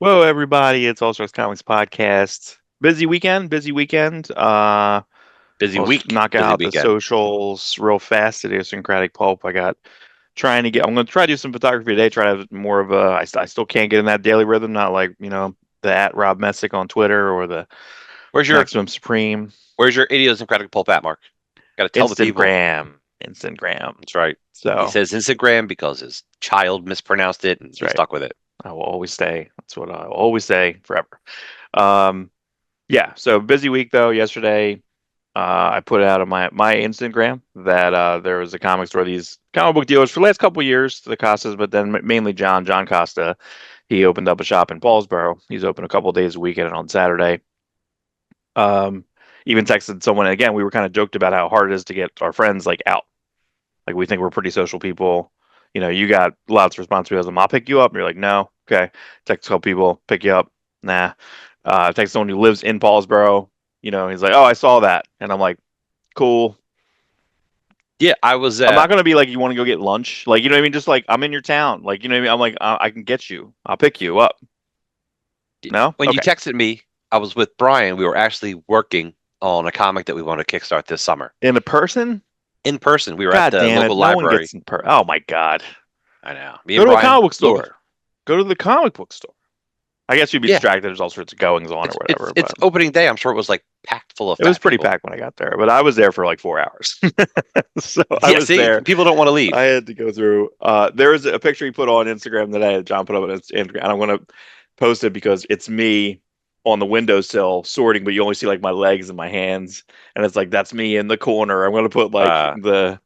Whoa, everybody! It's Awestruck Comics podcast. Busy weekend, busy weekend. Busy We'll week, knock busy out the weekend. socials real fast today. Syncretic Pulp. I got trying to get. I'm going to try to do some photography today. Try to have more of a. I still can't get in that daily rhythm. Not like the at Rob Messick on Twitter or the Where's your Maximum Supreme. Where's your idiosyncratic pulp at, Mark? Got to tell the people. Instagram, Instagram. That's right. He So says Instagram because his child mispronounced it, and that's he right. stuck with it. I will always say. That's what I will always say forever. Um, yeah. So busy week though. Yesterday. I put out on my Instagram that there was a comic store, these comic book dealers for the last couple of years, the Costas, but then mainly John Costa. He opened up a shop in Paulsboro. He's open a couple of days a week and on Saturday. Um, Even texted someone again. We were kind of joked about how hard it is to get our friends like out. Like we think we're pretty social people. You got lots of responsibilities. I'll pick you up. And you're like, no, okay. Text a couple people, pick you up. Nah. Text someone who lives in Paulsboro. He's like, oh, I saw that, and I'm like, cool. Yeah, I was. I'm not gonna be like, you want to go get lunch, like, you know what I mean? Just like, I'm in your town, like, you know what I mean? I'm like, I can get you. I'll pick you up. No, When you okay. texted me, I was with Brian. We were actually working on a comic that we want to kickstart this summer In the person? in person. We were at God the damn it! local No one library. gets Oh my God! I know. Me Go and to a Brian, comic book local. store. Go to the comic book store. I guess you'd be Yeah, distracted. There's all sorts of goings on or it's whatever, it's but opening day. I'm sure it was like packed full of it was fat pretty people. packed when I got there. But I was there for like 4 hours, so I Yeah, was see, there. people don't want to leave. I had to go through. There is a picture he put on Instagram that I had John put up on Instagram, and I'm gonna post it because it's me on the windowsill sorting, but you only see like my legs and my hands, and it's like that's me in the corner. I'm gonna put like Uh, the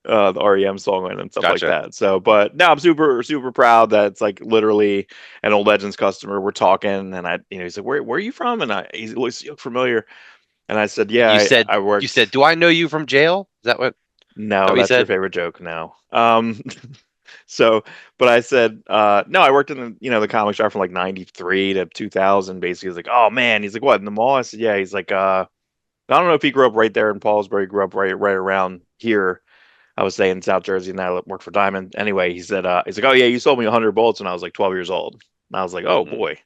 REM song in and stuff like Gotcha. that. So, but no, I'm super proud that it's like literally an old Legends customer. We're talking, and he's like, "Where are you from?" And he looks, "You look familiar." And I said, "Yeah, You I said you worked." said, "Do I know you from jail?" Is that No, what you that's your said? favorite joke. No. So, but I said, no, I worked in the comic shop from like 93 to 2000. Basically, he's like, oh man, he's like, what, in the mall? I said, yeah. He's like, I don't know if he grew up right there in Paulsbury, grew up right around here. I was saying South Jersey, and I worked for Diamond. Anyway, he said, he's like, oh yeah, you sold me 100 bullets when I was like 12 years old. And I was like, oh Mm, boy, because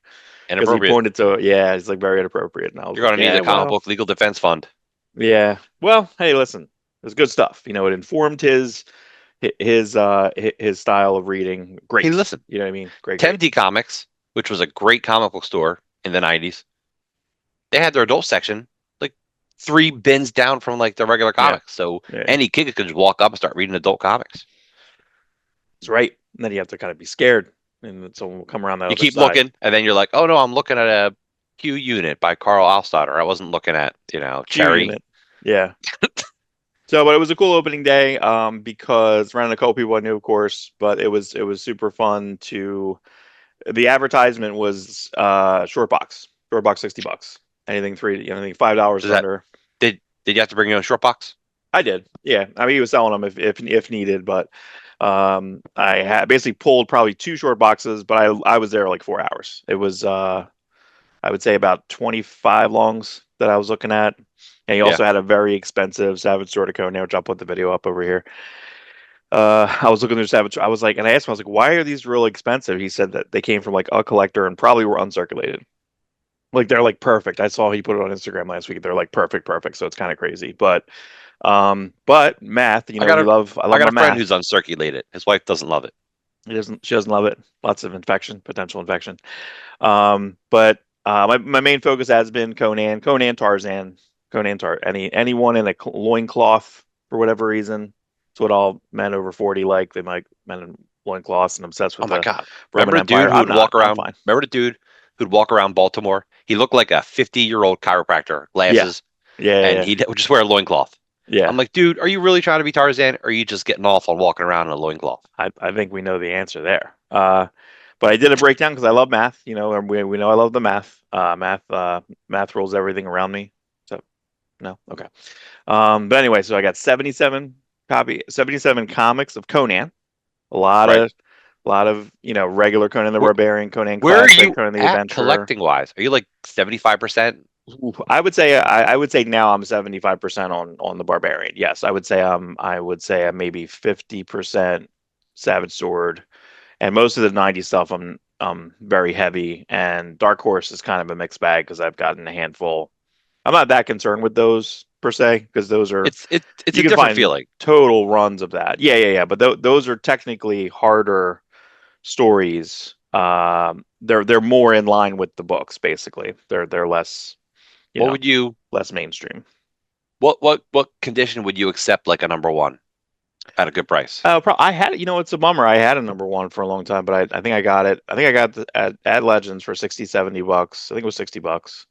he inappropriate. pointed to, yeah, he's like very inappropriate. And I was You're like, gonna need yeah, a comic well, book legal defense fund. yeah, well, hey, listen, it's good stuff. It informed his style of reading. Hey, Great. listen, You know what I mean? Great. 10D Comics, which was a great comic book store in the 90s, they had their adult section like 3 bins down from like the regular Yeah. comics. So Yeah. any kid could just walk up and start reading adult comics. It's right. And then you have to kind of be scared, and then someone will come around that You other keep side. looking, and then you're like, oh no, I'm looking at a Q Unit by Carl Alstadter. I wasn't looking at, Q Cherry. unit. Yeah. So, but it was a cool opening day, because around a couple people I knew, of course, but it was super fun to. The advertisement was short box $60, anything $5 Does or that under. did you have to bring your own short box? I did, yeah. I mean, he was selling them if needed, but I had basically pulled probably two short boxes, but I was there like 4 hours. It was I would say about 25 longs that I was looking at. And he Yeah. also had a very expensive Savage Sword of Conan, which I'll put the video up over here. I was looking through Savage. I was like, and I asked him, I was like, why are these really expensive? He said that they came from like a collector and probably were uncirculated. Like they're like perfect. I saw he put it on Instagram last week. They're like perfect. So it's kind of crazy. But math, I got a I I love got my a friend math. who's uncirculated. His wife doesn't love it. She doesn't love it. Lots of potential infection. But my main focus has been Conan Tarzan, anyone in a loincloth for whatever reason. It's what all men over 40 like. They like men in loincloths and obsessed Oh with my the God. Roman Empire. I'm not. I'm fine. Remember the dude who'd walk around Baltimore? He looked like a 50-year-old chiropractor, Yeah. glasses, and Yeah. he would just wear a loincloth. Yeah. I'm like, dude, are you really trying to be Tarzan, or are you just getting off on walking around in a loincloth? I think we know the answer there. But I did a breakdown because I love math. And we know I love the math. Math rules everything around me. So no, okay. But anyway, so I got 77 comics of Conan. A lot Right. of, regular Conan the Where, Barbarian, Conan where are Classic, you Conan the at Adventurer. collecting wise? Are you like 75%? Ooh, I would say now I'm 75% on the Barbarian. Yes, I would say I'm maybe 50% Savage Sword, and most of the '90s stuff very heavy, and Dark Horse is kind of a mixed bag because I've gotten a handful. I'm not that concerned with those per se because those are It's you a can different find feeling. total runs of that. Yeah, yeah, yeah. But th those are technically harder stories. They're more in line with the books, basically. They're less, you What know, would you less mainstream. what condition would you accept like a number one at a good price? I had, it's a bummer. I had a number one for a long time, but I think I got it. I think I got the, at Legends for 60, $70. I think it was $60.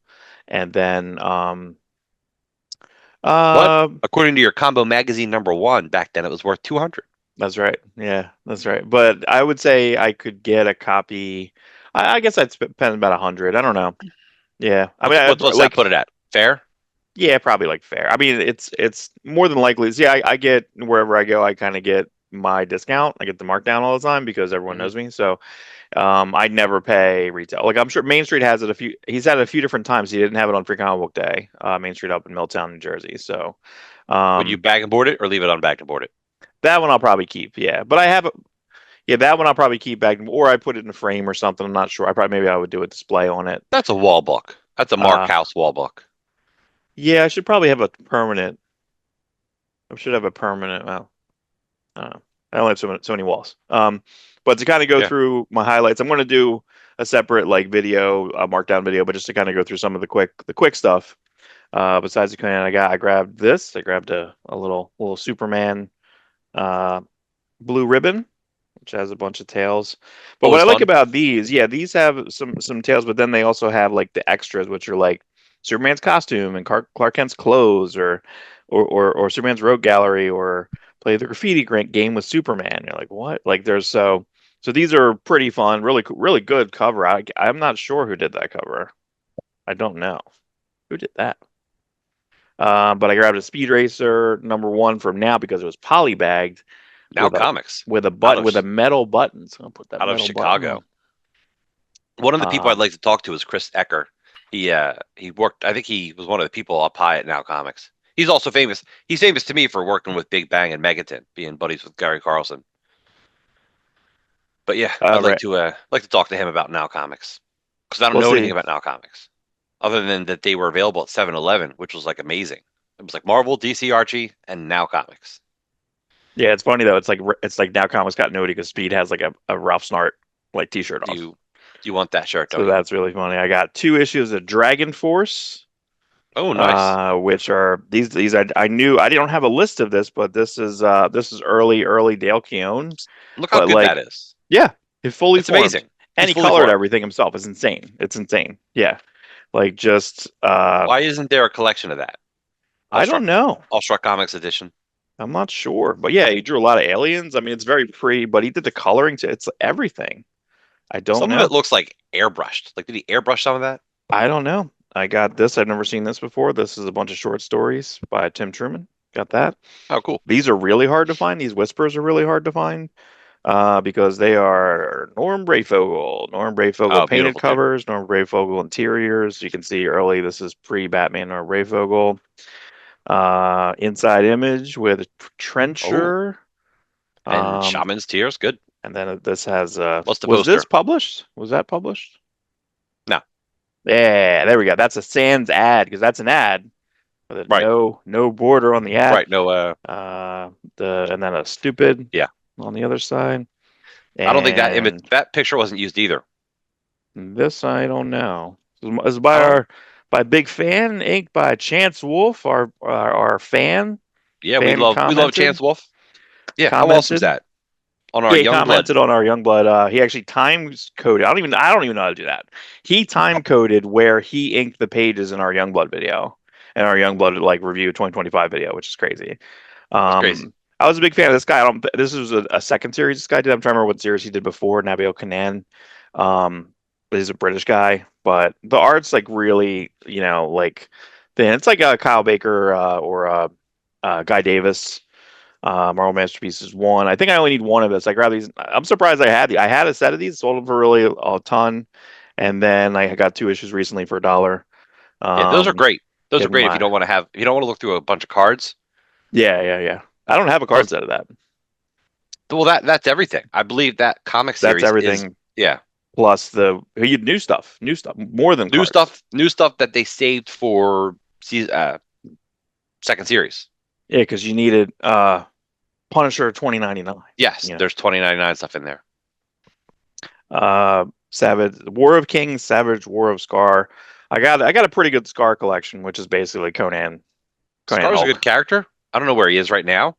And then, What? uh, According to your combo magazine number one, back then it was worth 200. that's right. Yeah, that's right. But I would say I could get a copy. I guess I'd spend about 100. I don't know. Yeah. I mean, What's that put it at? Fair? yeah, probably like fair. I mean, it's more than likely. See, I get wherever I go, I kind of get my discount. I get the markdown all the time because everyone Hmm. knows me. So, I never pay retail. Like I'm sure Main Street has it a few. He's had it a few different times. He didn't have it on Free Comic Book Day. Main Street up in Milltown, New Jersey. So, Would you um, bag and board it or leave it on bag and board it? that one I'll probably keep. Yeah, but I have. Yeah, that one I'll probably keep back, or I put it in a frame or something. I'm not sure. I probably maybe I would do a display on it. That's a wall book. That's a Mark Uh, House wall book. yeah, I should probably have a permanent. I should have a permanent. Well, I don't know. I only have so many walls. But to kind of go Yeah. through my highlights, I'm going to do a separate like video, a markdown video, but just to kind of go through some of the quick stuff. Besides the command, I grabbed this. I grabbed a little Superman uh blue ribbon, which has a bunch of tails. But what I Always like fun. about these, yeah, these have some tails, but then they also have like the extras, which are like Superman's costume and Clark Kent's clothes, or Superman's rogue gallery, or play the graffiti game with Superman. You're like, what? Like, there's so these are pretty fun, really good cover. I'm not sure who did that cover. I don't know who did that. But I grabbed a Speed Racer number one from now because it was polybagged Now with a comics with a out button of with a metal button. So I'll put that out of metal button Chicago. on. One of the people I'd Um, like to talk to is Chris Ecker. He worked. I think he was one of the people up high at Now Comics. He's also famous. He's famous to me for working with Big Bang and Megaton, being buddies with Gary Carlson. But yeah, I'd right. like to talk to him about Now Comics because I don't We'll know anything see. about Now Comics other than that they were available at 7-Eleven, which was like amazing. It was like Marvel, DC, Archie, and Now Comics. Yeah, it's funny though. It's like now Comics got nudie because Speed has like a Ralph Snart like T-shirt Do on. you do you want that shirt? So Don't you? that's really funny. I got two issues of Dragon Force, Oh, nice. which are these I don't have a list of this, but this is early Dale Keown, Look how but good that like is. yeah, it fully It's formed amazing. and He's he fully colored formed. everything himself. It's insane. It's insane. Yeah, like just Why isn't there a collection of that? I don't know. Awestruck Comics edition. I'm not sure, but yeah, he drew a lot of aliens. I mean, it's very pretty, but he did the coloring to it's everything. I don't Some of it know. looks like airbrushed. Like, did he airbrush some of that? I don't know. I got this. I've never seen this before. This is a bunch of short stories by Tim Truman. Got that. Oh, cool. These are really hard to find. These whispers are really hard to find because they are Norm Brayfogle. Norm Brayfogle Oh, painted beautiful too. covers, Norm Brayfogle interiors. You can see early, this is pre-Batman Norm Brayfogle. Inside image with Oh, Trencher. and Um, Shaman's Tears. Good. and then this has What's the was this poster? published? Was that published? No. Yeah, there we go. That's a Sans ad because that's an ad with a Right. no border on the ad. Right. No. Uh, and then a stupid Yeah. on the other side. I don't think that image, And that picture wasn't used either. this I don't know. This is by I don't. by Big Fan Ink by Chance Wolf, our Yeah, fan we love commented Chance Wolf. Yeah. How awesome is commented. that? On our Yeah, he young blood. commented on our Youngblood. He actually times coded. I don't even know how to do that. He time coded where he inked the pages in our Youngblood video and our Youngblood like review 2025 video, which is crazy. It's crazy. I was a big fan of this guy. I don't. This was a second series this guy did. I'm trying to remember what series he did before. Nabil Kanan. He's a British guy, but the art's like really, like thin. It's like a Kyle Baker or Guy Davis. Marvel Masterpieces one. I think I only need one of this. I grabbed these. I'm surprised I had a set of these, sold them for really a ton, and then I got two issues recently for $1. Yeah, those are Um, great. Those are Getting great my if you don't want to look through a bunch of cards. yeah. I don't have a card Those, set of that. well, that's everything. I believe that comic That's series is everything. yeah. plus the he had new stuff, more than cards. New stuff that they saved for second series. Yeah, because you needed Punisher 2099. Yes, You know, there's 2099 stuff in there. Savage War of Kings, Savage War of Scar. I got a pretty good Scar collection, which is basically Conan Scar's a good Hulk. character. I don't know where he is right now.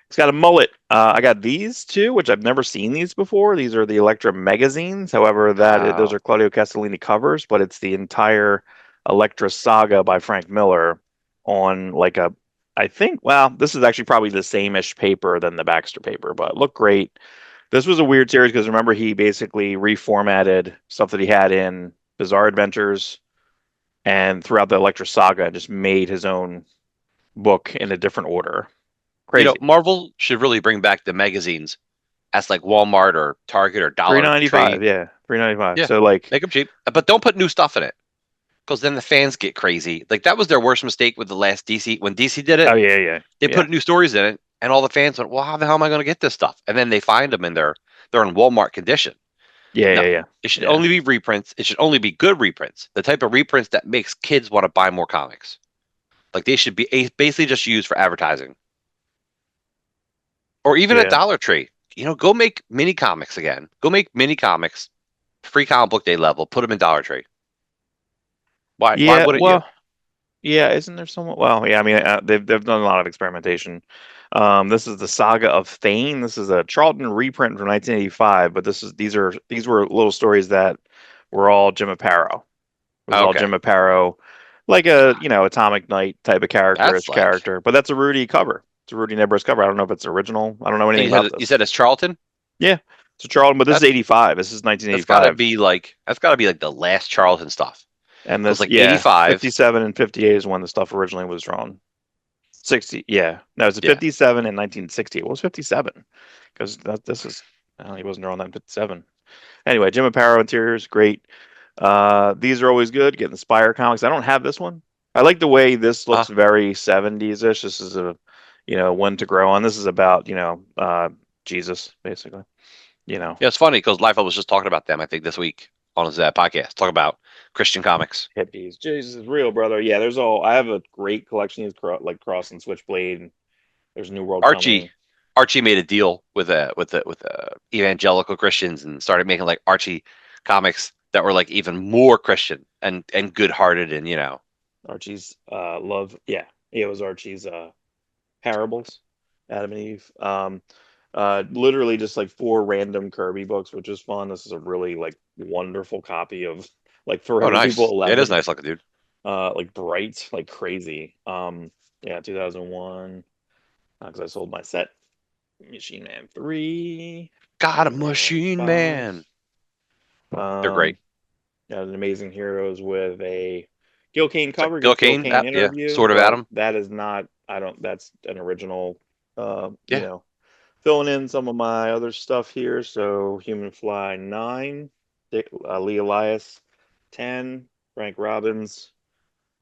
He's got a mullet. I got these two, which I've never seen these before. These are the Electra magazines. However, those Oh, are Claudio Castellini covers, but it's the entire Electra saga by Frank Miller on like a, I think, well, this is actually probably the same-ish paper than the Baxter paper, but it looked great. This was a weird series because remember he basically reformatted stuff that he had in Bizarre Adventures and throughout the Electra saga just made his own book in a different order. Crazy. Marvel should really bring back the magazines as like Walmart or Target or Three Dollar ninety Tree. five, yeah, 395. Yeah, So like, make them cheap, but don't put new stuff in it because then the fans get crazy. Like that was their worst mistake with the last DC when DC did oh it. yeah, yeah, They yeah, put new stories in it, and all the fans went, "Well, how the hell am I going to get this stuff?" And then they find them and they're in Walmart condition. yeah, No, yeah, yeah, it should yeah, only be reprints. It should only be good reprints. The type of reprints that makes kids want to buy more comics. Like they should be basically just used for advertising. Or even at yeah, Dollar Tree. Go make mini comics again. Go make mini comics, free comic book day level. Put them in Dollar Tree. Why yeah. wouldn't you? Well, yeah. Isn't there someone? Well, yeah. I mean, they've done a lot of experimentation. This is the Saga of Thane. This is a Charlton reprint from 1985, but these were little stories that were all Jim Aparo. It was all Okay, Jim Aparo, like a Atomic Knight type of that's character-ish like. character. But that's a Rudy cover. It's a Rudy Nebres cover. I don't know if it's original. I don't know And anything about you this. said it's Charlton. Yeah, so Charlton, but this is That's 85. This is that's got to 1985. be like the last Charlton stuff. And Because this, like yeah, 85. 57 and 58 is when the stuff originally was drawn. 60, yeah. No, it's a Yeah. 57 and 1960. What was 57? Because this is, he wasn't drawn that in 57. Anyway, Jim Aparo interiors, great. These are always good. Getting the Spire comics. I don't have this one. I like the way this Uh, looks very 70s-ish. This is one to grow on. This is about, Jesus, basically. You know, yeah, it's funny because Liefeld was just talking about them, I think, this week on his podcast. Talk about Christian comics. hippies. Jesus is real, brother. Yeah, I have a great collection of like Cross and Switchblade. And there's New World Archie coming. Archie made a deal with evangelical Christians and started making like Archie comics that were like even more Christian and good hearted and Archie's love. Yeah, it was Archie's parables, Adam and Eve. Literally just like four random Kirby books, which is fun. This is a really like wonderful copy of like oh Forever People nice. Yeah, it is 11. nice looking, dude. Like bright, like crazy. Yeah, 2001. Because I sold my set. Machine Man 3, God, a Machine Man machine 5. man. They're great. Um, yeah, an Amazing Heroes with a Gil Kane It's like cover, Gil gets Gil Kane, Kane yeah, interview, sort of but Adam. that is not, I don't, that's an original, uh, you Yeah. know, filling in some of my other stuff here. So Human Fly 9, Lee Elias 10, Frank Robbins,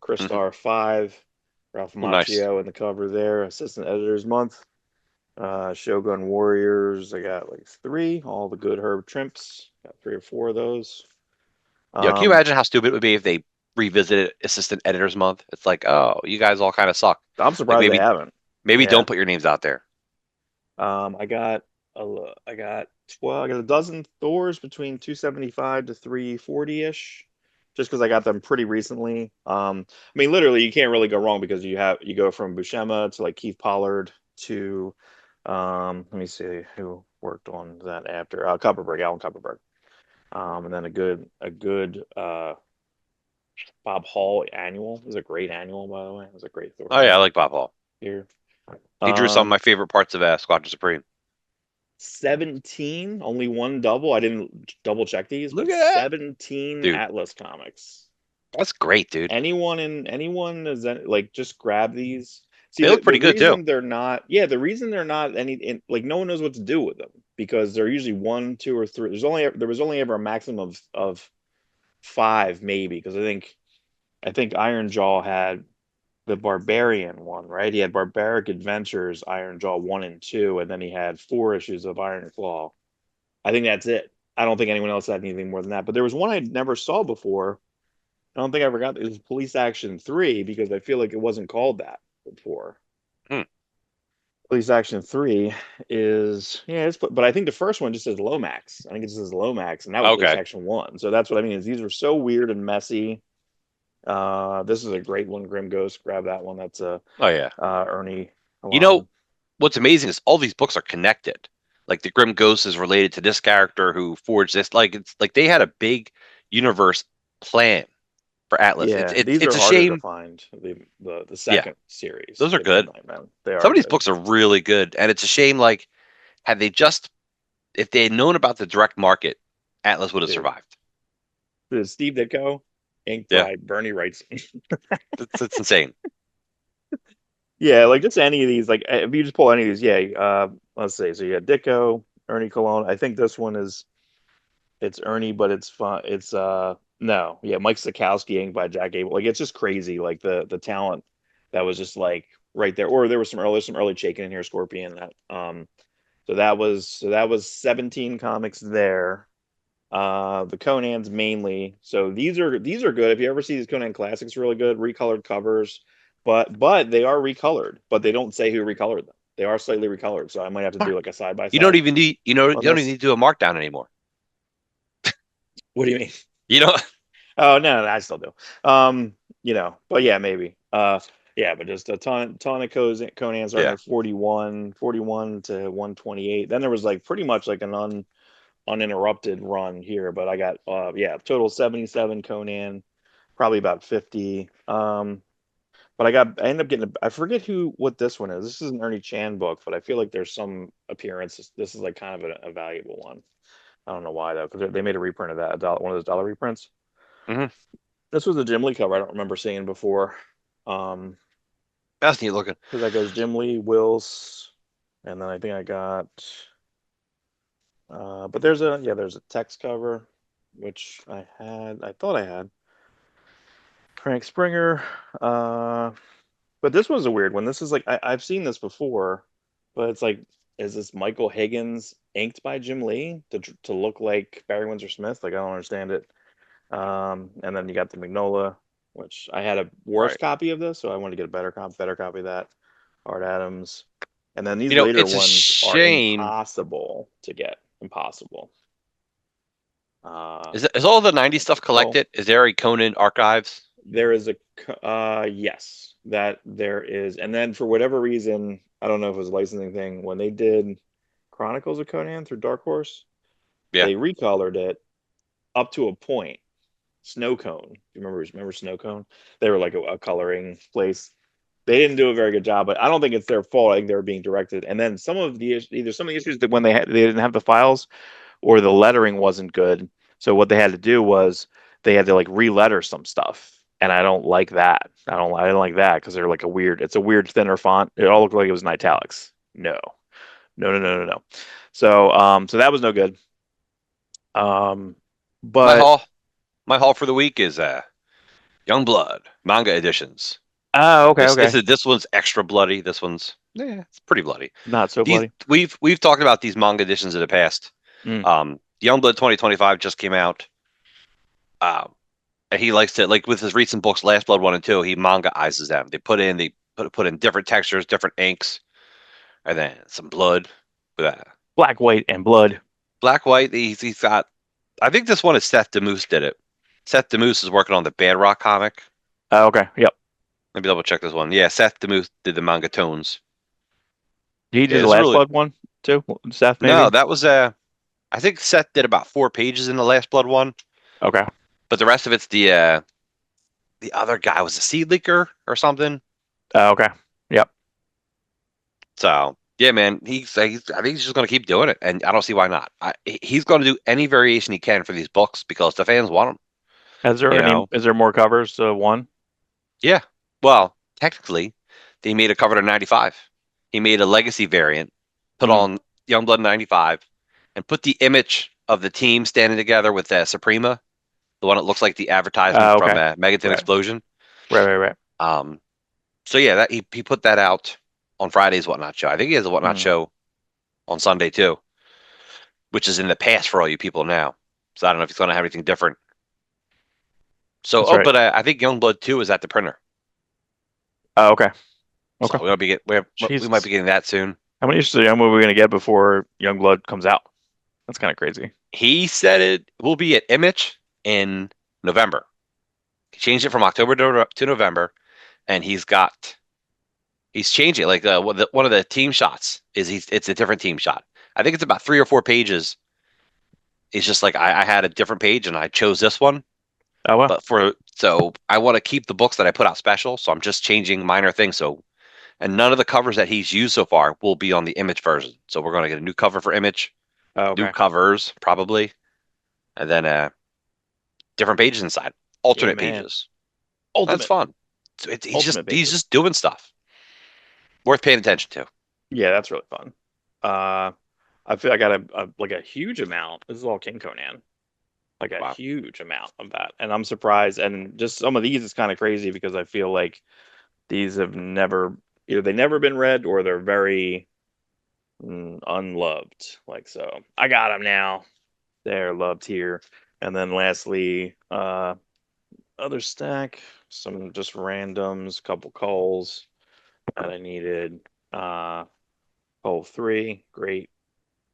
Chris Hmm. Starr 5, Ralph Oh, nice. Macchio in the cover there, Assistant Editors Month. Shogun Warriors, I got like three. All the good Herb Trimps, got three or four of those. Can you Um, imagine how stupid it would be if they revisited Assistant Editors Month? It's like, oh, you guys all kind of suck. I'm Like surprised they maybe haven't. maybe Yeah. don't put your names out there. I got I got 12. I got a dozen Thors between 275 to 340 ish, just because I got them pretty recently. I mean, literally, you can't really go wrong because you go from Buscema to like Keith Pollard to let me see who worked on that after Kupperberg, Alan Kupperberg. And then a good Bob Hall annual. It was a great annual, by the way. It was a great Thor Oh yeah, I annual like Bob Hall. here. He drew some of Um, my favorite parts of Squadron Supreme. 17, only one double. I didn't double check these, Look but at that, 17 dude. Atlas comics. That's great, dude. Anyone is like just grab these. See They look the pretty good too. reason they're not, yeah, the reason they're not like no one knows what to do with them because they're usually one, two, or three. There was only ever a maximum of five maybe because I think Iron Jaw had the Barbarian one, right? He had Barbaric Adventures, Iron Jaw 1 and 2, and then he had 4 issues of Iron Claw. I think that's it. I don't think anyone else had anything more than that. But there was one I never saw before. I don't think I ever got. It was Police Action 3 because I feel like it wasn't called that before. Hmm. Police Action 3 is yeah, but I think the first one just says Lomax. I think it just says Lomax, and that was Police Okay. Action 1. So that's what I mean is these are so weird and messy. This is a great one, Grim Ghost. Grab that one. That's Oh yeah. Ernie You know Alon. what's amazing is all these books are connected. Like the Grim Ghost is related to this character who forged this. Like it's like they had a big universe plan for Atlas. It's Yeah, it's these it's are a harder to shame. find. The Yeah, second series, those are the good. Midnight Men, they Some are of these good. books are really good, and it's a shame. Like had they just if they had known about the direct market, Atlas would have Dude, survived. Steve Ditko, inked Yeah, by Bernie Wrightson. it's insane. Yeah, like just any of these, like if you just pull any of these, yeah. Let's see. So you got Ditko, Ernie Cologne. I think this one is it's Ernie, but it's fun. It's no, yeah, Mike Sikowski inked by Jack Abel. Like it's just crazy, like the talent that was just like right there. Or there was some early Chaykin in here, Scorpion. So that was 17 comics there. The Conan's mainly. So these are good. If you ever see these Conan classics, really good recolored covers, but they are recolored, but they don't say who recolored them. They are slightly recolored, so I might have to do Smart. like a side by You don't side even need you on don't even this. need to do a markdown anymore. What do you mean? You know, Oh no, I still do. But yeah, maybe. Yeah, but just a ton of Conan starting yeah. at 41 to 128. Then there was like pretty much like an uninterrupted run here, but I got yeah, total 77 Conan, probably about 50. But I ended up getting I forget what this one is. This is an Ernie Chan book, but I feel like there's some appearances. This is like kind of a valuable one. I don't know why though, because they made a reprint of that, one of those dollar reprints. Hmm. This was a Jim Lee cover. I don't remember seeing before. Um, That's neat looking. because that goes Jim Lee, Wills, and then I think I got but there's a text cover, which I thought I had. Frank Springer. Uh, but this was a weird one. This is like I've seen this before, but it's like, is this Michael Higgins inked by Jim Lee to look like Barry Windsor Smith? Like I don't understand it. And then you got the Magnolia, which I had a worse Right. copy of this, so I wanted to get a better copy of that. Art Adams, and then these later It's a ones are shame. impossible to get. Impossible. Uh, Is all the '90s what's stuff it called? collected? Is there a Conan archives? There is a yes, that there is, and then for whatever reason, I don't know if it was a licensing thing. When they did Chronicles of Conan through Dark Horse, Yeah. they recolored it up to a point. Snow Cone. Do you remember Snow Cone? They were like a coloring place. They didn't do a very good job, but I don't think it's their fault. I think they were being directed. And then either some of the issues that when they didn't have the files or the lettering wasn't good. So what they had to do was they had to like re-letter some stuff. And I don't like that. I don't like that because they're like it's a weird thinner font. It all looked like it was in italics. No. No, no, no, no, no. So that was no good. Um My but haul my haul for the week is Young Blood manga editions. oh, okay, okay. This one's extra bloody. This one's it's pretty bloody. Not so These bloody. we've talked about these manga editions in the past. Mm. Youngblood 2025 just came out. Um, and he likes to like with his recent books, Last Blood 1 and 2, he mangaizes them. They put in different textures, different inks, and then some blood. With that Black, white, and blood. black white. He's got. I think this one is Seth Demoose did it. Seth Demoose is working on the Bad Rock comic. Okay, yep. Maybe double check this one. Yeah, Seth Demoose did the manga tones. Did he Yeah, do the it's Last really Blood one too? Seth, no. maybe. That was I think Seth did about 4 pages in the Last Blood one, Okay. but the rest of it's the other guy was a seed leaker or something. Okay. Yep. So yeah, man, I think he's just going to keep doing it, and I don't see why not. He's going to do any variation he can for these books because the fans want them. Is there You any? know? Is there more covers to one? Yeah. Well, technically, they made a cover to 95. He made a legacy variant, put Mm. on Youngblood 95, and put the image of the team standing together with Suprema, the one that looks like the advertisement from Okay. Megaton Right. Explosion. Right. Right. Right. Um, so yeah, that he put that out on Friday's Whatnot show. I think he has a Whatnot Mm. show on Sunday too, which is in the past for all you people now. So I don't know if he's going to have anything different. So, That's right. but I think Youngblood 2 is at the printer. Oh, okay. So Okay. we might Jesus. be getting that soon. How many issues of Young are we gonna get before Youngblood comes out? That's kind of crazy. He said it will be at Image in November. He changed it from October to November, and he's changing it. Like one of the team shots is it's a different team shot. I think it's about 3 or 4 pages. It's just like I had a different page and I chose this one. Oh well. But so I want to keep the books that I put out special, so I'm just changing minor things. So and none of the covers that he's used so far will be on the Image version. So we're going to get a new cover for Image, Oh, new okay. covers probably, and then different pages inside, Yeah, alternate man. pages. That's Ultimate. fun. So Ultimate he's pages. just doing stuff worth paying attention to. Yeah, that's really fun. Uh, I feel I got like a huge amount. This is all King Conan. Like a Wow. huge amount of that, and I'm surprised. And just some of these is kind of crazy because I feel like these have never either they never been read or they're very unloved. Like so, I got them now. They're loved here. And then lastly, other stack, some just randoms, couple calls that I needed. Call three, great.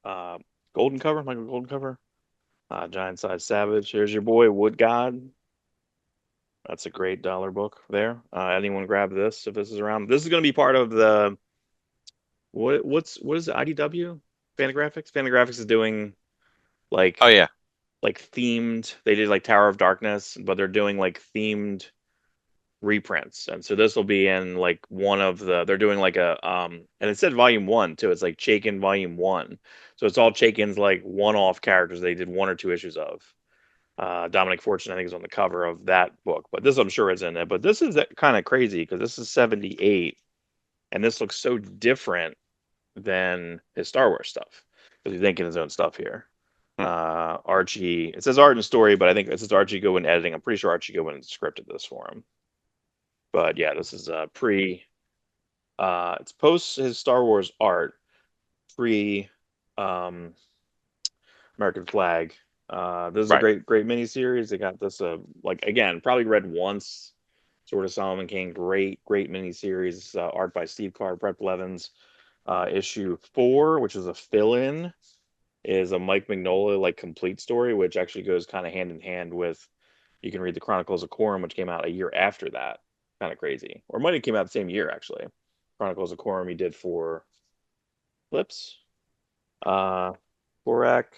Uh, golden cover, Michael Golden cover. Giant Size Savage. Here's your boy Wood God. That's a great dollar book there. Anyone grab this if this is around? This is going to be part of the what is it, IDW? Fantagraphics. Fantagraphics is doing Oh like yeah, themed. They did like Tower of Darkness, but they're doing like themed reprints. And so this will be in like one of the they're doing like a and it said volume one too. It's like Chaykin volume one. So it's all Chaykin's like one-off characters they did one or two issues of. Dominic Fortune, I think, is on the cover of that book, but this I'm sure is in it. But this is kind of crazy because this is 78, and this looks so different than his Star Wars stuff because he's thinking his own stuff here. hmm. Archie, it says art and story, but I think it says Archie Goodwin editing. I'm pretty sure Archie Goodwin scripted this for him. But yeah, this is pre. It's post his Star Wars art, pre um, American Flag. This is a Right. great miniseries. They got this like again, probably read once. Sort of Solomon Kane, great miniseries. Art by Steve Carr, Brett Blevins. Issue 4, which is a fill-in, is a Mike Mignola like complete story, which actually goes kind of hand in hand with. You can read the Chronicles of Corum, which came out a year after that. Kind of crazy, or it might have came out the same year actually. Chronicles of Corum he did for Flips. Uh, Korak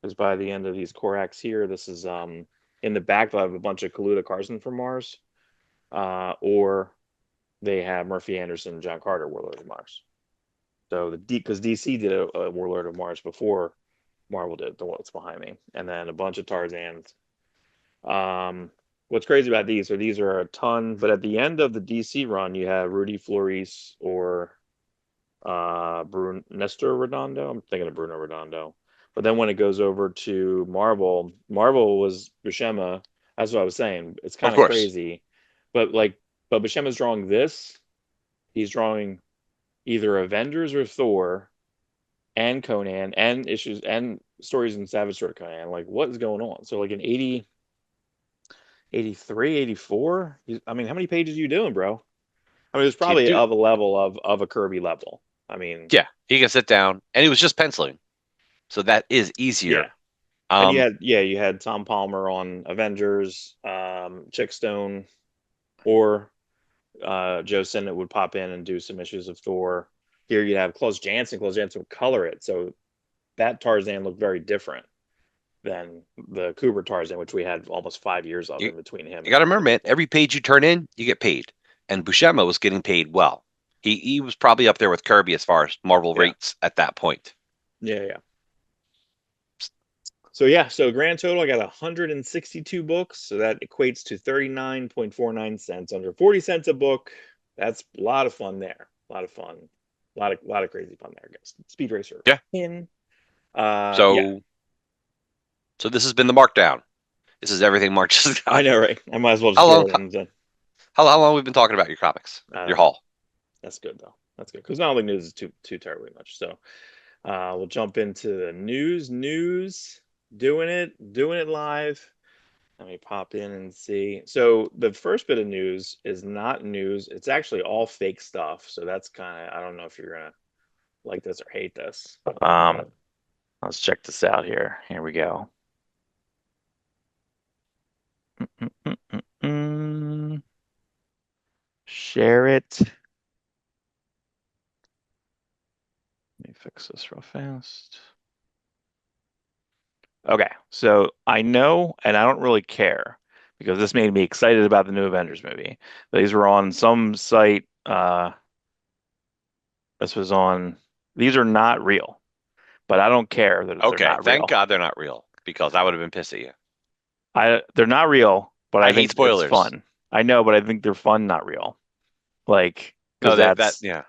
is by the end of these Koraks here. This is in the back. They'll have a bunch of Kaluta Carson from Mars, or they have Murphy Anderson, John Carter, Warlord of Mars. So the because DC did a Warlord of Mars before Marvel did the what's behind me, and then a bunch of Tarzans. What's crazy about these are a ton, but at the end of the DC run, you have Rudy Flores or Nestor Redondo. I'm thinking of Bruno Redondo. But then when it goes over to Marvel, Marvel was Buscema. That's what I was saying. It's Of kind of course. crazy, but like, but Buscema's drawing this. He's drawing either Avengers or Thor and Conan and issues and stories in Savage Sword Conan. Like, what is going on? So like in 80, 83, 84. I mean, how many pages are you doing, bro? I mean, it's Keep probably do of a level of a Kirby level. I mean, Yeah, he can sit down, and he was just penciling, so that is yeah. easier. And Um, you had Tom Palmer on Avengers, Chick Stone, or Joe Sinnott would pop in and do some issues of Thor. Here you have Klaus Janson. Klaus Janson would color it, so that Tarzan looked very different than the Cooper Tarzan, which we had almost 5 years of you in between him you got to and remember, the man, people. every page you turn in, you get paid, and Buscema was getting paid well. He was probably up there with Kirby as far as Marvel Yeah, rates at that point. yeah. So yeah, so grand total, I got 162 books, so that equates to 39.49 cents, under 40 cents a book. That's a lot of fun there. A lot of fun. A lot of crazy fun there, guys. Speed Racer Yeah. in. Yeah, So so this has been the markdown. This is everything Mark just I got. know, right? I might as well just How throw long? it in. Then. How long we've been talking about your comics, I your don't know. haul? That's good though. That's good because not only news is too terribly much. So We'll jump into the news. News, doing it live. Let me pop in and see. So the first bit of news is not news. It's actually all fake stuff. So that's kind of, I don't know if you're gonna like this or hate this. Let's check this out here. Here we go. Mm, mm, mm, mm. Share it. Let me fix this real fast. Okay, so I know, and I don't really care because this made me excited about the new Avengers movie. These were on some site. This was on. These are not real, but I don't care that they're Okay, not thank real. God they're not real because I would have been pissed at you. They're not real, but I I hate think it's spoilers. fun. I know, but I think they're fun, not real. Like, because No, that that's yeah,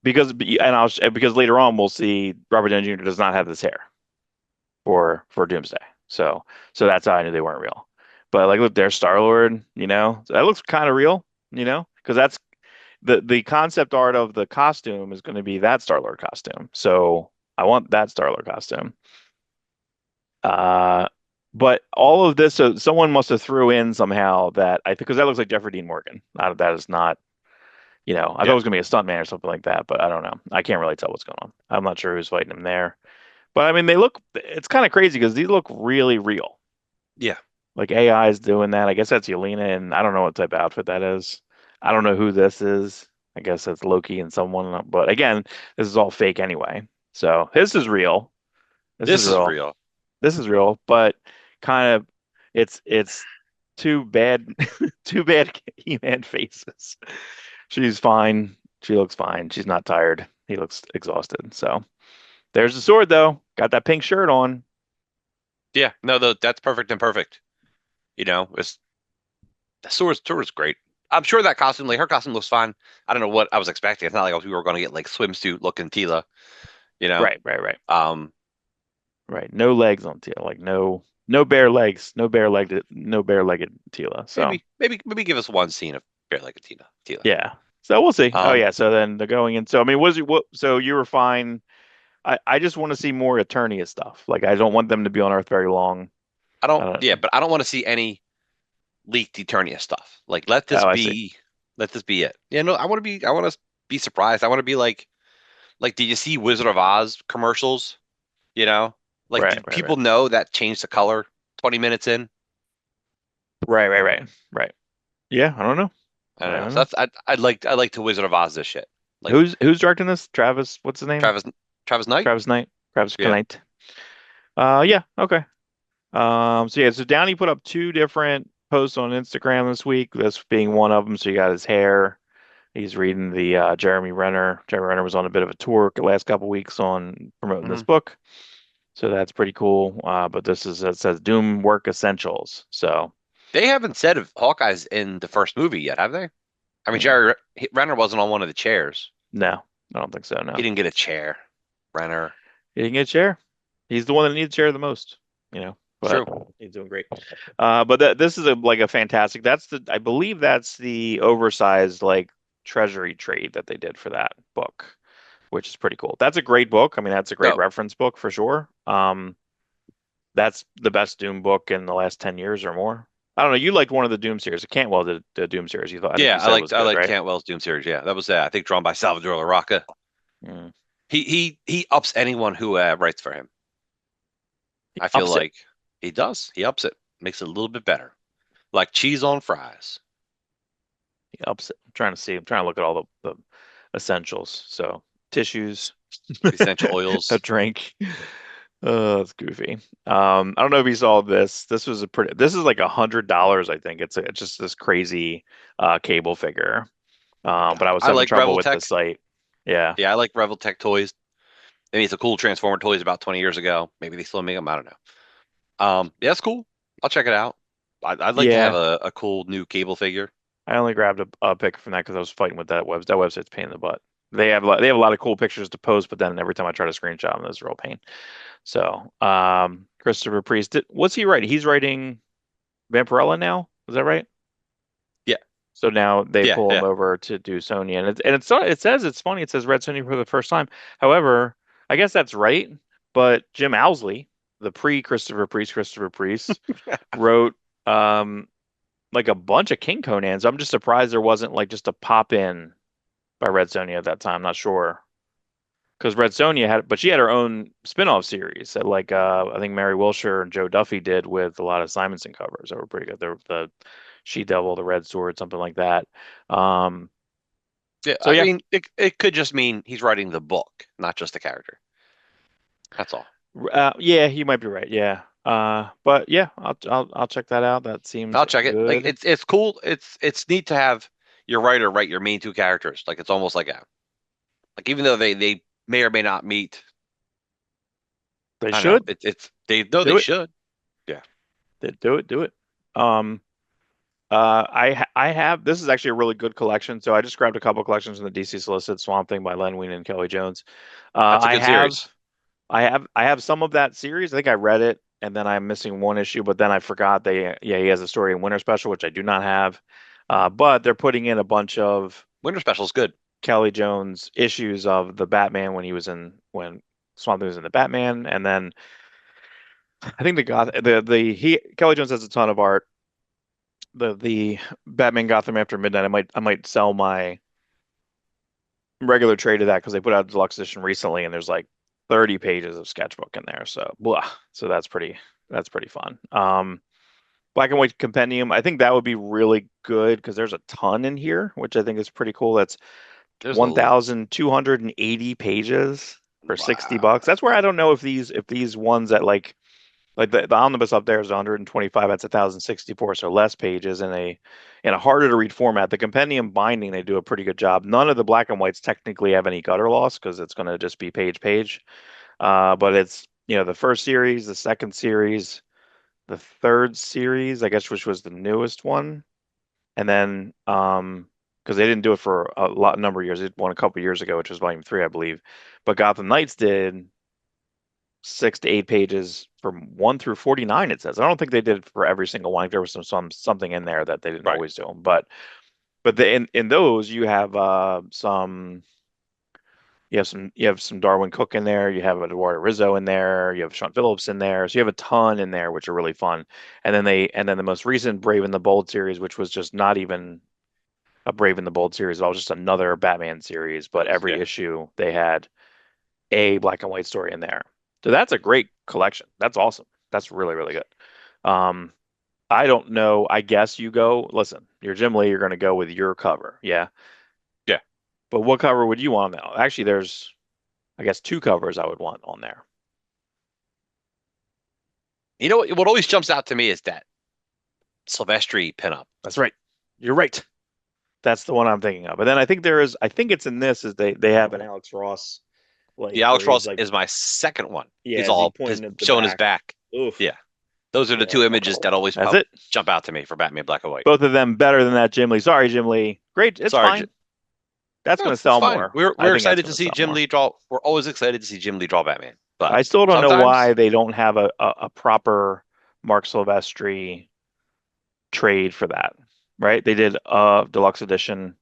because later on we'll see Robert Downey Jr. does not have this hair for Doomsday. So that's how I knew they weren't real. But like, look, there's Star-Lord. So that looks kind of real. Because that's the concept art of the costume is going to be that Star-Lord costume. So I want that Star-Lord costume. Uh, but all of this, so someone must have threw in somehow that I think because that looks like Jeffrey Dean Morgan. That is not. I thought it yeah, was going to be a stuntman or something like that, but I don't know. I can't really tell what's going on. I'm not sure who's fighting him there. But I mean, it's kind of crazy because these look really real. yeah. Like AI is doing that. I guess that's Yelena, and I don't know what type of outfit that is. I don't know who this is. I guess that's Loki and someone. But again, this is all fake anyway. So this is real. This is This is real. real. This is real, but kind of it's too bad. Too bad He-Man faces. She's fine. She looks fine. She's not tired. He looks exhausted. So there's the sword though. Got that pink shirt on. Yeah, no, that's perfect and perfect. It's the sword's great. I'm sure that costume, like her costume, looks fine. I don't know what I was expecting. It's not like we were going to get like swimsuit looking Tila. You know, Right, right, right. um, Right. No legs on Tila. Like no bare legs. No bare legged Tila. So maybe give us one scene of bare like a Tila. yeah. So we'll see. Oh Um, yeah. So then they're going in. So I mean, was it what? So you were fine. I just want to see more Eternia stuff. Like I don't want them to be on Earth very long. I I don't, don't. yeah, but I don't want to see any leaked Eternia stuff. Like Oh, I see. let this be it. Yeah, no, I want to be surprised. I want to be like, did you see Wizard of Oz commercials? You know, like, Right, did right, right, people know that changed the color 20 minutes in? right, right, right, right. Yeah. I don't know. I don't I know. don't So know. I'd like to Wizard of Oz this shit. Like Who's directing this? Travis. What's his name? Travis Travis Knight? Travis Knight. Travis Yeah. Knight. Yeah. Okay. So yeah, so Downey put up two different posts on Instagram this week, this being one of them. So you got his hair. He's reading the Jeremy Renner. Jeremy Renner was on a bit of a tour the last couple weeks on promoting this Mhm. book. So that's pretty cool. But it says Doom Work Essentials. So They haven't said if Hawkeye's in the first movie yet, have they? I mean, mm, Renner wasn't on one of the chairs. no, I don't think so. He No, didn't get a chair. Renner. he didn't get a chair. He's the one that needs a chair the most, but True. he's doing great. But this is like a fantastic. I believe that's the oversized like treasury trade that they did for that book, which is pretty cool. That's a great book. I mean, that's a great No, reference book for sure. That's the best Doom book in the last 10 years or more. I don't know. You liked one of the Doom series. Cantwell did the Doom series. I think yeah, you said was I good, liked right? Cantwell's Doom series. Yeah, that was I think drawn by Salvador Larroca. Mm. He ups anyone who writes for him. He I feel ups it. like he does. He ups it, makes it a little bit better, like cheese on fries. He ups it. I'm trying to see. I'm trying to look at all the essentials. So tissues, Essential a oils. drink. Oh, that's goofy. I don't know if you saw this. This is like $100, I think. It's just this crazy cable figure. But I was I having like trouble with the Revoltech. site. Yeah. Yeah, I like Revoltech toys. Maybe it's a cool Transformer toys about 20 years ago. Maybe they still make them. I don't know. Yeah, it's cool. I'll check it out. I'd like to have Yeah. a cool new cable figure. I only grabbed a pic from that because I was fighting with that website. That website's a pain in the butt. They have a lot of cool pictures to post, but then every time I try to screenshot them, it's a real pain. So, Christopher Priest, what's he writing? He's writing Vampirella now. Is that right? Yeah, So now they yeah, pull him yeah. over to do Sony, and it says it's funny. It says Red Sony for the first time. However, I guess that's right. But Jim Owsley, the Christopher Priest, wrote um like a bunch of King Conans. I'm just surprised there wasn't like just a pop in by Red Sonja at that time. Not sure. Because Red Sonja had, but she had her own spin-off series that like I think Mary Wilshire and Joe Duffy did with a lot of Simonson covers that were pretty good. The She Devil, the Red Sword, something like that. Um, Yeah, so I yeah, mean, it could just mean he's writing the book, not just the character. That's all. yeah, you might be right. Yeah, but yeah, I'll check that out. That seems I'll check it. Like good. it's cool. It's neat to have your writer write your main two characters. Like it's almost like a like even though they may or may not meet, They I don't know. should It's they know they do it. should. Yeah. Do it. Um, I have this is actually a really good collection. So I just grabbed a couple collections from the DC Solicit Swamp Thing by Len Wein and Kelly Jones. That's a I good have series. I have some of that series. I think I read it and then I'm missing one issue, but then I forgot he has a story in Winter Special, which I do not have. But they're putting in a bunch of Winter Special is good. Kelly Jones issues of the Batman when Swamp Thing was in the Batman, and then I think the he Kelly Jones has a ton of art. The Batman Gotham After Midnight. I might sell my regular trade of that because they put out a deluxe edition recently, and there's like 30 pages of sketchbook in there. So blah. So that's pretty fun. Black and White Compendium. I think that would be really good because there's a ton in here, which I think is pretty cool. That's There's a 1,280 pages for $60. wow. That's where I don't know if these ones that like the omnibus up there is 125, that's 1,064, so less pages in a harder to read format. The compendium binding, they do a pretty good job. None of the black and whites technically have any gutter loss because it's going to just be page. But it's the first series, the second series, the third series, I guess, which was the newest one, and then because they didn't do it for a lot number of years, they did one a couple years ago, which was volume three, I believe. But Gotham Knights did 6 to 8 pages from 1 through 49. It says I don't think they did it for every single one. There was something in there that they didn't Right. always do them, but in those you have some you have some Darwin Cook in there, you have Eduardo Rizzo in there, you have Sean Phillips in there, so you have a ton in there which are really fun. And then the most recent Brave and the Bold series, which was just not even a Brave and the Bold series at all, just another Batman series, but every Yeah. issue they had a black and white story in there. So that's a great collection. That's awesome. That's really, really good. Um, I don't know. I guess you go, listen, you're Jim Lee, you're going to go with your cover. Yeah. Yeah. But what cover would you want now? Actually, there's, I guess, two covers I would want on there. You know what always jumps out to me is that Silvestri pinup. That's right. You're right. That's the one I'm thinking of. But then I think I think it's in this, is they have an Alex Ross, The like, where Alex he's Ross like, is my second one. yeah, He's is he all his pointing at the showing his back? back. Oof. Yeah. Those are the two Yeah. images that always That's it. jump out to me for Batman Black and White. Both of them better than that, Jim Lee. Sorry, Jim Lee. Great. It's Sorry, fine. That's no, going to it's sell fine. more. I We're think that's excited going to to see sell Jim more. Lee draw. We're always excited to see Jim Lee draw Batman. But I still don't know sometimes, why they don't have a proper Mark Silvestri trade for that, right? They did a deluxe edition,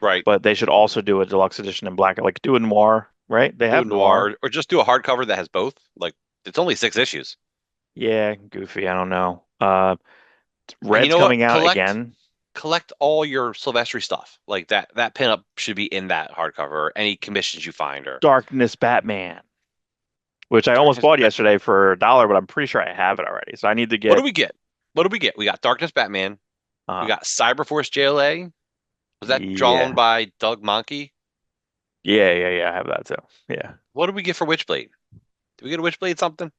right, but they should also do a deluxe edition in black, like do a noir, right? They do a have noir. noir or just do a hardcover that has both. Like it's only 6 issues. Yeah, goofy. I don't know. And you Red's know what? coming out again. Collect all your Silvestri stuff. Like that pinup should be in that hardcover or any commissions you find or Darkness Batman, which I almost Darkness. bought yesterday for $1, but I'm pretty sure I have it already. So I need to What do get. we get? What do we get? We got Darkness Batman. We Uh, got Cyberforce JLA. Was that drawn yeah, by Doug Monkey? yeah. I have that too. Yeah. What did we get for Witchblade? Did we get a Witchblade something?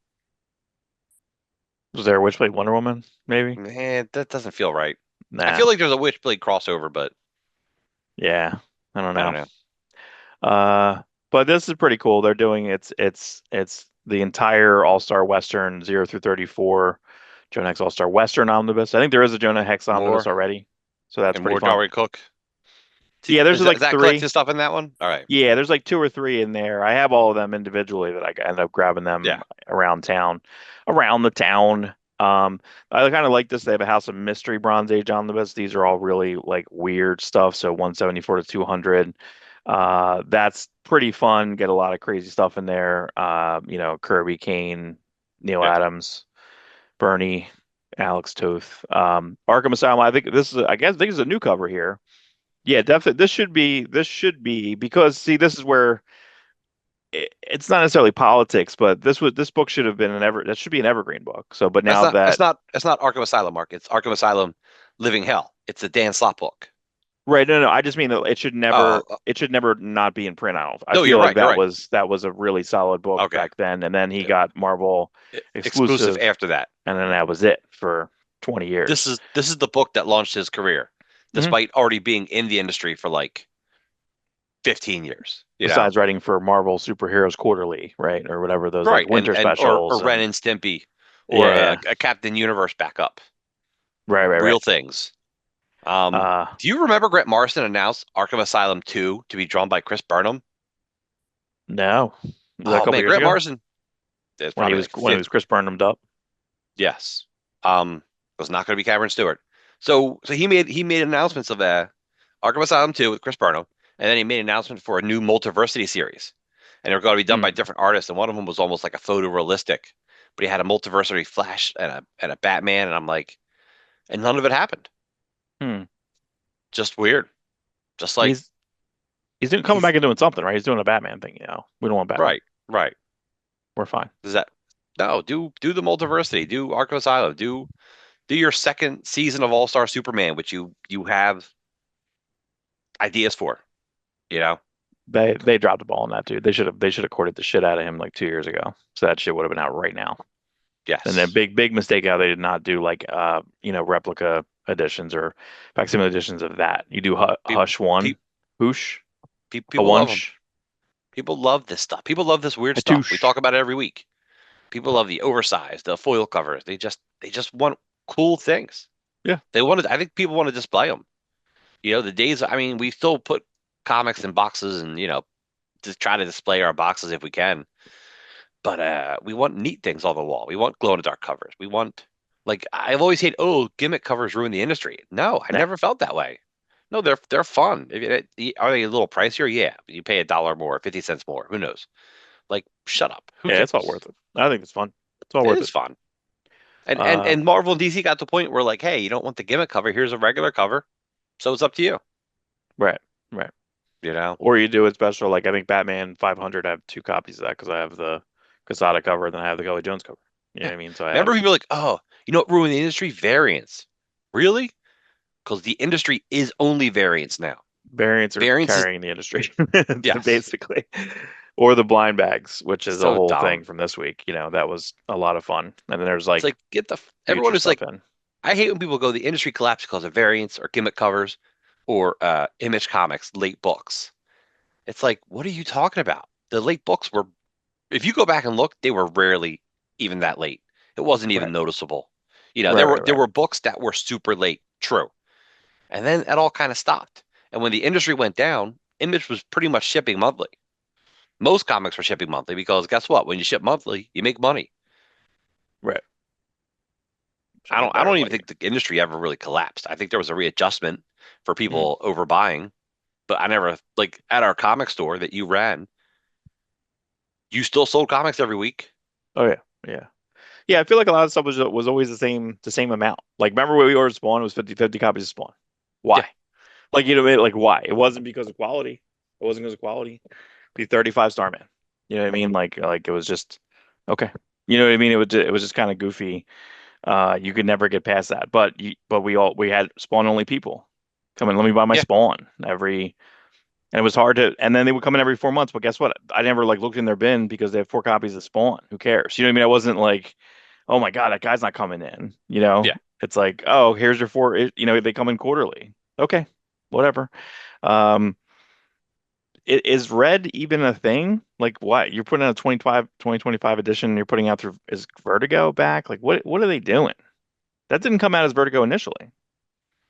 Was there a Witchblade Wonder Woman? Maybe. Man, that doesn't feel right. I Nah. feel like there's a Witchblade crossover, but Yeah. I don't I don't know. know. But this is pretty cool. They're doing it's the entire All-Star Western 0 through 34 Jonah Hex All-Star Western omnibus. I think there is a Jonah Hex omnibus More already, so that's and pretty more fun. Darwin Cook. Yeah, there's Is like that collecting three. stuff in that one? All right. Yeah, there's like two or three in there. I have all of them individually that I end up grabbing them Yeah. around town, around the town. I kind of like this. They have a House of Mystery Bronze Age omnibus. These are all really like weird stuff. So 174 to 200. That's pretty fun. Get a lot of crazy stuff in there. Kirby, Kane, Neil Yeah, Adams, Bernie, Alex Toth. Arkham Asylum. I think this is. I guess this is a new cover here. Yeah, definitely. This should be because see, this is where it's not necessarily politics, but this book should have been that should be an evergreen book. So, but that's now not that's that not that's not Arkham Asylum, Mark. It's Arkham Asylum Living Hell. It's a Dan Slott book. right, no, no, I just mean that Oh, it should never not be in print. I no, feel you're like right. You're right. that was a really solid book Okay. back then, and then he got Marvel Exclusive exclusive, after that. and then that was it for 20 This years. is this is the book that launched his career, Hmm. despite already being in the industry for like 15 years, you know? Besides writing for Marvel Superheroes Quarterly, right, or whatever those like Right. winter Or specials Ren and and Stimpy or yeah, a Captain Universe backup. right, right, Real right. things. Uh, Do you remember Grant Morrison announced Arkham Asylum 2 to be drawn by Chris Burnham? no, was that a Oh couple man, years Grant ago Morrison is probably like when he was 50. Chris Burnhamed up? Yes. It was not going to be Cameron Stewart. So he made announcements of Arkham Asylum 2 with Chris Burnham, and then he made an announcement for a new Multiversity series. And they're going to be done by Hmm. different artists, and one of them was almost like a photorealistic, but he had a Multiversity Flash and a Batman, and I'm like, and none of it happened. Hmm. Just weird. Just like He's coming he's back and doing something, right? He's doing a Batman thing, We don't want Batman. right, right. We're fine. Does that no, do the Multiversity, do Arkham Asylum, do your second season of All-Star Superman, which you have ideas for, you know? They dropped the ball on that dude. They should have courted the shit out of him like 2 years ago. So that shit would have been out right now. And then Yes. big mistake how they did not do like replica editions or facsimile editions of that. You do People, Hush one, pe Hoosh, a people love them. Wunsch, People love this stuff. People love this weird a stuff. We Touche. talk about it every week. People love the oversized, the foil covers. They just want cool things. Yeah. I think people want to display them. The days, I mean, we still put comics in boxes and, just try to display our boxes if we can. But we want neat things on the wall. We want glow in the dark covers. We want like I've always hated, oh, gimmick covers ruin the industry. No, I Nah. never felt that way. No, they're fun. Are they a little pricier? Yeah, you pay $1 more, 50 cents more. Who knows? Like, shut up. Who Yeah, it's all cares? worth it. I think it's fun. It's all It worth is it. fun. And and Uh, and Marvel and DC got to the point where like, hey, you don't want the gimmick cover. Here's a regular cover. So it's up to you. right, right. You know? Or you do it special. Like I think Batman 500. I have two copies of that because I have the Casada cover and then I have the Kelly Jones cover. You know Yeah. what I mean? So I Remember have people like, oh, you know what ruined the industry? Variants. Really? Because the industry is only variants now. variants are Variants is carrying the industry yes. basically. Or the blind bags, which is a So whole thing dumb. from this week. That was a lot of fun. And then there's It's like like everyone future is stuff like, in. I hate when people go the industry collapsed because of variants or gimmick covers or Image Comics late books. It's like, what are you talking about? The late books were, if you go back and look, they were rarely even that late. It wasn't even Right. noticeable. Right, There were right, there right. were books that were super late, true. And then it all kind of stopped. And when the industry went down, Image was pretty much shipping monthly. Most comics were shipping monthly because guess what? When you ship monthly, you make money. Right. Should I make don't I better don't even money. think the industry ever really collapsed. I think there was a readjustment for Mm. people overbuying, but I never like at our comic store that you ran, you still sold comics every week. Oh yeah. Yeah. Yeah, I feel like a lot of stuff was always the same amount. Like remember when we ordered Spawn, it was 50 copies of Spawn. Yeah, Why? Like like why? It wasn't because of quality. It wasn't because of quality. Be 35 star man. You know what I mean? Like it was just okay. You know what I mean? It was just kind of goofy. You could never get past that. But we had Spawn only people come in. Let me buy my yeah, Spawn and it was hard to. And then they would come in every 4 months. But guess what? I never like looked in their bin because they have 4 copies of Spawn. Who cares? You know what I mean? I wasn't like, oh my God, that guy's not coming in. yeah. It's like, oh, here's your four. They come in quarterly. Okay, whatever. Um, is red even a thing? Like what? You're putting out a 2025 edition, you're putting out through is Vertigo back? Like what are they doing? That didn't come out as Vertigo initially.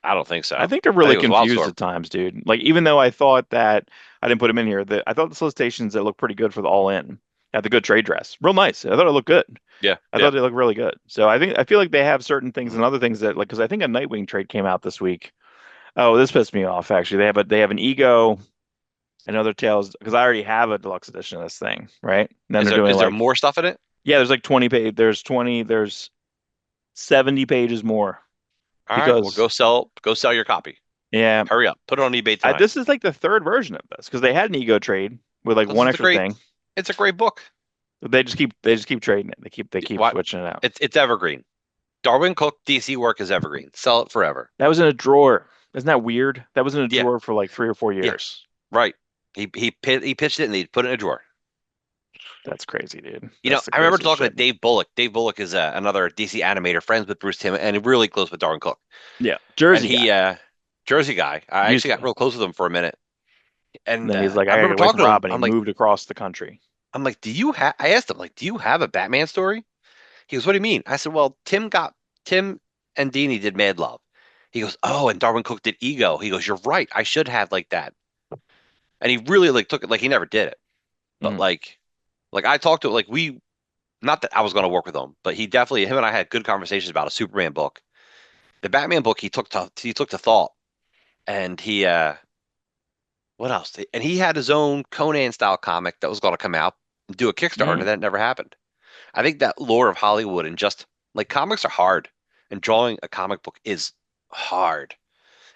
I don't think I so. think they're I think really it was confused Wildstorm. at times, dude. Like even though I thought that I didn't put them in here, that I thought the solicitations that look pretty good for the all in had the good trade dress. Real nice. I thought it looked good. Yeah, I yeah. thought they looked really good. So I feel like they have certain things and other things that like because I think a Nightwing trade came out this week. Oh, this pissed me off actually. They have an ego. Another Tales because I already have a deluxe edition of this thing, right? And then Is they're there doing is there like more stuff in it? yeah, there's like 20 page there's 70 pages more All right, well because go sell your copy. yeah, Hurry up. Put it on eBay tonight. this is like the third version of this because they had an ego trade with like Because one extra thing. it's a great book. They just keep trading it. They keep Why switching it out. it's evergreen. Darwin Cook DC work is evergreen. Sell it forever. That was in a drawer. Isn't that weird? That was in a Yeah, drawer for like 3 or 4 yeah, years. right. He pitched it and he put it in a drawer. That's crazy, dude. You know, That's the I remember craziest talking to shit. Dave Bullock. Dave Bullock is another DC animator, friends with Bruce Timm, and really close with Darwin Cook. Yeah, And Jersey guy he, Jersey guy, I used actually to. got real close with him for a minute. And And then he's like, I I gotta remember get away talking from to him. Robin. He moved across the country. I'm like, do you have? I asked him, like, do you have a Batman story? He goes, what do you mean? I said, well, Tim and Dini did Mad Love. He goes, oh, and Darwin Cook did Ego. He goes, you're right. I should have like that. And he really like took it like he never did it. But Mm. like I talked to like we not that I was going to work with him, but him and I had good conversations about a Superman book. The Batman book he took to thought, and he what else? And he had his own Conan style comic that was going to come out and do a Kickstarter, and Mm. that never happened. I think that lore of Hollywood and just like comics are hard, and drawing a comic book is hard,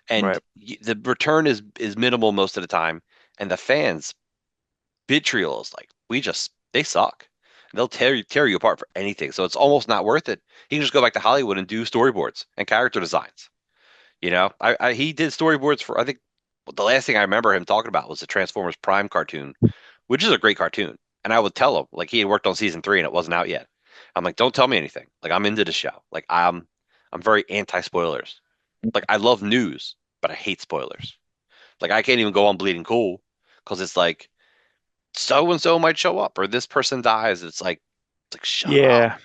and Right. the return is minimal most of the time, and the fans vitriol is like they suck. They'll tear you apart for anything. So it's almost not worth it. He can just go back to Hollywood and do storyboards and character designs. You know, he did storyboards for I think the last thing I remember him talking about was the Transformers Prime cartoon, which is a great cartoon. And I would tell him like he had worked on season 3 and it wasn't out yet. I'm like, don't tell me anything. Like I'm into the show. Like I'm very anti spoilers. Like I love news, but I hate spoilers. Like I can't even go on Bleeding Cool because it's like so and so might show up or this person dies. It's like shut up. Yeah.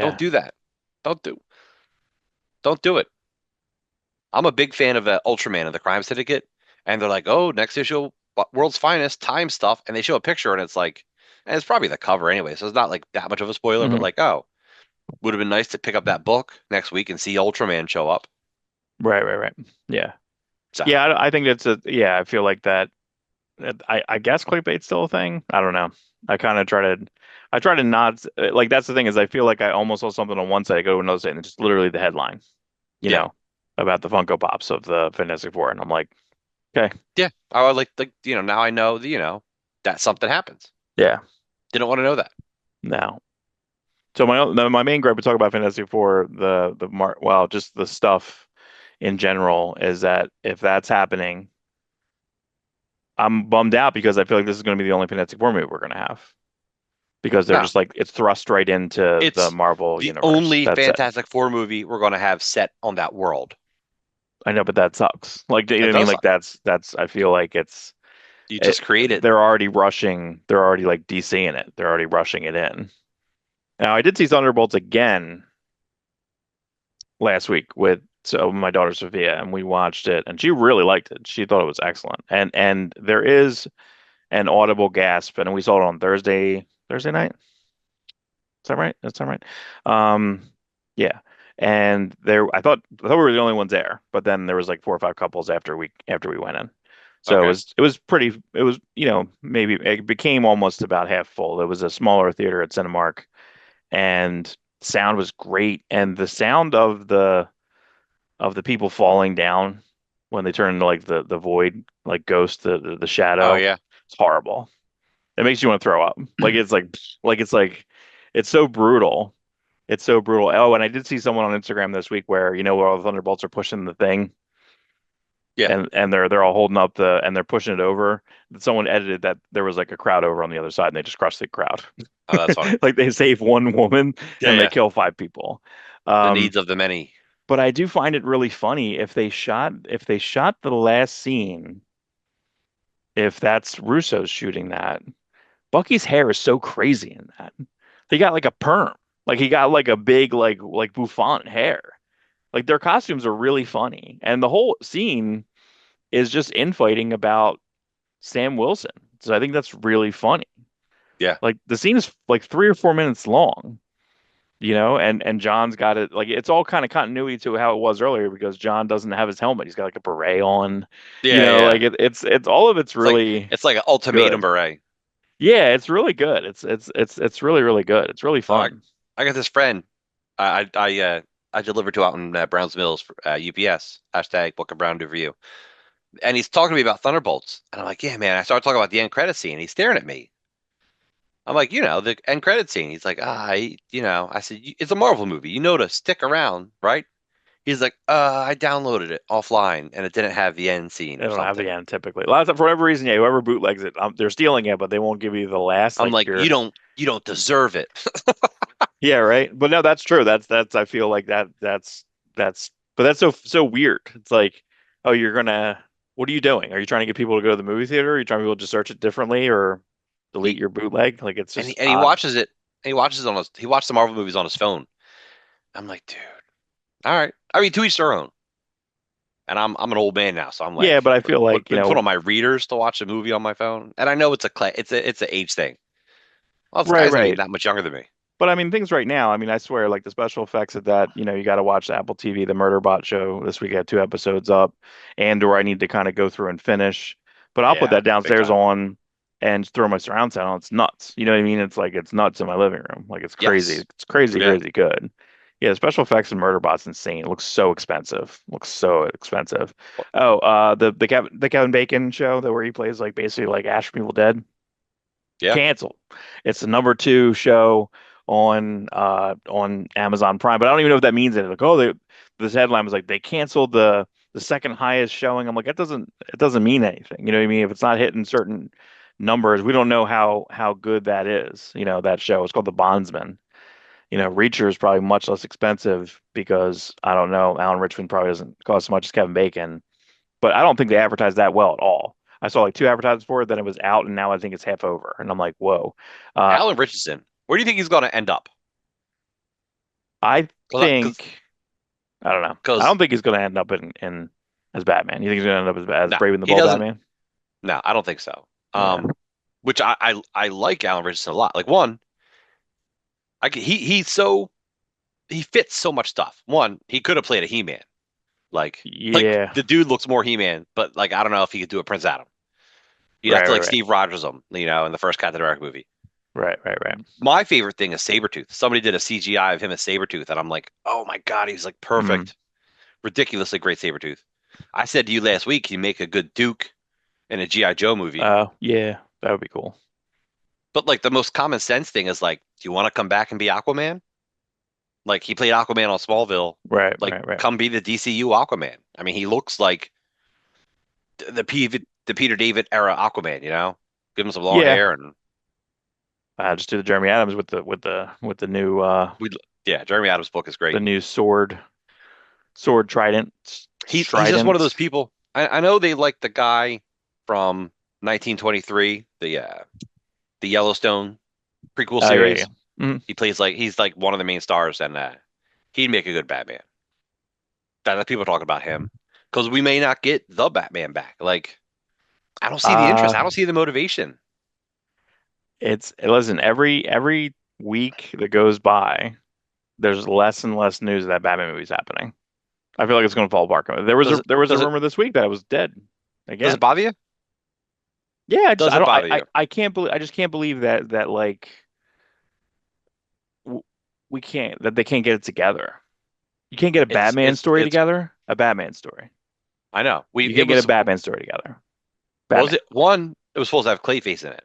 Don't Yeah. do that. Don't do don't do it. I'm a big fan of Ultraman of the Crime Syndicate, and they're like, "Oh, next issue, World's Finest, time stuff," and they show a picture, and it's like, and it's probably the cover anyway, so it's not like that much of a spoiler, but Hmm. like, oh, would have been nice to pick up that book next week and see Ultraman show up. Right. Right. Right. Yeah. So Yeah. I think that's a. Yeah. I feel like that. I guess clickbait's still a thing. I don't know. I kind of try to. I try to not like that's the thing is I feel like I almost saw something on one side, I go to another side, and it's just literally the headline, you yeah, know, about the Funko Pops of the Fantastic Four, and I'm like, okay, yeah, I would like now I know that something happens. yeah, Didn't want to know that. no. So my main gripe we talk about Fantastic Four, well, just the stuff in general is that if that's happening, I'm bummed out because I feel like this is going to be the only Fantastic Four movie we're going to have because they're No, just like it's thrust right into the it's Marvel the universe. only That's it. Fantastic Four movie we're going to have set on that world. I know, but that sucks. Like, you know It what I mean? does Like suck. that's. I feel like You just created. they're already rushing. They're already like DC in it. They're already rushing it in. Now, I did see Thunderbolts again last week with my daughter Sophia, and we watched it, and she really liked it. She thought it was excellent, and there is an audible gasp, and we saw it on Thursday night. Is that right? That's that right? Yeah. And I thought we were the only ones there, but then there was like 4 or 5 couples after we went in. So Okay. it was pretty it was, maybe it became almost about half full. It was a smaller theater at Cinemark and sound was great. And the sound of the people falling down when they turn into like the void, like ghost, the Oh shadow, yeah. it's horrible. It makes you want to throw up. Like it's so brutal. It's so brutal. Oh, and I did see someone on Instagram this week where all the Thunderbolts are pushing the thing Yeah. and they're all holding up and they're pushing it over. Someone edited that there was like a crowd over on the other side and they just crushed the crowd. Oh, that's funny. Like they save one woman Yeah, and they yeah. kill 5 people. The Um, needs of the many. but I do find it really funny if they shot the last scene, if that's Russo's shooting that, Bucky's hair is so crazy in that. He got like a perm. Like he got like a big like bouffant hair. Like their costumes are really funny. And the whole scene is just infighting about Sam Wilson. So I think that's really funny. Yeah. Like the scene is like 3 or 4 minutes long. and John's got it like it's all kind of continuity to how it was earlier because John doesn't have his helmet. He's got like a beret on, Yeah, yeah. like it's all of it's It's like really it's like an ultimatum good. beret. Yeah, it's really good. It's really really good. It's really Oh, fun. I got this friend. I delivered to out in Browns Mills for UPS. Hashtag what can Brown do for you? And he's talking to me about Thunderbolts, and I'm like, yeah, man. I started talking about the end credit scene. He's staring at me. I'm like, the end credit scene. He's like, I said, it's a Marvel movie. You know to stick around, right? He's like, I downloaded it offline and it didn't have the end scene They or don't have the something. end typically. A lot of time, for whatever reason, yeah, whoever bootlegs it, they're stealing it, but they won't give you the last. I'm Like like, you're, you don't deserve it. yeah, right. But no, that's true. That's. I feel like that's. But that's so weird. It's like, oh, you're gonna. What are you doing? Are you trying to get people to go to the movie theater? Are you trying to people to search it differently or delete He your bootleg? Like it's and just he odd. watches it. And he watched the Marvel movies on his phone. I'm like, dude, all right. I mean, to each their own. And I'm an old man now, so I'm Yeah, like, but I feel like, put on my readers to watch a movie on my phone. And I know it's an age thing. Well, this right, guy's not even right. that much younger than me. But I mean, things right now, I mean, I swear, like the special effects of that, you got to watch the Apple TV, the Murderbot show this week. I had 2 episodes up, and or I need to kind of go through and finish. But I'll put Yeah, that big downstairs time. on and throw my surround sound on. It's nuts. You know what I mean? It's like it's nuts in my living room. Like it's crazy. Yes. It's crazy, Yeah. crazy good. Yeah, the special effects in Murderbot's insane. It looks so expensive. Looks so expensive. Oh, the Kevin Bacon show that where he plays like basically like Ash from Evil Dead Yeah. canceled. It's the number 2 show on Amazon Prime, but I don't even know if that means anything. Like, oh, this headline was like they canceled the second highest showing. I'm like, it doesn't mean anything. You know what I mean? If it's not hitting certain numbers, we don't know how good that is. That show. It's called The Bondsman. Reacher is probably much less expensive because I don't know. Alan Richmond probably doesn't cost as much as Kevin Bacon, but I don't think they advertised that well at all. I saw like 2 advertisements for it, then it was out, and now I think it's half over. And I'm like, whoa. Uh, Alan Richardson. Where do you think he's going to end up? I Because think I don't know. I because don't think he's going to end up in as Batman. You think he's going to end up as no, Brave and the he Bold doesn't. Batman? No, I don't think so. Yeah. Which I like Alan Richardson a lot. Like one, he fits so much stuff. One, he could have played a He-Man. Like Yeah. the dude looks more He-Man, but like I don't know if he could do a Prince Adam. You'd have Right, to right, like right. Steve Rogers him, in the first Captain America movie. Right, right, right. My favorite thing is Sabretooth. Somebody did a CGI of him as Sabretooth, and I'm like, oh my God, he's like Mm. perfect. Ridiculously great Sabretooth. I said to you last week, you make a good Duke in a G.I. Joe movie. Yeah, that would be cool. But like the most common sense thing is like, do you want to come back and be Aquaman? Like he played Aquaman on Smallville. Right, Like right, right. come be the DCU Aquaman. I mean, he looks like the Peter David era Aquaman. Give him some long Yeah. hair and Just do the Jeremy Adams with the new we yeah, Jeremy Adams' book is the great. new sword trident He's just one of those strident. people. I know they like the guy from 1923, the Yellowstone prequel Oh yeah, yeah. series. Mhm. He's like one of the main stars, and he'd make a good Batman. That people talk about him because we may not get the Batman back. Like I don't see the interest. I Uh don't see the motivation. it's listen, every week that goes by, there's less and less news that Batman movie's happening. I feel like it's going to fall apart. There was Does a it there was a does it rumor this week that it was dead does it again. bother you? Yeah, I just Does I it don't bother you? I can't believe I just can't believe that like w we can't that they can't get it together. You can't get a It's Batman it's story it's together. A Batman story. I know. We You it can't get a was Batman story together. what was Batman. it? One, it was supposed to have Clayface in it.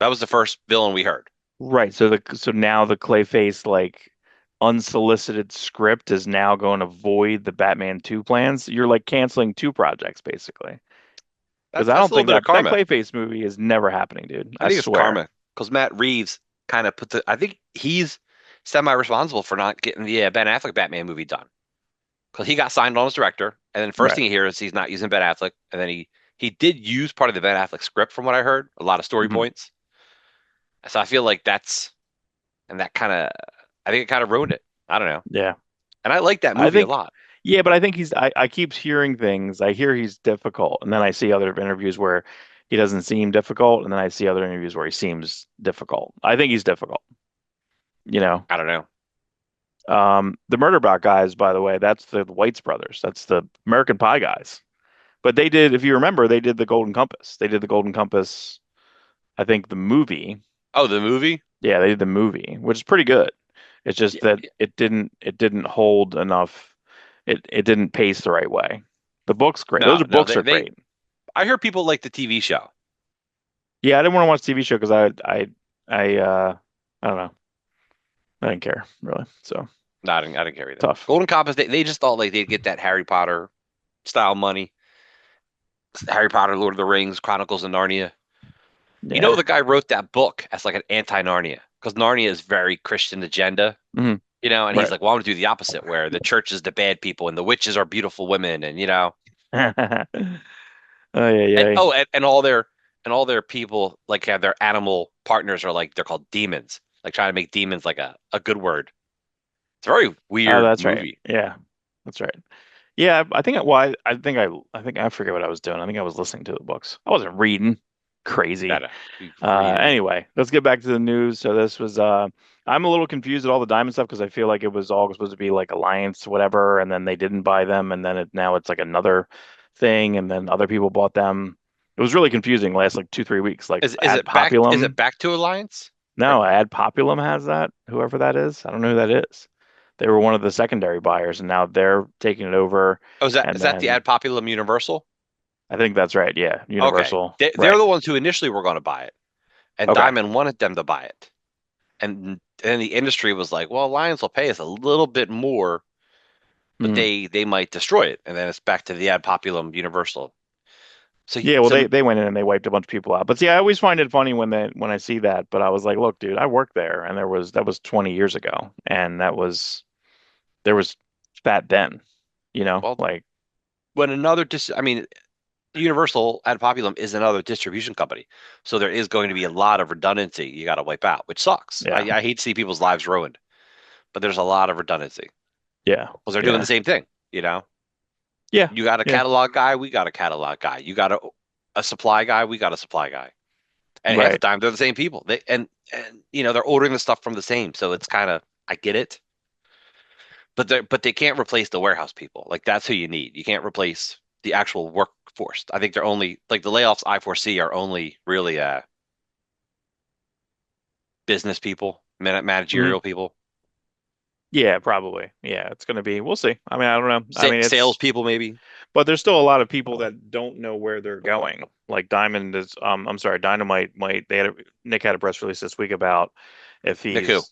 That was the first villain we heard. Right. So now the Clayface like unsolicited script is now going to void the Batman 2 plans. You're like canceling 2 projects basically. Because I That's don't a little think bit of that karma. Clayface movie is never happening, dude. I I think it's swear. karma because Matt Reeves kind of put the. I think he's semi-responsible for not getting the Ben Affleck Batman movie done because he got signed on as director, and then first Right. thing you hear is he's not using Ben Affleck, and then he did use part of the Ben Affleck script from what I heard, a lot of story Mhm. points. So I feel like that kind of, I think it kind of ruined it. I don't know, Yeah. and I like that I movie a think, lot. yeah, but I think I keep hearing things. I hear he's difficult, and then I see other interviews where he doesn't seem difficult, and then I see other interviews where he seems difficult. I think he's difficult. You know, I don't know. the Murderbot guys, by the way, that's the Whites brothers. That's the American Pie guys. But they did, if you remember, they did the Golden Compass. They did the Golden Compass, I think the movie. Oh, the movie? Yeah, they did the movie, which is pretty good. It's just Yeah, that yeah. it didn't hold enough. It didn't pace the right way. The book's great. Those No, are no, books are great. I hear people like the TV show. Yeah, I didn't want to watch the TV show because I don't know. I didn't care really. So No, I didn't care either. tough. Golden Compass, they just thought like they'd get that Harry Potter style money. Harry Potter, Lord of the Rings, Chronicles of Narnia. You know, Yeah. the guy wrote that book as like an anti-Narnia because Narnia is very Christian agenda, Hmm. you know, and he's Right. like, well, I want to do the opposite, where the church is the bad people and the witches are beautiful women, and you know, Oh yeah, and yeah. and all their people like have their animal partners are like they're called demons, like trying to make demons like a good word. It's a very Oh, weird that's right. movie. Yeah, that's right. Yeah, I think well, I think I forget what I was doing. I think I was listening to the books. I wasn't reading. Crazy. That be reading. Anyway, let's get back to the news. So this was I'm a little confused at all the diamond stuff because I feel like it was all supposed to be like Alliance, whatever, and then they didn't buy them, and then now it's like another thing, and then other people bought them. It was really confusing last like 2, 3 weeks. Like Ad Is it Populum. back to Alliance? Or No, Ad Populum has that, whoever that is. I don't know who that is. They were one of the secondary buyers, and now they're taking it over. oh, And is that the then Ad Populum Universal? I think that's right. Yeah, Okay. Universal. They're Right. the ones who initially were going to buy it, and Okay. Diamond wanted them to buy it. And then the industry was like, well, Alliance will pay us a little bit more, but Mhm. they might destroy it. And then it's back to the Ad Populum Universal. Yeah, well, So they went in and they wiped a bunch of people out. But see, I always find it funny when I see that. But I was like, look, dude, I worked there, and that was 20 years ago, and there was fat then, well, like when I mean, Universal Ad Populum is another distribution company. So there is going to be a lot of redundancy you got to wipe out, which sucks. yeah, I hate to see people's lives ruined, but there's a lot of redundancy yeah, because they're doing the yeah, same thing, you know? yeah, You got a yeah, catalog guy, we got a catalog guy. You got a supply guy, we got a supply guy. And half the right, time they're the same people. And you know, they're ordering the stuff from the same. So it's kind of I get it. But they can't replace the warehouse people. Like that's who you need. You can't replace the actual workforce. I think they're only like the layoffs I foresee are only really business people, hmm, managerial people, yeah, probably, yeah. It's gonna be. We'll see. I mean, I don't know. I mean, sales people maybe. but there's still a lot of people that don't know where they're going. Like Diamond is, I'm sorry, Dynamite might. Nick had a press release this week about if Nick who?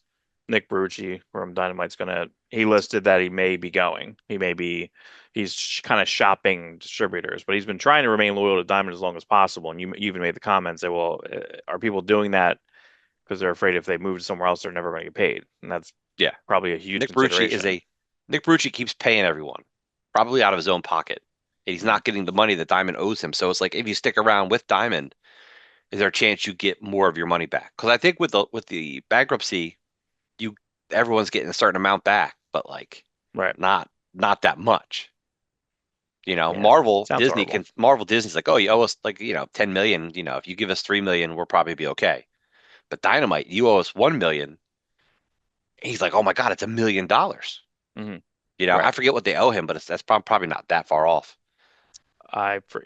Nick Brucci from Dynamite's gonna. He listed that he may be going. He's kind of shopping distributors, but he's been trying to remain loyal to Diamond as long as possible. And you even made the comment say, well, are people doing that because they're afraid if they move to somewhere else, they're never going to get paid? And that's Yeah. probably a huge Nick Brucci is consideration. a Nick Brucci keeps paying everyone, probably out of his own pocket. And he's not getting the money that Diamond owes him. So it's like if you stick around with Diamond, is there a chance you get more of your money back? Because I think with the bankruptcy, you everyone's getting a certain amount back, but like Right. not that much. You know, Yeah. Sounds horrible. Marvel Disney's like, oh, you owe us like, you know, 10 million. You know, if you give us 3 million, we'll probably be okay. But Dynamite, you owe us 1 million. He's like, oh my God, it's $1 million. Hmm. You know, I Right. forget what they owe him, but that's probably not that far off.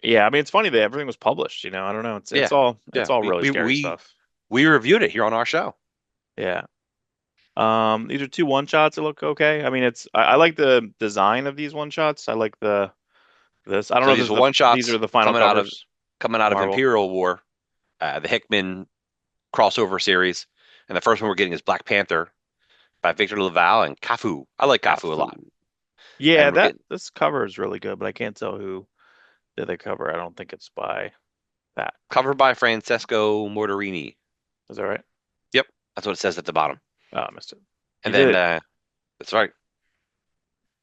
Yeah, I mean it's funny that everything was published, I don't know. Yeah. It's Yeah. all really scary stuff. We reviewed it here on our show. Yeah. These are two one shots that look okay. I mean I like the design of these one shots. I like the this. I don't know So if this these is are one these shots are the final covers. coming out of Marvel. Imperial War, the Hickman crossover series. And the first one we're getting is Black Panther by Victor LaValle and Cafu. I like Cafu a lot. Cafu. Yeah, And we're that getting this cover is really good, but I can't tell who did the cover. I don't think it's by that. covered by Francesco Mortarini. Is that right? Yep, that's what it says at the bottom. Oh, I missed it. You And did then it. that's right.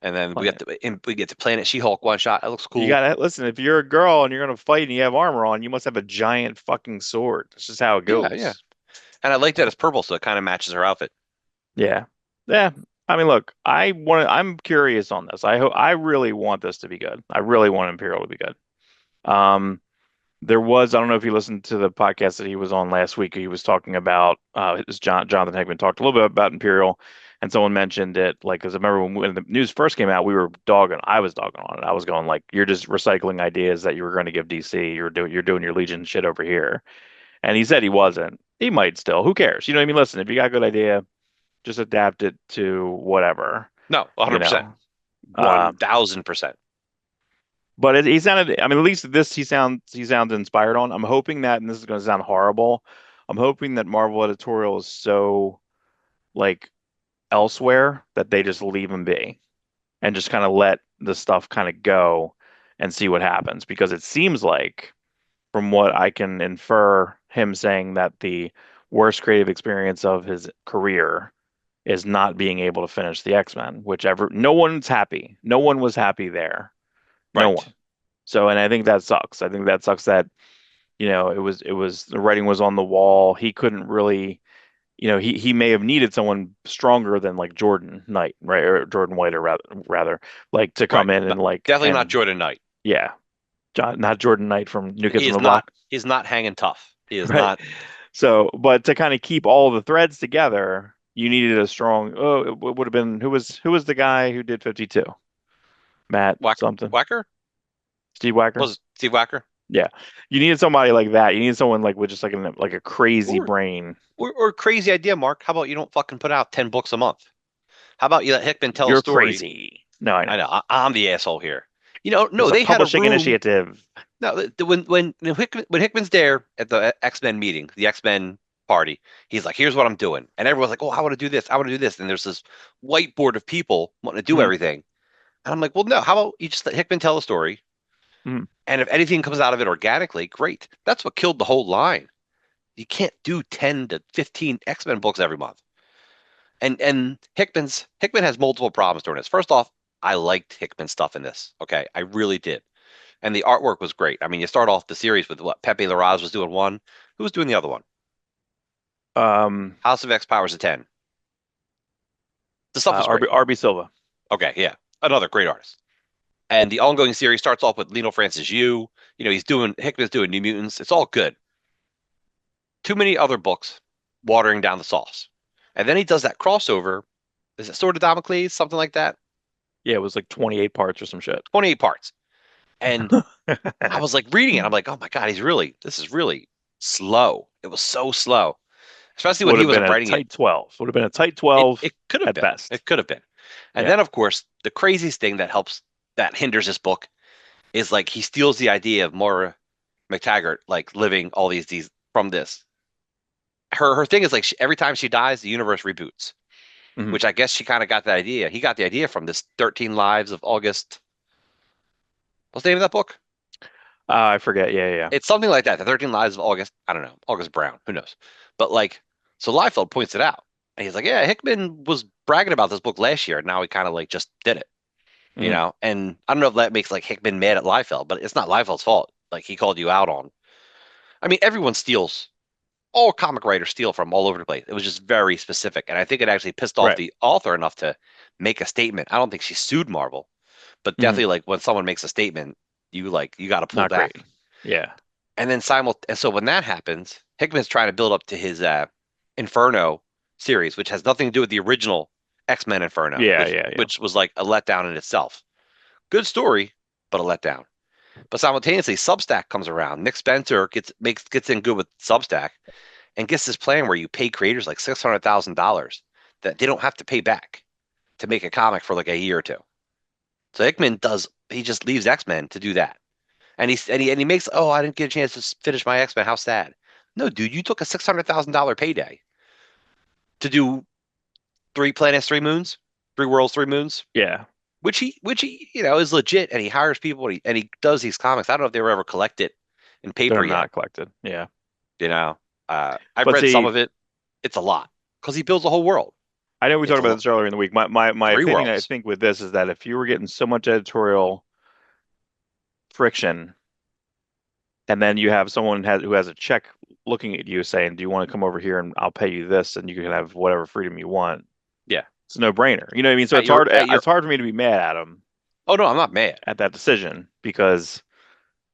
And then Planet. we get to Planet She-Hulk one shot. That looks You cool. gotta listen, if you're a girl and you're gonna fight and you have armor on, you must have a giant fucking sword. That's just how it Yeah, yeah. goes. And I like that it's purple, so it kind of matches her outfit. Yeah. Yeah. I mean, look, I'm curious on this. I really want this to be good. I really want Imperial to be good. Um, There was, I don't know if you listened to the podcast that he was on last week. He was talking about, it was Jonathan Hickman talked a little bit about Imperial, and someone mentioned it, like, because I remember when the news first came out, I was dogging on it. I was going like, you're just recycling ideas that you were going to give DC. You're doing your Legion shit over here. And he said he wasn't. He might still. Who cares? You know what I mean? Listen, if you got a good idea, just adapt it to whatever, No, you 100%. know. Um, 1000%. But he sounded, I mean, at least this he sounds inspired on. I'm hoping that, and this is going to sound horrible, I'm hoping that Marvel editorial is so like elsewhere that they just leave him be and just kind of let the stuff kind of go and see what happens. Because it seems like, from what I can infer, him saying that the worst creative experience of his career is not being able to finish the X-Men, no one's happy. No one was happy there. No Right. one. So, and I think that sucks. I think that sucks that, it was the writing was on the wall. He couldn't really, he may have needed someone stronger than like Jordan Knight, right? Or Jordan White, or rather, like to Right. come in and like, Definitely not and Jordan Knight. yeah, not Jordan Knight from New Kids He on is the not Block, he's not hanging tough. He is right? not So, but to kind of keep all the threads together, you needed a strong, it would have been, who was the guy who did 52? Matt something, Whacker? Steve Wacker. Was it Steve Whacker? Yeah. You needed somebody like that. You need someone like with just like a crazy Or, brain. or crazy idea, Mark. How about you don't fucking put out 10 books a month? How about you let Hickman tell a You're story? crazy. No, I I know. know. I'm the asshole here. No, There's a they had a publishing room. initiative. No, when Hickman's there at the X-Men meeting, the X-Men party, he's like, "Here's what I'm doing," and everyone's like, "Oh, I want to do this. I want to do this." And there's this whiteboard of people wanting to do Mhm, everything, and I'm like, "Well, no. How about you just let Hickman tell a story, mhm. and if anything comes out of it organically, great. That's what killed the whole line. You can't do 10 to 15 X-Men books every month." And Hickman has multiple problems during this. First off, I liked Hickman stuff in this. Okay, I really did. And the artwork was great. I mean, you start off the series with what Pepe Larraz was doing one. Who was doing the other one? Um, House of X Powers of 10. The stuff was great. RB Silva. Okay, yeah. Another great artist. And the ongoing series starts off with Lino Francis Yu. Hickman's doing New Mutants. It's all good. Too many other books watering down the sauce. And then he does that crossover. Is it Sword of Damocles? Something like that? Yeah, it was like 28 parts or some shit. 28 parts. And I was like reading it. I'm like, oh my God, this is really slow. It was so slow, especially when Would he have was been a writing it. tight 12. Would have been a tight It 12 it could have at been. best. It could have been. And Yeah. then of course, the craziest thing that hinders this book is like he steals the idea of Moira McTaggart like living all these from this. Her thing is like every time she dies, the universe reboots, Mhm. which I guess she kind of got that idea. He got the idea from this 13 Lives of August. What's the name of that book? I forget. Yeah, yeah. It's something like that. The 13 Lives of August. I don't know. August Brown. Who knows? But like, so Liefeld points it out. And he's like, yeah, Hickman was bragging about this book last year. And now he kind of like just did it, Mhm. And I don't know if that makes like Hickman mad at Liefeld, but it's not Liefeld's fault. Like he called you out on. I mean, everyone steals. All comic writers steal from all over the place. It was just very specific. And I think it actually pissed off Right. the author enough to make a statement. I don't think she sued Marvel, but Mhm. definitely like when someone makes a statement, you got to pull Not great. back. Yeah. And so when that happens, Hickman's trying to build up to his Inferno series, which has nothing to do with the original X-Men Inferno, Yeah, which yeah, yeah. which was like a letdown in itself. Good story, but a letdown. But simultaneously, Substack comes around. Nick Spencer gets in good with Substack and gets this plan where you pay creators like $600,000 that they don't have to pay back to make a comic for like a year or two. So he just leaves X-Men to do that. And he makes, oh, I didn't get a chance to finish my X-Men. How sad. No, dude, you took a $600,000 payday to do three planets, three moons, three worlds, three moons, Yeah. which he is legit, and he hires people and he does these comics. I don't know if they were ever collected in They're paper yet. not collected. Yeah. You know, I've But read some see, of it. It's a lot because he builds a whole world. I know we It's talked a about lot. this earlier in the week. My Three opinion, I worlds. think, with this is that if you were getting so much editorial friction, and then you have someone who has a check looking at you saying, "Do you want to come over here and I'll pay you this, and you can have whatever freedom you want." Yeah. It's a no-brainer. You know what I mean? So At your it's hard for me to be mad at him Oh no, I'm not mad. at that decision because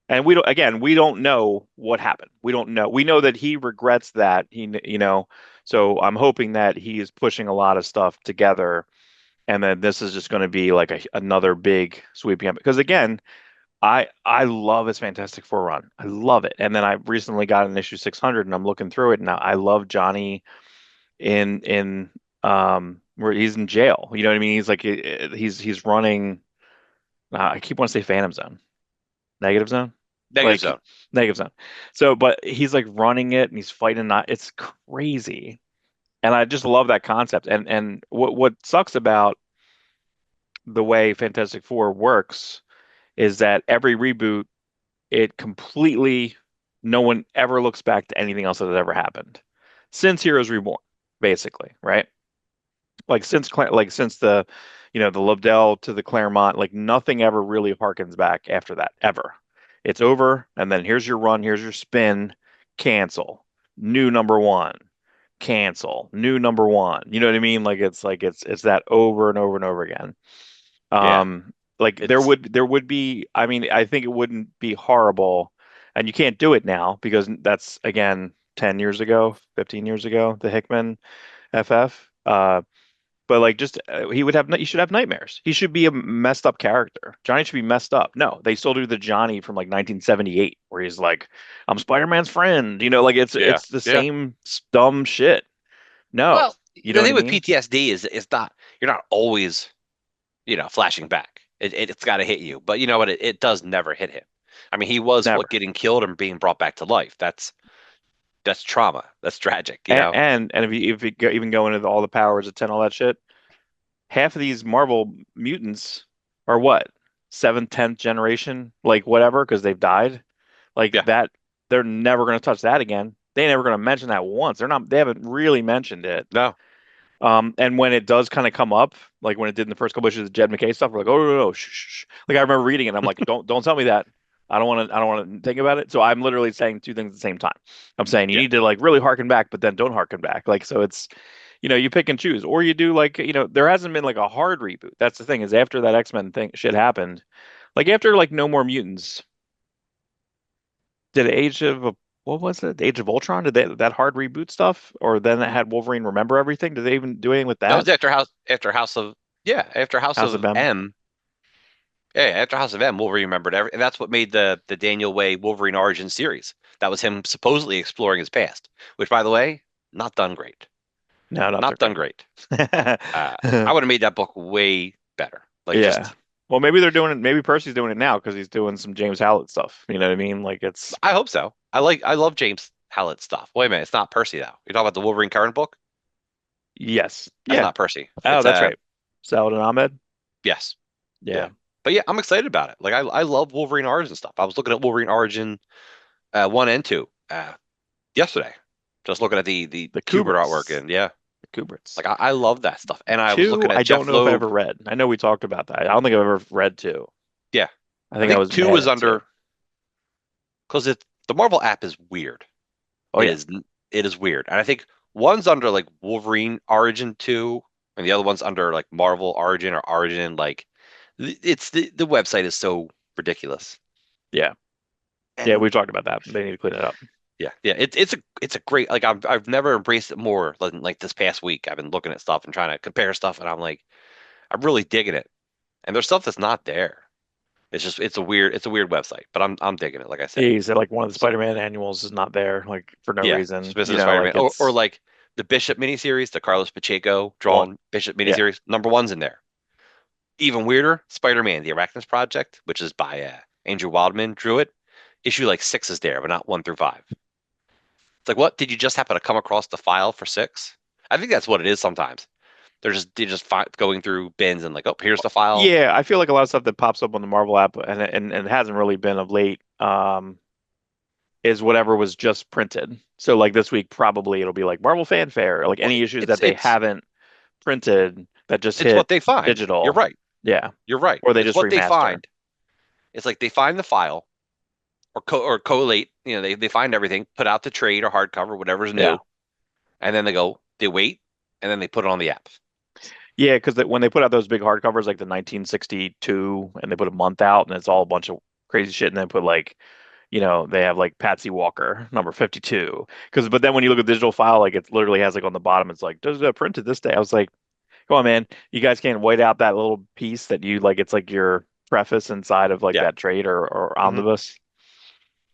And we don't, again, we don't know what happened. We don't know. We know that he regrets that so I'm hoping that he's pushing a lot of stuff together and then this is just going to be like another big sweeping up because again, I love his Fantastic Four run. I love it. And then I recently got an issue 600 and I'm looking through it and I love Johnny in where he's in jail. You know what I mean? He's like he's running I keep wanting to say Phantom Zone. Negative Zone? Negative Like zone. Negative Zone. So, but he's like running it and he's fighting not it's crazy. And I just love that concept. And what sucks about the way Fantastic Four works is that every reboot it completely no one ever looks back to anything else that has ever happened since Heroes Reborn, basically, right? Like since the the Lobdell to the Claremont, like nothing ever really harkens back after that ever. It's over, and then here's your run, here's your spin, cancel, new number one, cancel, new number one. You know what I mean? Like it's that over and over and over again. Yeah. Like It's there would be, I mean, I think it wouldn't be horrible, and you can't do it now because that's again 10 years ago, 15 years ago, the Hickman FF. But like just he should have nightmares. He should be a messed up character. Johnny should be messed up. No, they still do the Johnny from like 1978 where he's like, I'm Spider-Man's friend. Like yeah. it's the Yeah. same dumb shit. No, Well, you know the what I thing with mean? PTSD is it's not you're not always, flashing back. It's got to hit you. But you know what? It does never hit him. I mean, he was Never. getting killed and being brought back to life. That's trauma. That's tragic. And if you even go into all the powers of 10, all that shit, half of these Marvel mutants are what? Seventh, 10th generation, like whatever, because they've died. Like Yeah. that, they're never going to touch that again. They ain't never going to mention that once. They haven't really mentioned it. No. And when it does kind of come up, like when it did in the first couple issues of Jed McKay stuff, we're like, oh no, no, no, shh, shh, shh. Like I remember reading it, I'm like, don't tell me that. I don't want to think about it. So I'm literally saying two things at the same time. I'm saying you Yeah. need to like really harken back, but then don't harken back. Like so it's you pick and choose. Or you do like, there hasn't been like a hard reboot. That's the thing, is after that X-Men thing shit happened, like after like No More Mutants, did Age of what was it? Age of Ultron? Did they that hard reboot stuff? Or then it had Wolverine remember everything? Did they even do anything with That that? was after House House of of M? M. Yeah, after House of M, Wolverine remembered every, and that's what made the Daniel Way Wolverine Origin series. That was him supposedly exploring his past, which, by the way, not done great. No, not so Not done great. great. I would have made that book way better. Like Yeah. just, Well, maybe they're doing it. Maybe Percy's doing it now because he's doing some James Howlett stuff. You know what I mean? Like it's I hope so. I love James Hallett stuff. Wait a minute, it's not Percy though. You're talking about the Wolverine current book? yes, That's yeah. not Percy. Oh, It's that's right. Saladin Ahmed. yes, yeah. Yeah. But yeah, I'm excited about it. Like I love Wolverine Origin stuff. I was looking at Wolverine Origin 1 and 2 yesterday. Just looking at the The Kubert artwork Kuberts. and yeah, The Kuberts. like I love that stuff. And I was Two, looking I at don't Jeff know if I Loeb. ever read. I know we talked about that. I don't think I've ever read two. Yeah, I I think I think was two mad is at two. under because the Marvel app is weird. Oh It yeah. is it is weird, and I think one's under like Wolverine Origin 2, and the other one's under like Marvel Origin or Origin. Like it's the website is so ridiculous. Yeah. Yeah, And we talked about that. They need to clean it up. yeah, yeah, it's a great like I've never embraced it more than like this past week. I've been looking at stuff and trying to compare stuff, and I'm like I'm really digging it. And there's stuff that's not there. It's just it's a weird website, but I'm digging it. Like I Yeah, said, he said like one of the so Spider-Man annuals is not there, like for no yeah, reason. Smith and Spider-Man, Like or it's like the Bishop miniseries, the Carlos Pacheco oh drawn Bishop yeah. miniseries, number one's in there. Even weirder, Spider-Man: The Arachnus Project, which is by Andrew Wildman, drew it. Issue like 6 is there, but not 1 through 5. It's like, what? Did you just happen to come across the file for 6? I think that's what it is sometimes. They're just going through bins and like, oh, here's the file. Yeah, I feel like a lot of stuff that pops up on the Marvel app and it hasn't really been of late, is whatever was just printed. So like this week probably it'll be like Marvel Fanfare, or like Well, any issues it's that they it's haven't printed that just it's hit what they find. You're digital. right. Yeah. You're right. Or they It's just what they remaster. find. It's like they find the file or collate. They find everything, put out the trade or hardcover, whatever's Yeah. new, and then they wait, and then they put it on the app. Yeah, because when they put out those big hardcovers like the 1962 and they put a month out and it's all a bunch of crazy shit, and then put like, they have like Patsy Walker number 52. But then when you look at the digital file, like it literally has like on the bottom, it's like, does it printed this day? I was like, come on, man, you guys can't white out that little piece that you like. It's like your preface inside of like Yeah. that trade or Hmm. omnibus.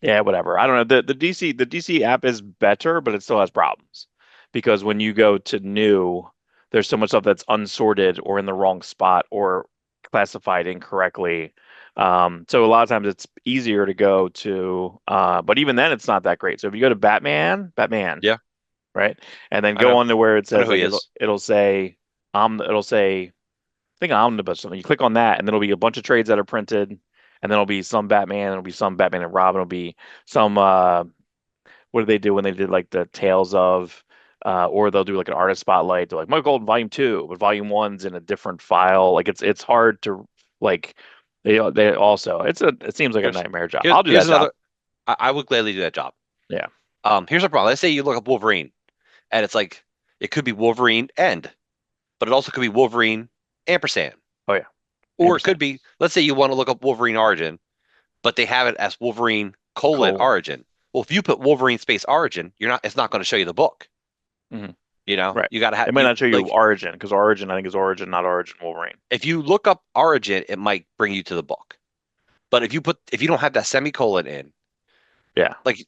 Yeah, whatever. I don't know. The DC app is better, but it still has problems because when you go to new, there's so much stuff that's unsorted or in the wrong spot or classified incorrectly. So a lot of times it's easier to go to, but even then it's not that great. So if you go to Batman, Yeah, right, and then I go know. on to where it I know says who he like it'll is. it'll say it'll say I think omnibus or something. You click on that, and then it'll be a bunch of trades that are printed, and then it'll be some Batman, and it'll be some Batman and Robin, it'll be some what do they do when they did like the Tales of or they'll do like an artist spotlight. They're like Michael Golden Volume 2, but Volume 1's in a different file. Like it's hard to like they also it seems like a Here's nightmare job. here's I'll do here's that job. another. I would gladly do that job. Yeah. Here's a problem. Let's say you look up Wolverine, and it's like it could be Wolverine end, but it also could be Wolverine ampersand, Oh yeah. or it Ampersand. could be. Let's say you want to look up Wolverine origin, but they have it as Wolverine colon Colon. origin. Well, if you put Wolverine space origin, you're not. It's not going to show you the book. Hmm. You know, Right. you got to have It might you not show you like Origin because Origin I think is Origin, not Origin Wolverine. if you look up origin, it might bring you to the book. But if you don't have that semicolon in, Yeah. like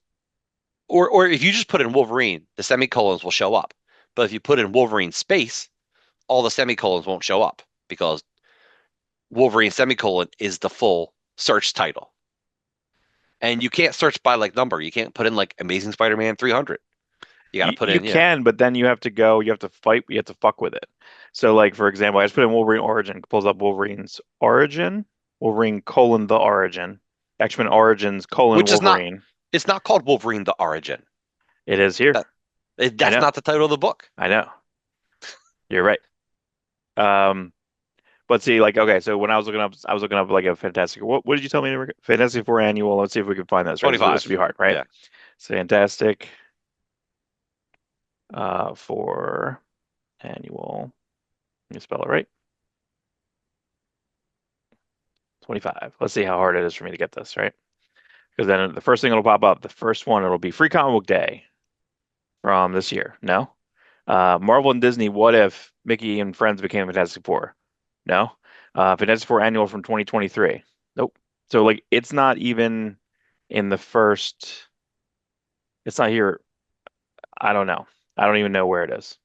or if you just put in Wolverine, the semicolons will show up. But if you put in Wolverine space, all the semicolons won't show up because Wolverine semicolon is the full search title. And you can't search by like number. You can't put in like Amazing Spider-Man 300. You got to put You in, yeah. can, but then you have to fight, you have to fuck with it. So, like for example, I just put in Wolverine Origin, pulls up Wolverine's Origin, Wolverine colon the Origin, X-Men Origins colon Which is not Wolverine. it's not called Wolverine the Origin. It is here. That I that's know, not the title of the book. I know. You're right. Um, but see, like, okay, so when I was looking up like a Fantastic. What did you tell me? Fantastic Four annual. Let's see if we can find this. Right, this would 25. be hard, right? Yeah. It's Fantastic for annual. Let me spell it right. 25. Let's see how hard it is for me to get this, right? Because then the first thing it'll pop up, the first one, it'll be Free Comic Book Day from this year. No. Marvel and Disney, what if Mickey and Friends became Fantastic Four? No. Fantastic Four Annual from 2023. Nope. So like it's not even in the first, it's not here. I don't know. I don't even know where it is.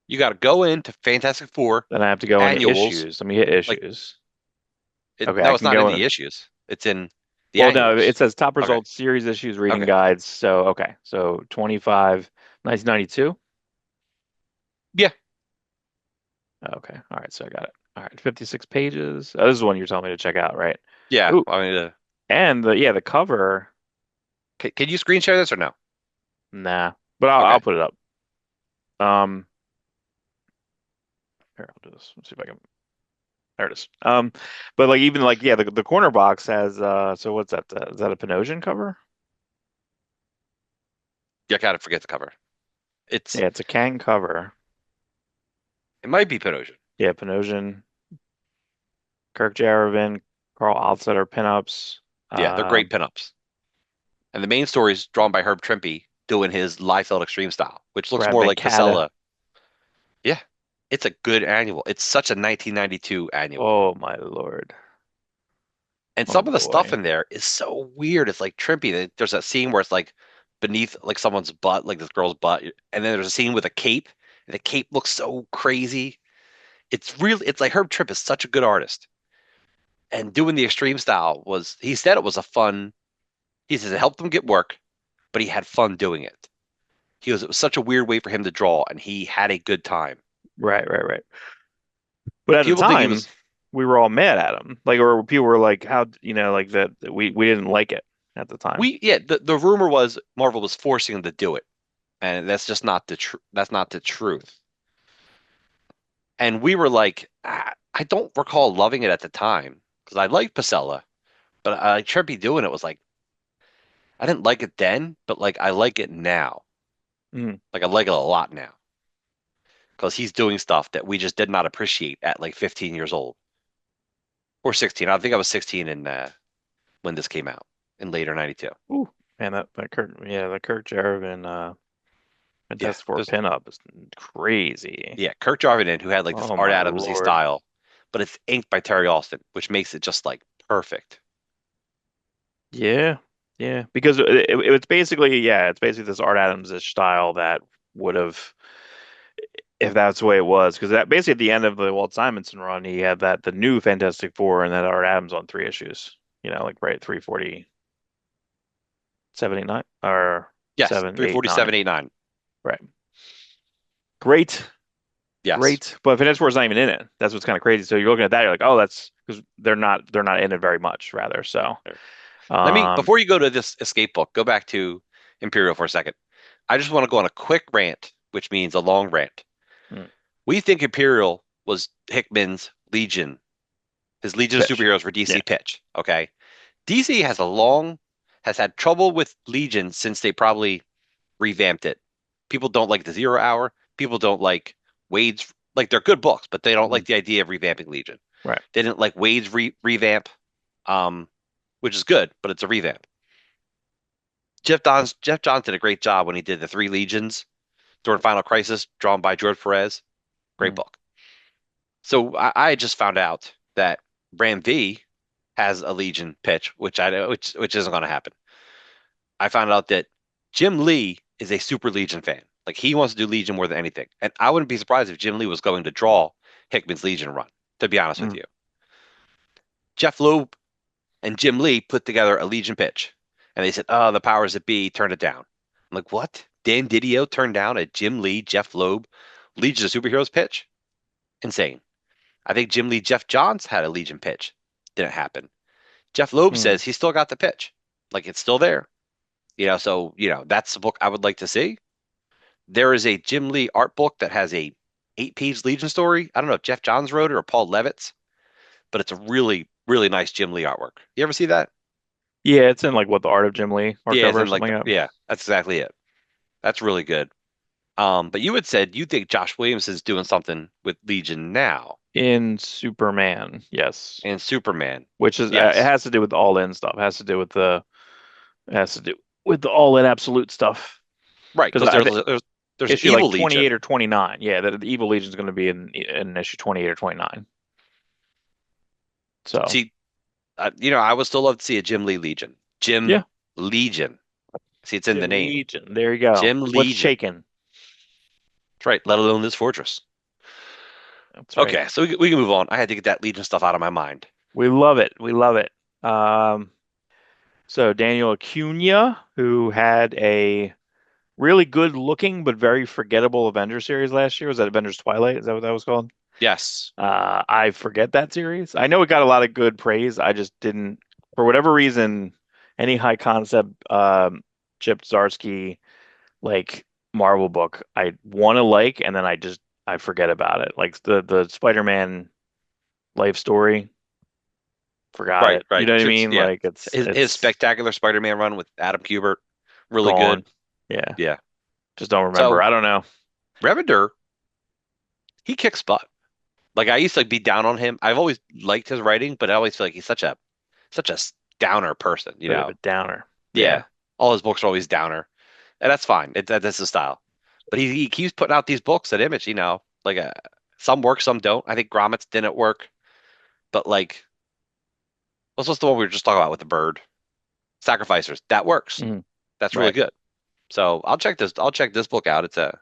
You got to go into Fantastic Four Then I have to go into annuals. issues. Let me hit Like issues. Okay, no, I it's can not in go the in. issues. It's in the Well, no, it annuals. says top Okay. results, series issues, reading Okay. guides. So, okay. So 25, 1992. Yeah. Okay. All right. So I got it. All right. 56 pages. This is the one you're telling me to check out, right? Yeah. Ooh, I mean, and the cover. can you screen share this or no? Nah, but I'll Okay. put it up. Um, Here, I'll do this. Let's see if I can. There it is. But like even like yeah, the corner box has so what's that? Is that a Panosian cover? Yeah, I gotta forget the cover. It's Yeah, it's a Kang cover. it might be Panosian. Yeah, Panosian, Kirk Jarivin, Carl Alstetter pinups. Yeah, they're great pinups. And the main story is drawn by Herb Trimpe doing his Liefeld Extreme style, which looks Brad more like Makata. Pacella. Yeah, it's a good annual. It's such a 1992 annual. Oh my Lord. And Oh some of the stuff boy. in there is so weird. It's like Trimpe. There's that scene where it's like beneath like someone's butt, like this girl's butt, and then there's a scene with a cape, and the cape looks so crazy. It's like Herb Trimpe is such a good artist. And doing the extreme style was he said it was a fun. He says it helped him get work, but he had fun doing it. It was such a weird way for him to draw, and he had a good time. Right, right, right. But at the People think he time, was we were all mad at him. Like, or people were like, how, like that we didn't like it at the time. we yeah. The rumor was Marvel was forcing him to do it, and that's just not the truth. That's not the truth. And we were like, I don't recall loving it at the time because I liked Pacella, but I like Trippy doing it was like I didn't like it then, but like I like it now. Mm. Like I like it a lot now because he's doing stuff that we just did not appreciate at like 15 years old or 16. I think I was 16 in when this came out in later '92. Ooh, man, the Kirk Jervin Yeah, Fantastic Four there's pinup is crazy. yeah, Kirk Jarvin, who had like this Oh Art my Adamsy Lord. style, but it's inked by Terry Austin, which makes it just like perfect. Yeah, yeah, because it's basically it's basically this Art Adams-ish style that would have, if that's the way it was, because that basically at the end of the Walt Simonson run, he had the new Fantastic Four and then Art Adams on three issues. Like right 340, 79 or Yes, 789. 347.89. Right. Great, Yes. great. But Fantastic Four is not even in it. That's what's kind of crazy. So you're looking at that, you're like, oh, that's because they're not in it very much, rather. So, Let me, um, before you go to this escape book, go back to Imperial for a second. I just want to go on a quick rant, which means a long rant. mm, We think Imperial was Hickman's Legion, his Legion of pitch. Superheroes for Yeah. DC pitch. Okay. DC has had trouble with Legion since they probably revamped it. People don't like the Zero Hour. People don't like Wade's, like they're good books, but they don't Mm, like the idea of revamping Legion. right. They didn't like Wade's revamp, um, which is good, but it's a revamp. Jeff Johns did a great job when he did the Three Legions during Final Crisis, drawn by George Perez. Great Mm, book. So I just found out that Ram V has a Legion pitch, which isn't going to happen. I found out that Jim Lee is a super Legion fan. Like he wants to do Legion more than anything. And I wouldn't be surprised if Jim Lee was going to draw Hickman's Legion run, to be honest with mm, you. Jeff Loeb and Jim Lee put together a Legion pitch. And they said, oh, the powers that be turned it down. I'm like, what? Dan Didio turned down a Jim Lee, Jeff Loeb, Legion of Superheroes pitch? Insane. I think Jim Lee, Jeff Johns had a Legion pitch. Didn't happen. Jeff Loeb mm. says he still got the pitch. Like it's still there. So, that's the book I would like to see. There is a Jim Lee art book that has a 8-page Legion story. I don't know if Jeff Johns wrote it or Paul Levitz, but it's a really, really nice Jim Lee artwork. You ever see that? Yeah, it's in like what the Art of Jim Lee Yeah, it's hardcover or in like something like that. yeah, that's exactly it. That's really good. But you had said you think Josh Williams is doing something with Legion now In Superman, yes. and Superman. Which is it Yes, has to do with the all in stuff. It has to do with the all in absolute stuff. right. Because Because I there's think there's there's issue Evil like Legion. 28 or 29. Yeah, the Evil Legion is going to be in issue 28 or 29. So See, I would still love to see a Jim Lee Legion. Jim yeah, Legion. See, it's in the Jim name. Legion. There you go. Jim What's Legion. shaking? That's right. Let alone this fortress. That's right. Okay, so we can move on. I had to get that Legion stuff out of my mind. We love it. We love it. Um, so Daniel Acuna, who had a really good looking but very forgettable Avengers series last year. Was that Avengers Twilight? Is that what that was called? Yes. I forget that series. I know it got a lot of good praise. I just didn't, for whatever reason, any high concept Chip Zdarsky like Marvel book I want to like, and then I forget about it. Like the Spider-Man life story, forgot Right, it. You right. know what I Chips, mean? yeah. Like it's His it's spectacular Spider-Man run with Adam Kubert, really good. gone. Yeah, Yeah. just don't remember. So I don't know. Revender, he kicks butt. Like I used to be down on him. I've always liked his writing, but I always feel like he's such a downer person, Bit of a downer. Yeah. Yeah. All his books are always downer. And that's fine. That's his style. But he keeps putting out these books at Image, like some work, some don't. I think Gromit's didn't work, but like what's the one we were just talking about with the bird? Sacrificers. That works. Mhm. That's really Right. good. So I'll check this book out. It's a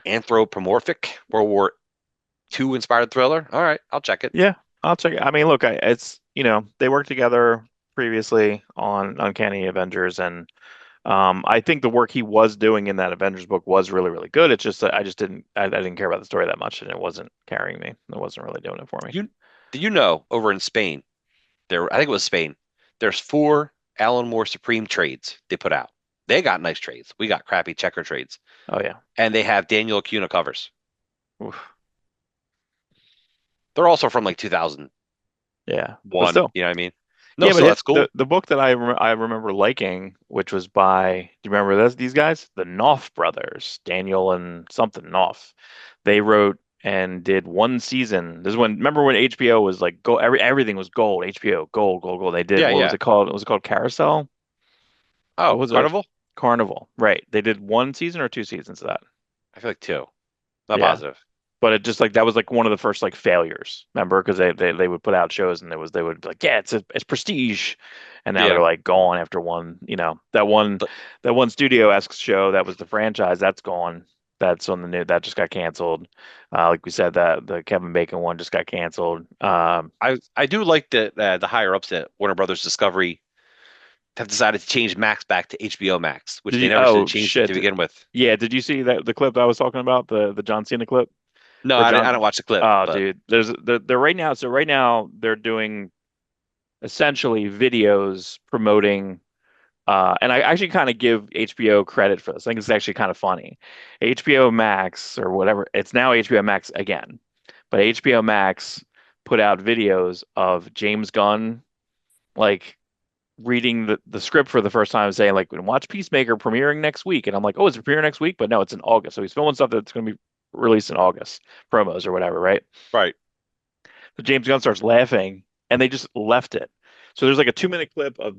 anthropomorphic World War II inspired thriller. All right, I'll check it. Yeah, I'll check it. I mean, look, it's they worked together previously on Uncanny Avengers, and I think the work he was doing in that Avengers book was really, really good. It's just that I didn't care about the story that much, and it wasn't carrying me. It wasn't really doing it for me. You do you know over in Spain, I think it was Spain, there's 4 Alan Moore Supreme trades they put out. They got nice trades. We got crappy checker trades. Oh yeah. And they have Daniel Acuna covers. Oof. They're also from like 2001, Yeah, but you still, know what I mean? No, yeah. But so that's the cool. the book that I remember liking, which was by, do you remember these guys? The Knopf brothers, Daniel and something Knopf. They wrote and did one season. This is when remember when HBO was like go everything was gold. HBO gold, gold, gold. They did Yeah, what was yeah. it called? Was it called Carousel? What Oh, was it? Carnival? Carnival. Right. They did one season or two seasons of that. I feel like two. Not Yeah. positive. But it just like that was like one of the first like failures. Remember? Because they would put out shows and they would be like, yeah, it's prestige, and now they're Yeah. like gone after one. But that one studio-esque show that was the franchise that's gone. That's on the new that just got canceled. Like we said, that the Kevin Bacon one just got canceled. I do like that the higher ups at Warner Brothers Discovery have decided to change Max back to HBO Max, which Did they you? never should have Oh changed it to shit! begin with. Yeah. Did you see that the clip I was talking about the John Cena clip No, or I John? don't watch the clip, Oh, but dude, they're right now. So right now they're doing essentially videos promoting. And I actually kind of give HBO credit for this. I think it's actually kind of funny. HBO Max or whatever, it's now HBO Max again, but HBO Max put out videos of James Gunn like reading the script for the first time, saying like, "Watch Peacemaker premiering next week," and I'm like, "Oh, is it premiering next week?" But no, it's in August. So he's filming stuff that's going to be released in August, promos or whatever, right? right. So James Gunn starts laughing, and they just left it. So there's like a 2 minute clip uh,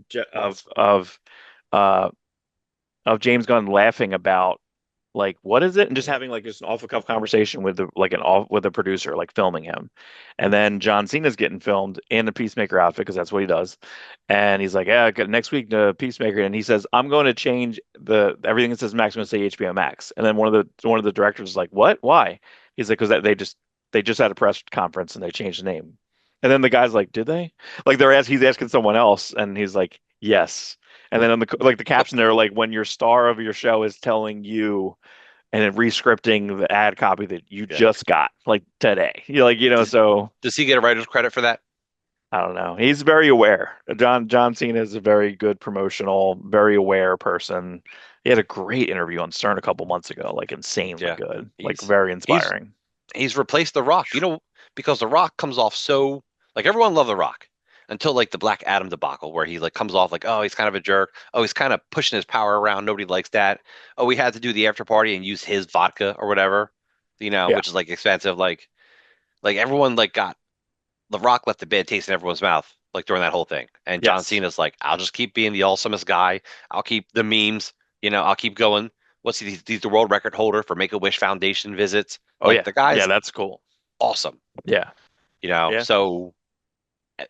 of James Gunn laughing about like what is it and just having like just an off the cuff conversation with the like an off with a producer like filming him, and then John Cena's getting filmed in a Peacemaker outfit because that's what he does, and he's like, yeah, next week the Peacemaker, and he says, I'm going to change the everything that says Max, I'm going to say HBO Max, and then one of the directors is like, what, why? He's like, because they just had a press conference and they changed the name, and then the guy's like, did they? Like he's asking someone else, and he's like, yes. And then on the caption there, like when your star of your show is telling you and then re-scripting the ad copy that you Yeah. just got like today. You're like, Does so does he get a writer's credit for that? I don't know. He's very aware. John Cena is a very good promotional, very aware person. He had a great interview on Stern a couple months ago, like insanely Yeah. good, like He's very he's inspiring. he's replaced The Rock. Because The Rock comes off so like everyone loved The Rock until like the Black Adam debacle where he like comes off like, oh, he's kind of a jerk. Oh, he's kind of pushing his power around. Nobody likes that. Oh, we had to do the after party and use his vodka or whatever, Yeah. which is like expensive. Like everyone like got The Rock left a bad taste in everyone's mouth like during that whole thing. And John Yes. Cena's like, I'll just keep being the awesomest guy. I'll keep the memes. I'll keep going. What's he's the world record holder for Make-A-Wish Foundation visits. Oh Like yeah. the Yeah, guy's that's cool. awesome. Yeah. Yeah. So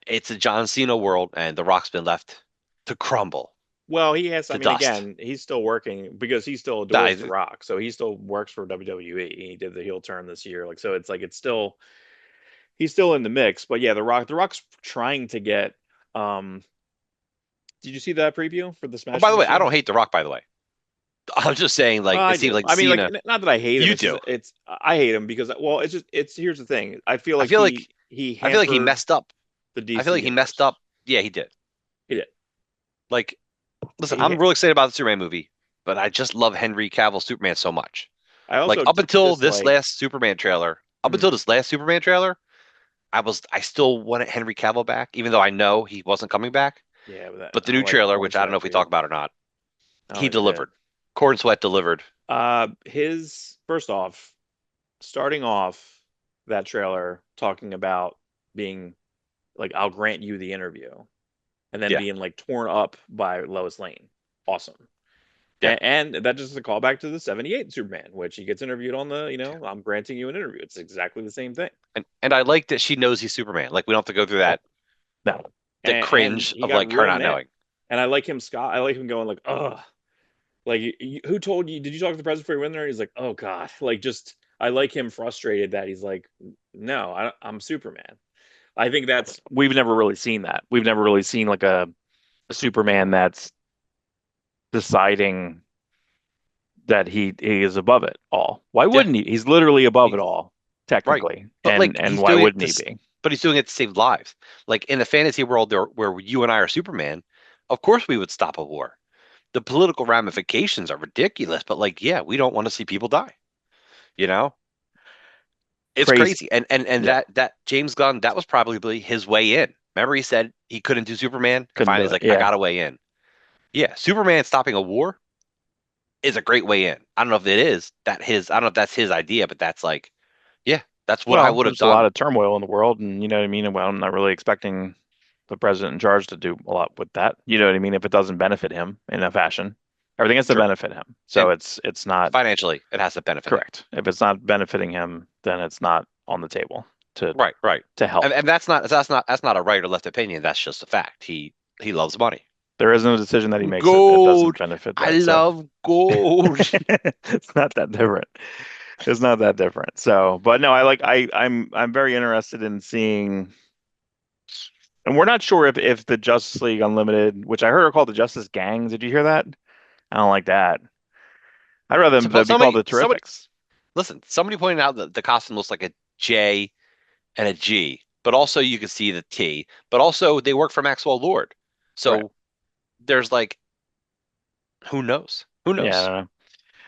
it's a John Cena world, and The Rock's been left to crumble Well, he has. I to mean, dust. again, he's still working because he still Nah, adores The Rock, so he still works for WWE. He did the heel turn this year, like so. It's like it's still he's still in the mix. But yeah, The Rock's trying to get. Um, did you see that preview for the oh, Smash by the way, Finish I show? don't hate The Rock, by the way. I'm just saying, like, I it seems do. like I mean, like, Cena, not that I hate him. you It's just do. it's I hate him because well, it's just it's here's the thing. I feel I like feel like he I feel like he hampered messed up. the I feel DC like he messed universe. up. Yeah, he did. He did. Like, listen, He, I'm really excited about the Superman movie, but I just love Henry Cavill's Superman so much. I Like also up until this dislike. last Superman trailer, up Hmm, until this last Superman trailer, I still wanted Henry Cavill back, even though I know he wasn't coming back. yeah, but But the I new don't like trailer, Corn which I don't know Sweat if we talk too. about or not, I don't he think we did. delivered. Corn Sweat delivered. His first off, starting off that trailer talking about being like, I'll grant you the interview, and then Yeah, being like torn up by Lois Lane. Awesome. yeah. And that just is a callback to the 78 Superman, which he gets interviewed on I'm granting you an interview. It's exactly the same thing. And I like that she knows he's Superman. Like we don't have to go through Oh, that no. the And cringe he of got like her real not mad. knowing. And I like him, Scott. I like him going like, ugh. Like, who told you? Did you talk to the president before you went there? He's like, oh God. Like, just, I like him frustrated that he's like, no, I'm Superman. I think we've never really seen that. We've never really seen like a Superman that's deciding that he is above it all. Why Yeah, wouldn't he? He's literally above it he's all, right. technically. But like And he's why doing it wouldn't to, he be? but he's doing it to save lives. Like in the fantasy world there, where you and I are Superman, of course we would stop a war. The political ramifications are ridiculous, but like, yeah, we don't want to see people die. You know, it's Crazy. crazy. And Yeah, that James Gunn, that was probably his way in. Remember, he said he couldn't do Superman, and couldn't finally do he's it. like, I Yeah. got a way in. Yeah, Superman stopping a war is a great way in. I don't know if it is that his. I don't know if that's his idea, but that's like, yeah. That's what I Well, would have there's a lot done. of turmoil in the world, and you know what I mean. Well, I'm not really expecting the president in charge to do a lot with that. You know what I mean? If it doesn't benefit him in a fashion, everything has to True. benefit him. So And it's not financially, it has to benefit him. correct. If it's not benefiting him, then it's not on the table to Right, right. to help. And that's not a right or left opinion. That's just a fact. He loves money. There is no decision that he makes that doesn't Gold. benefit I that. So love gold. it's not that different. It's not that different. So, but no, I'm very interested in seeing, and we're not sure if the Justice League Unlimited, which I heard are called the Justice Gangs. Did you hear that? I don't like that. I'd rather them be called the Somebody Terrifics. listen. Somebody pointed out that the costume looks like a J and a G, but also you can see the T. But also they work for Maxwell Lord, Right. so there's like who knows? Who Yeah, I knows? don't know.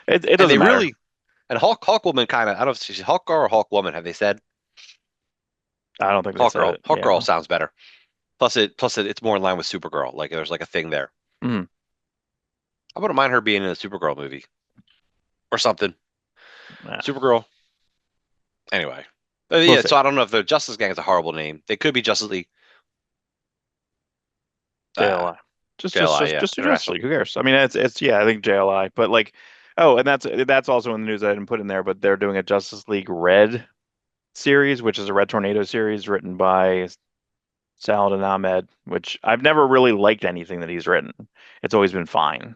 It And doesn't they matter. really and Hawk Woman kind of I don't know if she's Hawk Girl or Hawk Woman. Have they said I don't think they Hawk said Girl? it. Hawk Girl Yeah. sounds better. It's more in line with Supergirl. Like there's like a thing there. Mm, I wouldn't mind her being in a Supergirl movie or something. yeah. Supergirl. Anyway. We'll Yeah, see. so I don't know if the Justice Gang is a horrible name. They could be Justice League. Uh, JLI. JLI, yeah, Just do Justice International. League. Who cares? I mean, it's yeah, I think JLI, but like, oh, and that's also in the news I didn't put in there, but they're doing a Justice League Red series, which is a Red Tornado series written by Saladin Ahmed, which I've never really liked anything that he's written. It's always been fine.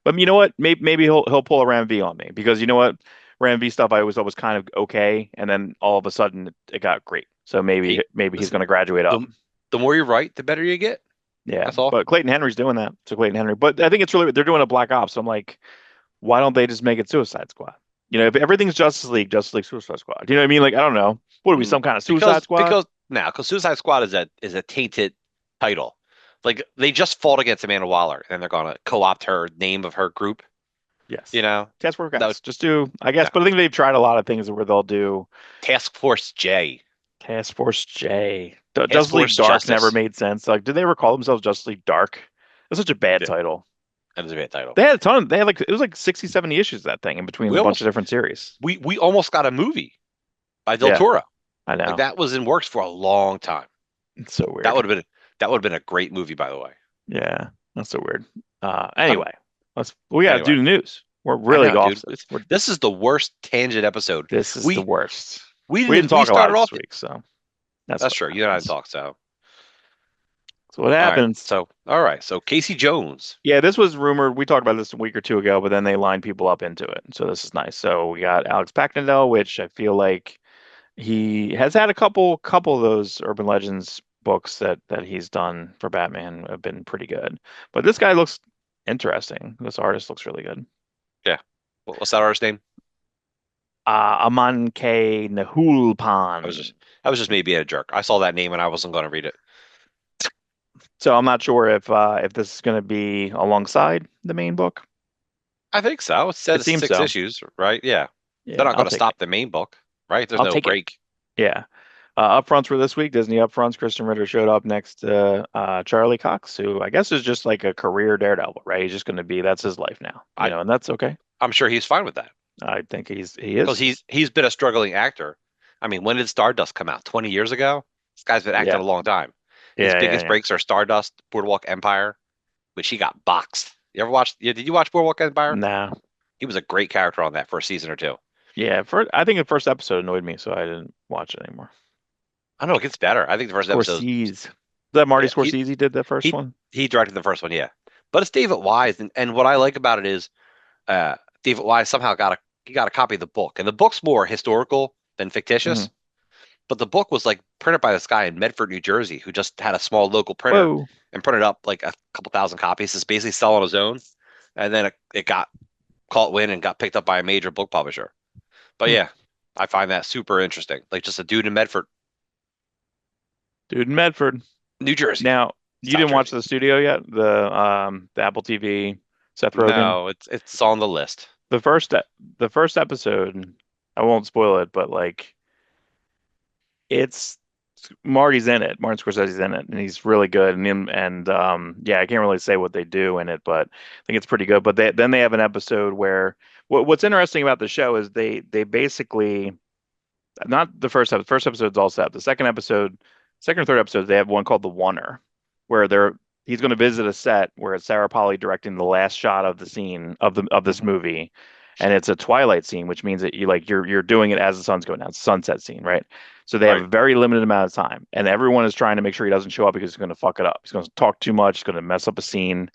But you know what? Maybe he'll pull a Ram V on me because you know what? Ram V stuff I always thought was kind of okay, and then all of a sudden it got great. So Hey, maybe he's listen, going to graduate up. the the more you write, the better you get. Yeah, That's all. but Clayton Henry's doing that. So Clayton Henry, but I think it's really they're doing a Black Ops. So I'm like, why don't they just make it Suicide Squad? You know, if everything's Justice League, Suicide Squad. You know what I mean? Like I don't know. What are we, some kind of Suicide Squad? Because Suicide Squad is a tainted title. Like they just fought against Amanda Waller, and they're gonna co-opt her name of her group. You Yes. know, Task Force no, guys. Just do, I guess, no. but I think they've tried a lot of things where they'll do Task Force J, Task Force J. Task Justice League Force Dark never Justice. made sense. Like, did they ever call themselves Justice League Dark? That's such a bad Yeah, title. that is a great title. They had a ton. They had like it was like 60, 70 issues that thing in between We a bunch of almost different series. we almost got a movie by Del Yeah, Toro. I Like know. that was in works for a long time. It's so That weird. would have been that would have been a great movie, by the way. Yeah, that's so weird. I don't. Anyway, we got to do Anyway, the news. We're I really know, off dude. this. We're This is the worst tangent episode. this is the We worst. we We didn't didn't we talk a lot started off. this week, so that's That's what true. You and I didn't happens. talk. So So what all right. happens? So all right. So Casey Jones. Yeah, this was rumored. We talked about this a week or two ago, but then they lined people up into it. So this is nice. So we got Alex Packnendel, which I feel like he has had a couple of those Urban Legends books that he's done for Batman have been pretty good. But this guy looks interesting. This artist looks really good. Yeah. What's that artist's name? Aman K. I was just Nahulpan. I was just maybe being a jerk. I saw that name and I wasn't going to read it. So I'm not sure if this is going to be alongside the main book. I think so. It said It it's seems six so. issues, right? Yeah. They're Yeah, not I'll going to take it. stop the main book, right? There's I'll no take it. break. Yeah. Upfronts were this week. Disney upfronts. Kristen Ritter showed up next to Charlie Cox, who I guess is just like a career daredevil, right? He's just going to be that's his life now, you I know, and that's okay. I'm sure he's fine with that I think he because is. he's been a struggling actor. I mean, when did Stardust come out? 20 years ago? This guy's been acting Yeah, a long time. His yeah, biggest yeah. breaks are Stardust, Boardwalk Empire, which he got boxed. You ever watched? Yeah, did you watch Boardwalk Empire? Nah, He was a great character on that for a season or two. yeah. I think the first episode annoyed me, so I didn't watch it anymore. I don't know, it gets better. I think the first episode, Scorsese. That Marty yeah, Scorsese did the first he one. he directed the first one, yeah. But it's David Wise, and what I like about it is uh, David Wise somehow got a copy of the book, and the book's more historical than Hmm. fictitious. But the book was like printed by this guy in Medford, New Jersey, who just had a small local printer Whoa. and printed up like a couple thousand copies. It's basically selling on his own, and then it got caught wind and got picked up by a major book publisher. But Hmm. yeah, I find that super interesting. Like just a dude in Medford, Dude in Medford. New Jersey, Now, you South didn't watch Jersey. the studio yet? The Apple TV, Seth Rogen. No, it's on the list. The first the first episode, I won't spoil it, but like it's Marty's in it. Martin Scorsese's in it, and he's really good. And yeah, I can't really say what they do in it, but I think it's pretty good. But then they have an episode where what's interesting about the show is they basically Not the first episode. First episode's all set. The second episode, second or third episode, they have one called The Oneer, where he's going to visit a set where it's Sarah Polley directing the last shot of the scene of this Mhm. movie, and it's a twilight scene, which means that you're doing it as the sun's going down. It's a sunset scene, right? So they have Right. a very limited amount of time, and everyone is trying to make sure he doesn't show up because he's going to fuck it up. He's going to talk too much. He's going to mess up a scene.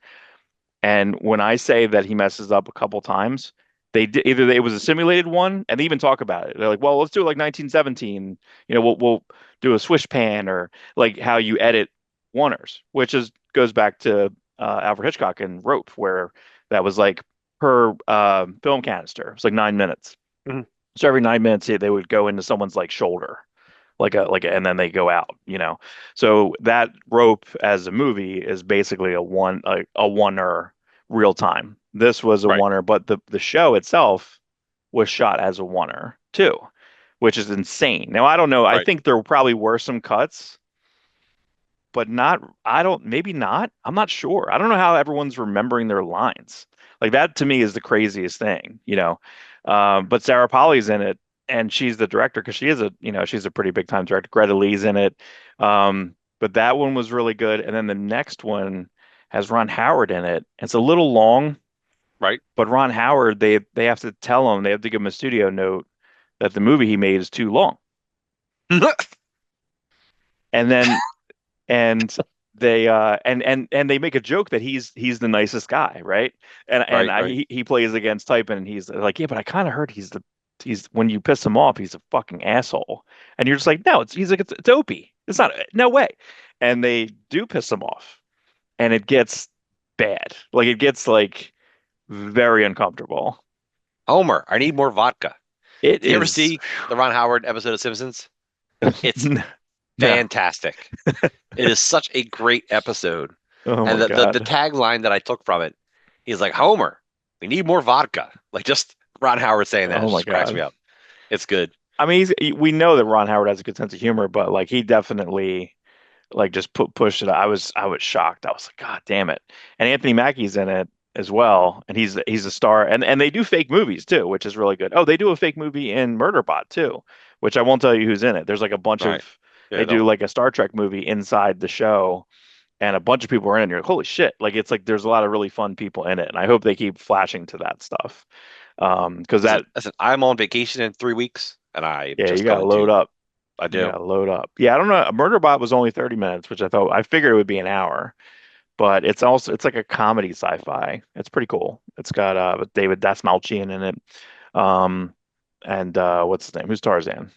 And when I say that he messes up a couple times, it was a simulated one, and they even talk about it. They're like, "Well, let's do it like 1917. We'll do a swish pan or like how you edit oneers, which is goes back to Alfred Hitchcock and Rope, where that was like per film canister. It's like 9 minutes. Mhm. So every 9 minutes, they would go into someone's like shoulder, and then they go out. So that Rope as a movie is basically a oneer real time. This was a Right. oneer, but the show itself was shot as a oneer too, which is insane. Now I don't know. I Right. think there probably were some cuts, but not, I don't, maybe not. I'm not sure. I don't know how everyone's remembering their lines. Like that to me is the craziest thing. But Sarah Polley's in it and she's the director because she's a pretty big time director. Greta Lee's in it. But that one was really good. And then the next one has Ron Howard in it. It's a little long, Right. but Ron Howard, they have to tell him, they have to give him a studio note that the movie he made is too long. And then and and they make a joke that he's the nicest guy, right? And Right. Right. he plays against Typin, and he's like, yeah, but I kind of heard he's when you piss him off, he's a fucking asshole. And you're just like, no, he's like it's Opie. It's not, no way. And they do piss him off, and it gets bad. Like it gets like very uncomfortable. Homer, I need more vodka. It Did you ever is. see the Ron Howard episode of Simpsons? It's No. fantastic. It is such a great episode. Oh And my the God. tagline that I took from it, he's like, Homer, we need more vodka. Like just Ron Howard saying that Oh my just cracks me God. up. It's good. I mean, we know that Ron Howard has a good sense of humor, but like he definitely like just pushed it. I was shocked. I was like, God damn it. And Anthony Mackie's in it as well, and he's a star. And they do fake movies too, which is really good. Oh, they do a fake movie in Murderbot too, which I won't tell you who's in it. There's like a bunch All right. of Yeah, they do don't. like a Star Trek movie inside the show, and a bunch of people are in it. And you're like, holy shit! Like it's like there's a lot of really fun people in it, and I hope they keep flashing to that stuff. Because Listen, that listen, I'm on vacation in 3 weeks and I'm yeah, you just gotta going load to up. I You do. gotta load up. Yeah, I don't know. Murderbot was only 30 minutes, which I figured it would be an hour, but it's like a comedy sci-fi. It's pretty cool. It's got David Dastmalchian in it. Um and what's his name? Who's Tarzan?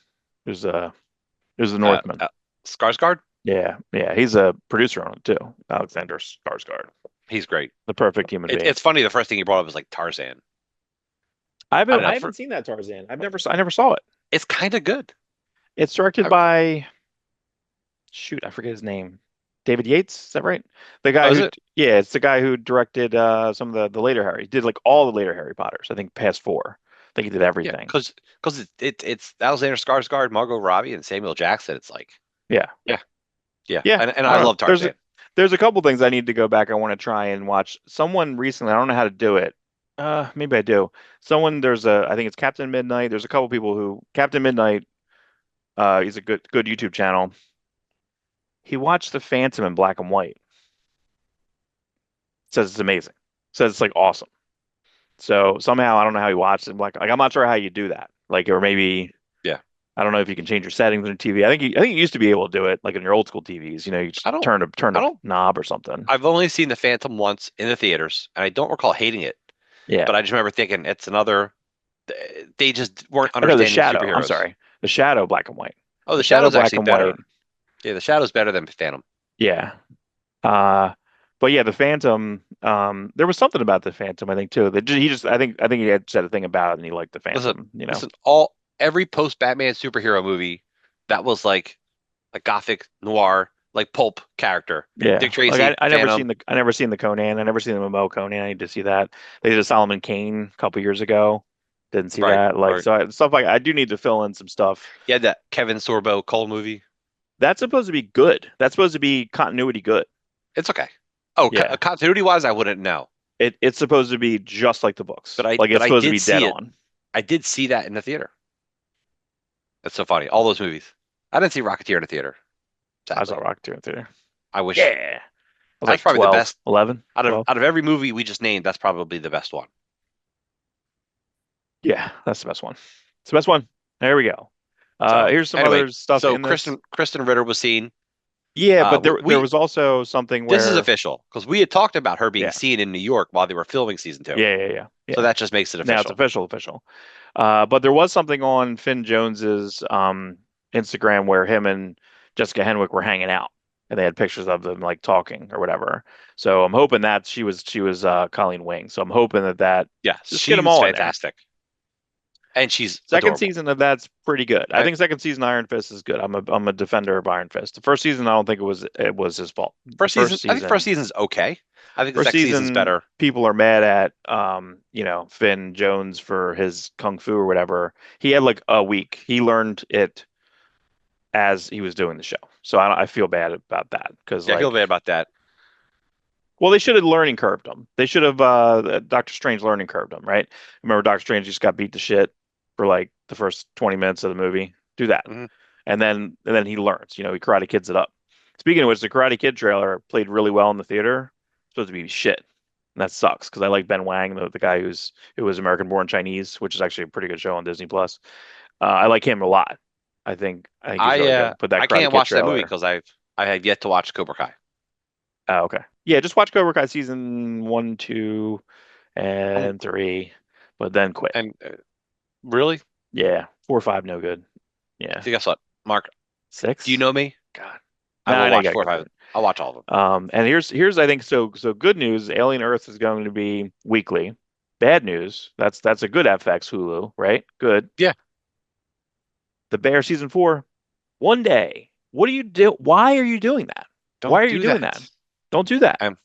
Who's who's the Uh, Northman? uh Skarsgård, Yeah, yeah, he's a producer on it too. Alexander Skarsgård, he's great. the perfect human being. It's funny the first thing you brought up was like Tarzan. I I haven't don't know. I haven't seen that Tarzan. I never saw it. It's kind of good. It's directed I, by shoot, I forget his name. David Yates, is that right? The guy oh, is who, it? yeah, it's the guy who directed some of the later Harry. He did like all the later Harry Potters. I think past four. I think he did Yeah, everything. because it's Alexander Skarsgård, Margot Robbie, and Samuel Jackson. It's like, Yeah, yeah, yeah, yeah. and I I don't know. love Tarzan. There's a couple things I need to go back. I want to try and watch. Someone recently, I don't know how to do it. Maybe I do. I think it's Captain Midnight. There's a couple people who Captain Midnight. He's a good YouTube channel. He watched The Phantom in black and white. Says it's amazing. Says it's like awesome. So somehow I don't know how he watched it in black. Like I'm not sure how you do that. Like or maybe Yeah, I don't know if you can change your settings on your TV. I think you used to be able to do it like in your old school TVs. You just I don't, turn I a don't. knob or something. I've only seen The Phantom once in the theaters, and I don't recall hating it. Yeah. But I just remember thinking it's another. They just weren't Or no, The understanding Shadow. I'm superheroes. sorry. The Shadow black and white. Oh, The the Shadow Shadow's black actually and white. better. Yeah, the Shadow's better than Phantom. Yeah. Uh but yeah, the Phantom, there was something about the Phantom, I think too. That I think he had said a thing about it and he liked the Listen, Phantom. listen. Every post Batman superhero movie that was like a gothic noir, like pulp character. Yeah. Dick Tracy, Phantom. I never seen the Conan. I never seen the Momo Conan. I need to see that. They did a Solomon Kane a couple years ago. Didn't see Right, that. Like right. so stuff like I do need to fill in some stuff. You had that Kevin Sorbo Cole movie. That's supposed to be good. That's supposed to be continuity good. It's okay. Oh, Yeah. continuity wise, I wouldn't know, It's supposed to be just like the books. Like but it's I supposed to did be dead see it. on. I did see that in the theater. That's so funny. All those movies. I didn't see Rocketeer in the theater, I saw sadly. Rocketeer in theater. I wish. Yeah. I was That's like probably the 12, best 11, out of 12. every movie we just named. That's probably the best one. Yeah, that's the best one. It's the best one. There we go. So Here's some anyway, other stuff so in this. Kristen Ritter was seen. Yeah, but there We was also something This is where, official because we had talked about her being yeah, seen in New York while they were filming season two. So yeah. that just makes it Now it's official. official. But there was something on Finn Jones's Instagram where him and Jessica Henwick were hanging out, and they had pictures of them like talking or whatever. So I'm hoping that she was Colleen Wing. So I'm hoping that Yeah, just get she them was all in there. fantastic, and she's Second adorable. season of that's pretty good. I I, think second season Iron Fist is good. I'm a defender of Iron Fist. The first season I don't think it was his fault. The First season, first I think first season season's okay. I think the first second season's season better. people are mad at Finn Jones for his kung fu or whatever. He had like a week. He learned it as he was doing the show. So I feel bad about that because Yeah, I feel like, bad about that. well, they should have learning curved him. They should have Doctor Strange learning curved him, right? Remember Doctor Strange just got beat to shit for like the first 20 minutes of the movie. Do that. Hmm. And then he learns, he Karate Kids it up. Speaking of which, the Karate Kid trailer played really well in the theater. It's supposed to be shit. And that sucks because I like Ben Wang, the guy who was American Born Chinese, which is actually a pretty good show on Disney Plus. I like him a lot. I think he's really good. But that I Karate can't Kid watch that movie trailer. because I have yet to watch Cobra Kai. Oh, okay. Yeah, just watch Cobra Kai season one, two, Um, and three, but then quit. and really, Yeah, four, five, no good. Yeah, so guess what, Mark? Do you six. know me? God. I No, will I know you watch gotta four or get rid five. of it. I'll watch all of them. And here's I think so good news. Alien Earth is going to be weekly. Bad news. That's a good FX Hulu, right? Good. Yeah, The Bear season four, one day. What do you do? Why are you doing that? Why don't are you do doing that. that? Don't do that. Um,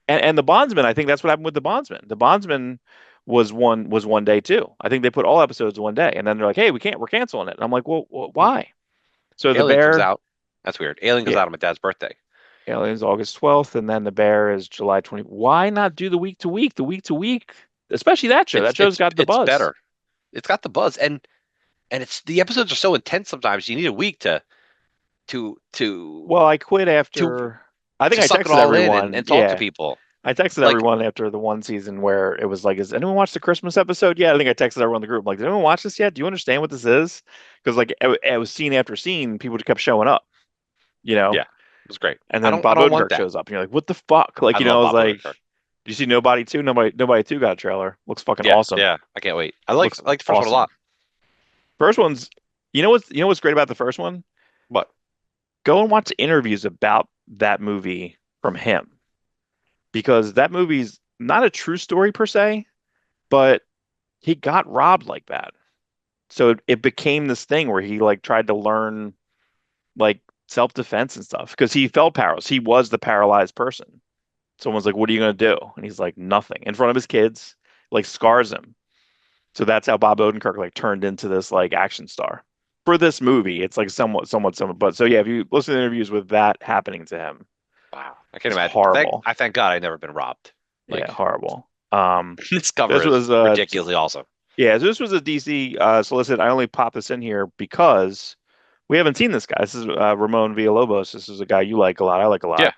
And the Bondsman, I think that's what happened with the Bondsman. The Bondsman was one day too. I think they put all episodes one day, and then they're like, "Hey, we're canceling it." And I'm like, "Well, why?" So the Alien comes Bear, out. That's weird. Alien comes yeah, out on my dad's birthday. Aliens August 12th, and then the Bear is July 20th. Why not do the week to week? The week to week, especially that show. It's That show's it's got the it's buzz. better. It's got the buzz, and it's the episodes are so intense sometimes. You need a week to to Well, I quit to after. I think to I suck it texted all in everyone. and talk to Yeah, people. I texted Like, everyone after the one season where it was like, "Is anyone watch the Christmas episode yet?" I think I texted everyone in the group like, "Did anyone watch this yet? Do you understand what this is?" Because like it was scene after scene, people just kept showing up, you yeah, know. it was great. And I then don't I Bob don't want Odenkirk that. shows up, and you're like, "What the fuck?" Like, I love I was Bob like, Odenkirk. "Do you see Nobody two? Nobody two got a trailer. Looks fucking Yeah, awesome. yeah. I can't wait. Looks I like the first one a awesome." lot. First one's, what's great about the first one? But Go and watch interviews about that movie from him because that movie's not a true story per se, but he got robbed like that. So it became this thing where he like tried to learn like self-defense and stuff because he felt powerless. He was the paralyzed person. Someone's like, "What are you gonna do?" And he's like, "Nothing." In front of his kids, like scars him. So that's how Bob Odenkirk like turned into this like action star. For this movie, it's like somewhat similar. But so yeah, if you listen to interviews with that happening to him, wow, I can't it's imagine. horrible. I thank God I never been robbed. Yeah, Like horrible. this cover This is was ridiculously awesome. yeah, so this was a DC solicit. I only popped this in here because we haven't seen this guy. This is Ramon Villalobos. This is a guy you like a lot. I like a Yeah,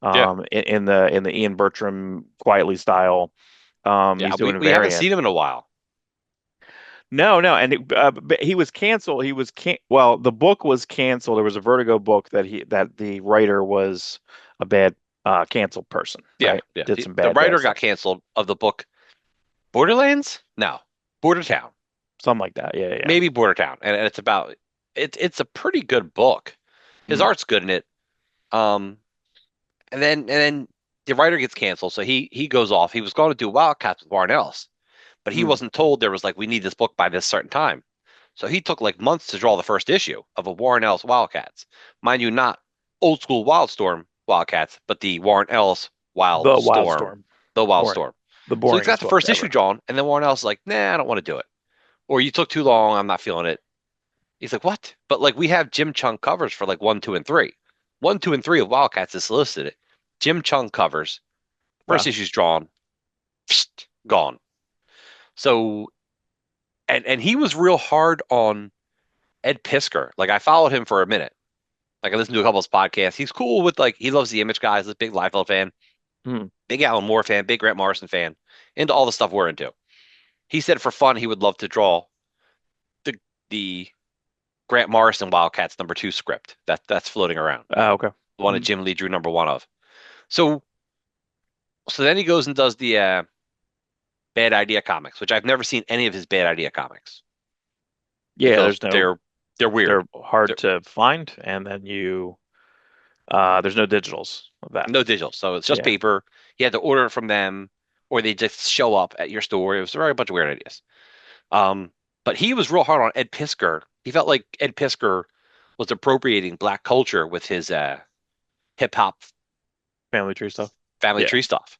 lot. yeah, In the Ian Bertram quietly style. yeah. He's doing a We haven't variant. seen him in a while. No, and but he was canceled. Well, the book was canceled. There was a Vertigo book that the writer was a bad canceled person, Yeah, right? yeah. Did some The bad writer got stuff, canceled of the book Borderlands? No, Border Town. something like that. Yeah, yeah. Maybe Border Town, and it's about it's a pretty good book. His Mm, art's good in it. Um, and then the writer gets canceled, so he goes off. He was going to do Wildcats with Warren Ellis, but he mm. wasn't told there was like we need this book by this certain time. So he took like months to draw the first issue of a Warren Ellis Wildcats. Mind you, not old school Wildstorm Wildcats, but the Warren Ellis The Wildstorm, Wildstorm, the boring, Wildstorm. the So he's got boringest the book first issue ever. drawn, and then Warren Ellis is like, nah, I don't want to do it. Or you took too long, I'm not feeling it. He's like, what? But like we have Jim Chung covers for like one, two, and three. One, two, and three of Wildcats is solicited. Jim Chung covers. First Wow. issue's drawn, gone. So and he was real hard on Ed Piskor. Like I followed him for a minute. Like I listened to a couple of his podcasts. He's cool with like he loves the Image guys. He's a big Liefeld fan, Hmm. big Alan Moore fan, big Grant Morrison fan, into all the stuff we're into. He said for fun he would love to draw the Grant Morrison Wildcats #2 script that's floating around. Okay. The one that Hmm. Jim Lee drew #1 of. So so then he goes and does the Bad Idea comics, which I've never seen any of his Bad Idea comics Yeah, because they're weird. they're hard They're to find, and then there's no digitals of that. no digital, so it's just Yeah. paper. You had to order it from them, or they just show up at your store. It was a bunch of weird ideas. Um, but he was real hard on Ed Piskor. He felt like Ed Piskor was appropriating black culture with his hip hop Family tree stuff. family Yeah. tree stuff.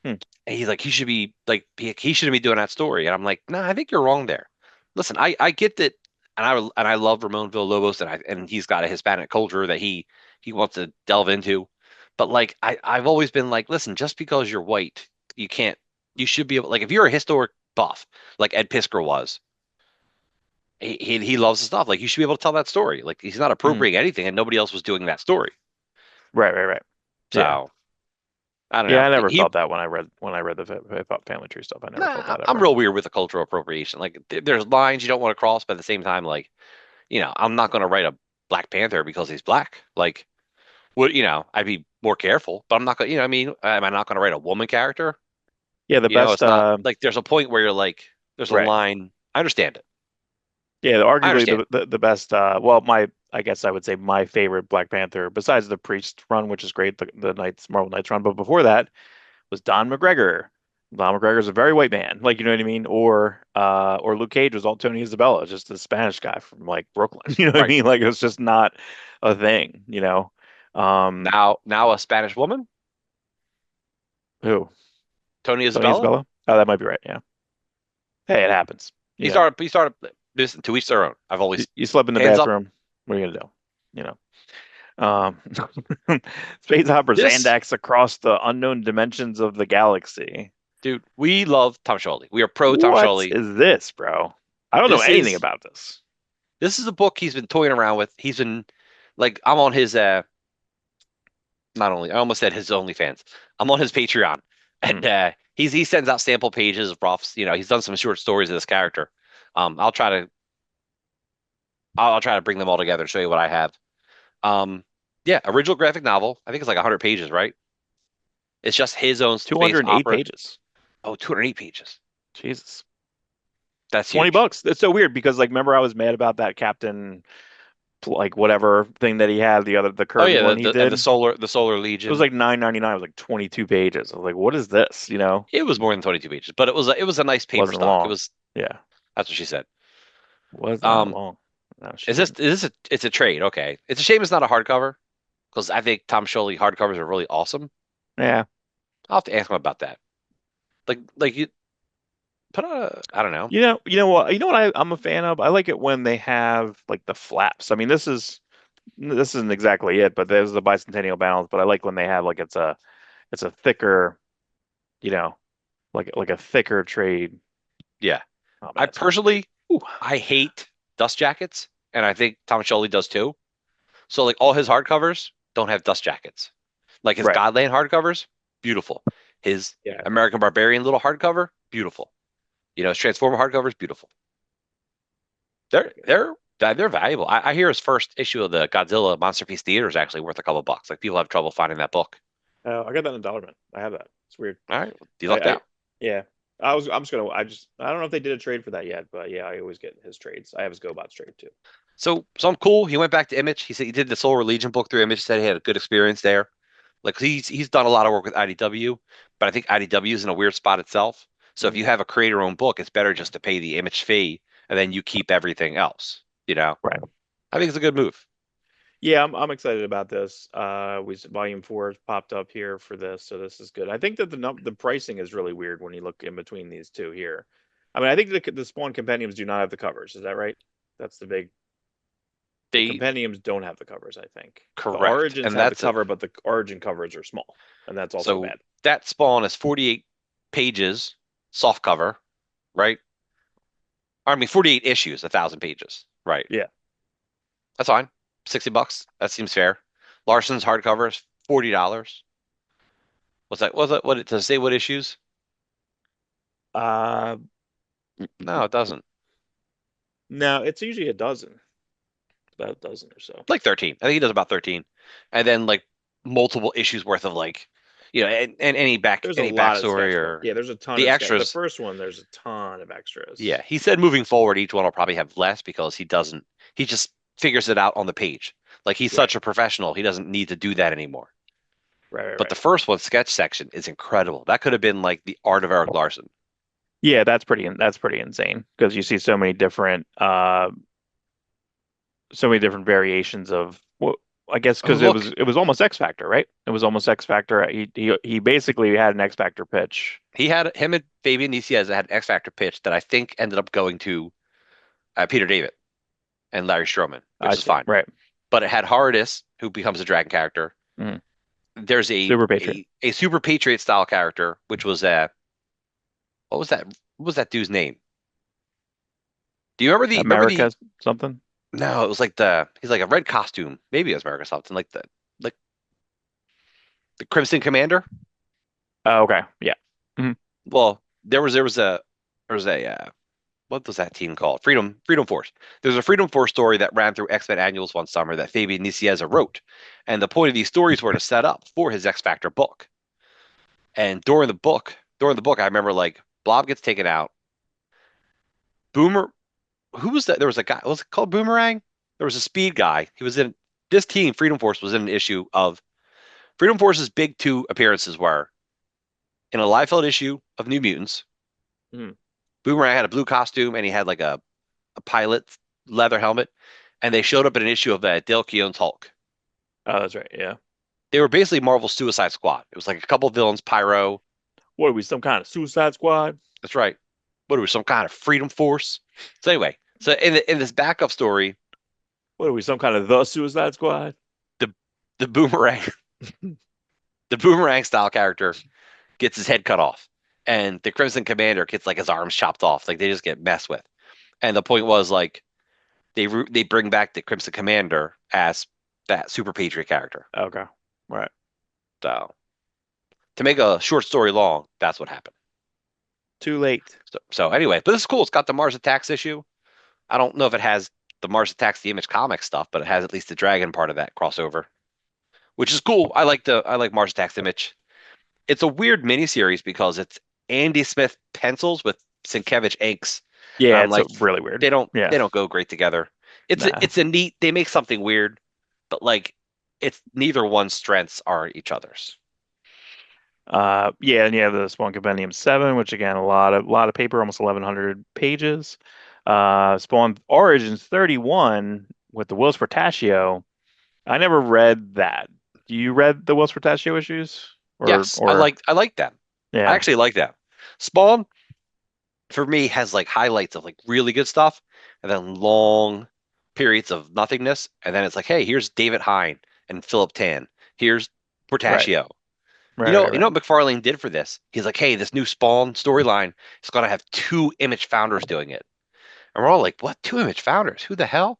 Hmm. And he's like, he should be like, he shouldn't be doing that story. And I'm like, nah, I think you're wrong there. Listen, I get that, and I love Ramon Villalobos, and he's got a Hispanic culture that he wants to delve into. But like, I've always been like, listen, just because you're white, you can't, you should be able, like, if you're a historic buff, like Ed Piskor was, he loves the stuff. Like, you should be able to tell that story. Like, he's not Hmm. appropriating anything, and nobody else was doing that story. Right. Right. Right. Yeah. So I don't Yeah. know. I never He felt that when I read the hip hop family tree stuff. I never felt Nah, that I'm ever. real weird with the cultural appropriation. Like, there's lines you don't want to cross, but at the same time, like, I'm not going to write a Black Panther because he's black. Like, I'd be more careful, but I'm not going to, what I mean, am I not going to write a woman character? Yeah. The best. It's not like there's a point where you're like, there's a Right. line. I understand it. Yeah. I Arguably understand. the best. Well, I guess I would say my favorite Black Panther, besides the Priest run, which is great, the Knights Marvel Knights run, but before that was Don McGregor. Don McGregor's a very white man, like you know what I mean, or Luke Cage was all Tony Isabella, just a Spanish guy from like Brooklyn. You know what I Right. mean? Like it was just not a thing. Um, Now a Spanish woman, who? Tony Tony Isabella. Isabella? Oh, that might be right. Yeah. Hey, it happens. He started, listen, to each their own. I've You, always, you slept in the hands up. bathroom. What are you gonna do? You know. Space Hopper This Zandax across the unknown dimensions of the galaxy. dude, we love Tom Scioli. We are pro Tom What Scioli. is this, bro? I don't know This anything is about this. This is a book he's been toying around with. He's been like, I'm on his not only I almost said his OnlyFans. I'm on his Patreon, Hmm. and he sends out sample pages of roughs. He's done some short stories of this character. I'll try to I'll try to bring them all together and show you what I have. Um, yeah, original graphic novel. I think it's like 100 pages, right? It's just his own space 208 opera. pages. Oh, 208 pages. Jesus. That's 20 huge. bucks. That's so weird because like remember I was mad about that Captain like whatever thing that he had, the Oh Kirby yeah, one he and the did. Solar It was Legion. like 9.99. It was like 22 pages. I was like, what is this? It was more than 22 pages, but it was a nice paper Wasn't stock. long. Yeah. That's what she said. Was not Um, long. No, she Is this didn't. is this it's a trade? Okay, it's a shame it's not a hardcover because I think Tom Scioli hardcovers are really awesome. Yeah. I'll have to ask him about that. Like you put a I don't know. You know what I'm a fan of? I like it when they have like the flaps. I mean, this isn't exactly it, but there's the bicentennial balance, but I like when they have like it's a thicker, you know, like a thicker trade. Yeah, Oh I man, it's hard to read. personally I hate dust jackets, and I think Tom Scioli does too. So like all his hardcovers don't have dust jackets. Like his Right. Godland hardcovers, beautiful. His Yeah. American Barbarian little hardcover, beautiful. His Transformer hardcovers, beautiful. They're valuable. I hear his first issue of the Godzilla Monster Feast Theater is actually worth a couple bucks. Like people have trouble finding that book. I got that in Dollar Bin. I have that. It's weird. All right, you lucked I out. yeah. I'm just gonna I don't know if they did a trade for that yet, but yeah, I always get his trades. I have his GoBots trade too. So I'm cool. He went back to Image. He said he did the Solar Legion book through Image. He said he had a good experience there. Like he's done a lot of work with IDW, but I think IDW is in a weird spot itself. So if Hmm. you have a creator-owned book, it's better just to pay the Image fee and then you keep everything else. Right. I think it's a good move. Yeah, I'm excited about this. Volume 4 has popped up here for this, so this is good. I think that the pricing is really weird when you look in between these two here. I mean, I think the Spawn compendiums do not have the covers. Is that right? That's the They compendiums don't have the covers, I think. The correct, Origins and have the that's a cover, but the Origin covers are small, and that's also so bad. that Spawn is 48 pages, soft cover, right? I mean 48 issues, 1,000 pages, right? Yeah. That's fine. $60. That seems fair. Larson's hardcover is $40. What's that? What's that? What does it say? What issues? Uh, No, it doesn't. no, it's usually a dozen, about a dozen or so. Like 13. I think he does about 13. And then like multiple issues worth of like, and There's a any lot of backstory sketchbook. or Yeah, there's a ton the of sketch. The extras. first one, there's a ton of Yeah, extras. he said moving forward, each one will probably have less because he just figures it out on the page. Like he's Right, such a professional, he doesn't need to do that anymore. right, right, But the right. first one, sketch section, is incredible. That could have been like the art of Eric Larson. Yeah, that's pretty insane because you see so many different variations of what I guess Oh, because look, it was almost X Factor, right? It was almost X Factor. He basically had an X Factor pitch. he had him and Fabian Nicieza had an X Factor pitch that I think ended up going to Peter David and Larry Stroman, which I is see. fine. Right. But it had Hardis, who becomes a dragon character. Mhm. There's Super Patriot. a Super Patriot style character, which was what was that? What was that dude's name? Do you remember the remember America the something. No, it was like he's like a red costume. Maybe it was America something like the Crimson Commander. Oh, okay. Yeah. Mhm. Well, there was a what was that team called? Freedom Force. There's a Freedom Force story that ran through X-Men Annuals one summer that Fabian Nicieza wrote, and the point of these stories were to set up for his X Factor book. And during the book, I remember like Blob gets taken out. Boomer, who was that? There was a guy. Was it called Boomerang? There was a speed guy. He was in this team. Freedom Force was in an issue of Freedom Force's big two appearances were in a Liefeld issue of New Mutants. Mhm. Boomerang had a blue costume and he had like a pilot leather helmet, and they showed up in an issue of Dale Keown's Hulk. Oh, that's right. Yeah. They were basically Marvel's Suicide Squad. It was like a couple villains, Pyro. What are we, some kind of Suicide Squad? That's right. What are we, some kind of Freedom Force? So anyway, so in this backup story, What are we, some kind of the Suicide Squad? the the boomerang the boomerang style character gets his head cut off, and the Crimson Commander gets like his arms chopped off. Like they just get messed with. And the point was like they bring back the Crimson Commander as that Super Patriot character. Okay. Right. So to make a short story long, that's what happened. Too late. So anyway, but this is cool. It's got the Mars Attacks issue. I don't know if it has the Mars Attacks the Image comic stuff, but it has at least the Dragon part of that crossover, which is cool. I like Mars Attacks Image. It's a weird miniseries because it's Andy Smith pencils with Sienkiewicz inks. And Yeah, I'm it's like, really weird. Yeah. they don't go great together. Nah. It's a neat. They make something weird, but like it's neither one's strengths are each other's. Yeah, and you have the Spawn Compendium 7, which again, a lot of paper, almost 1100 pages. Spawn Origins 31 with the Wills Portaccio. I never read that. You read the Wills Portaccio issues? Yes, Or I like them. I yeah, actually like them. Spawn for me has like highlights of like really good stuff and then long periods of nothingness. And then it's like, hey, here's David Hine and Philip Tan. Here's right, Portaccio. right, You right, know what McFarlane did for this? He's like, hey, this new Spawn storyline is gonna have two Image founders doing it. And we're all like, what? Two Image founders? Who the hell?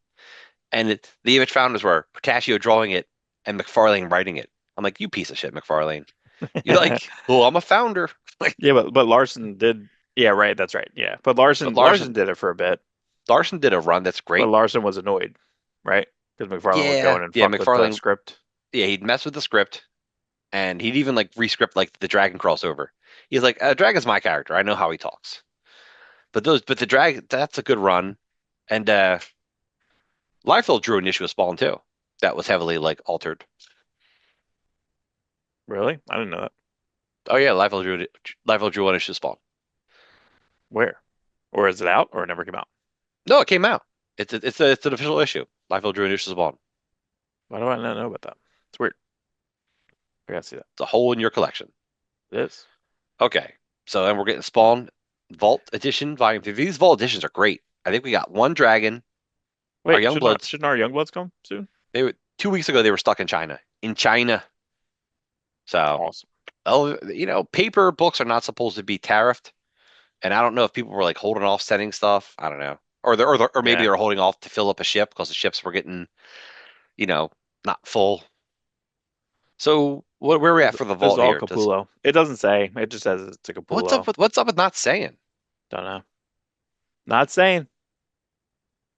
And the Image founders were Portaccio drawing it and McFarlane writing it. I'm like, you piece of shit, McFarlane. You're right. like, well, I'm a founder. Like, Yeah, but Larson did. Yeah, right. That's right. Yeah, but but Larson did it for a bit, Larson did a run that's but great. Larson was annoyed, right? Because McFarlane would go Yeah, in and yeah, fuck with the McFarlane. script. Yeah, he'd mess with the script, and he'd even like rescript like the dragon crossover. He's like, Dragon's my character. I know how he talks. But the dragon, that's a good run. And Liefeld drew an issue of Spawn too. That was heavily like altered. Really? I didn't know that. Oh yeah, Liefeld drew one issue of Spawn. Where? Or is it out or it never came out? No, it came out. It's an official issue. Liefeld drew an issue of Spawn. Why do I not know about that? It's weird. I gotta see that. It's a hole in your collection. It is. Okay, so then we're getting Spawn Vault Edition Volume 3. These Vault editions are great. I think we got one dragon. Our Wait, young bloods. shouldn't our Youngbloods come soon? 2 weeks ago they were stuck in China. In China. So, Awesome. oh, paper books are not supposed to be tariffed. And I don't know if people were like holding off sending stuff. I don't know. or maybe Yeah. they're holding off to fill up a ship because the ships were getting, you know, not full. So where are we at for the This is vault all here? Does Capullo. It doesn't say. It just says it's a Capullo. what's up with not saying? Don't know. Not saying.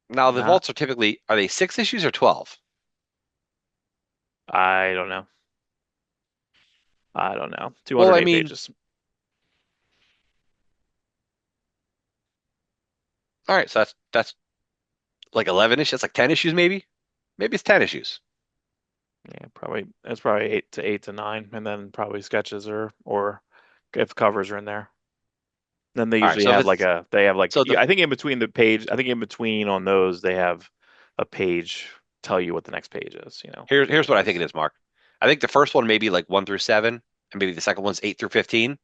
Now the Not. vaults are typically are they 6 issues or 12? I don't know. I don't know. Well, I 208 mean, pages. all right, so that's like 11 issues. That's like 10 issues maybe. Maybe it's 10 issues. Yeah, probably. It's probably 8 to 9, and then probably sketches or if covers are in there. Then they All right, usually so if have like it's a they have like so the yeah, I think in between the page, I think in between on those they have a page tell you what the next page is, here's which what I think is it is, Mark. I think the first one maybe like 1 through 7, and maybe the second one's 8 through 15.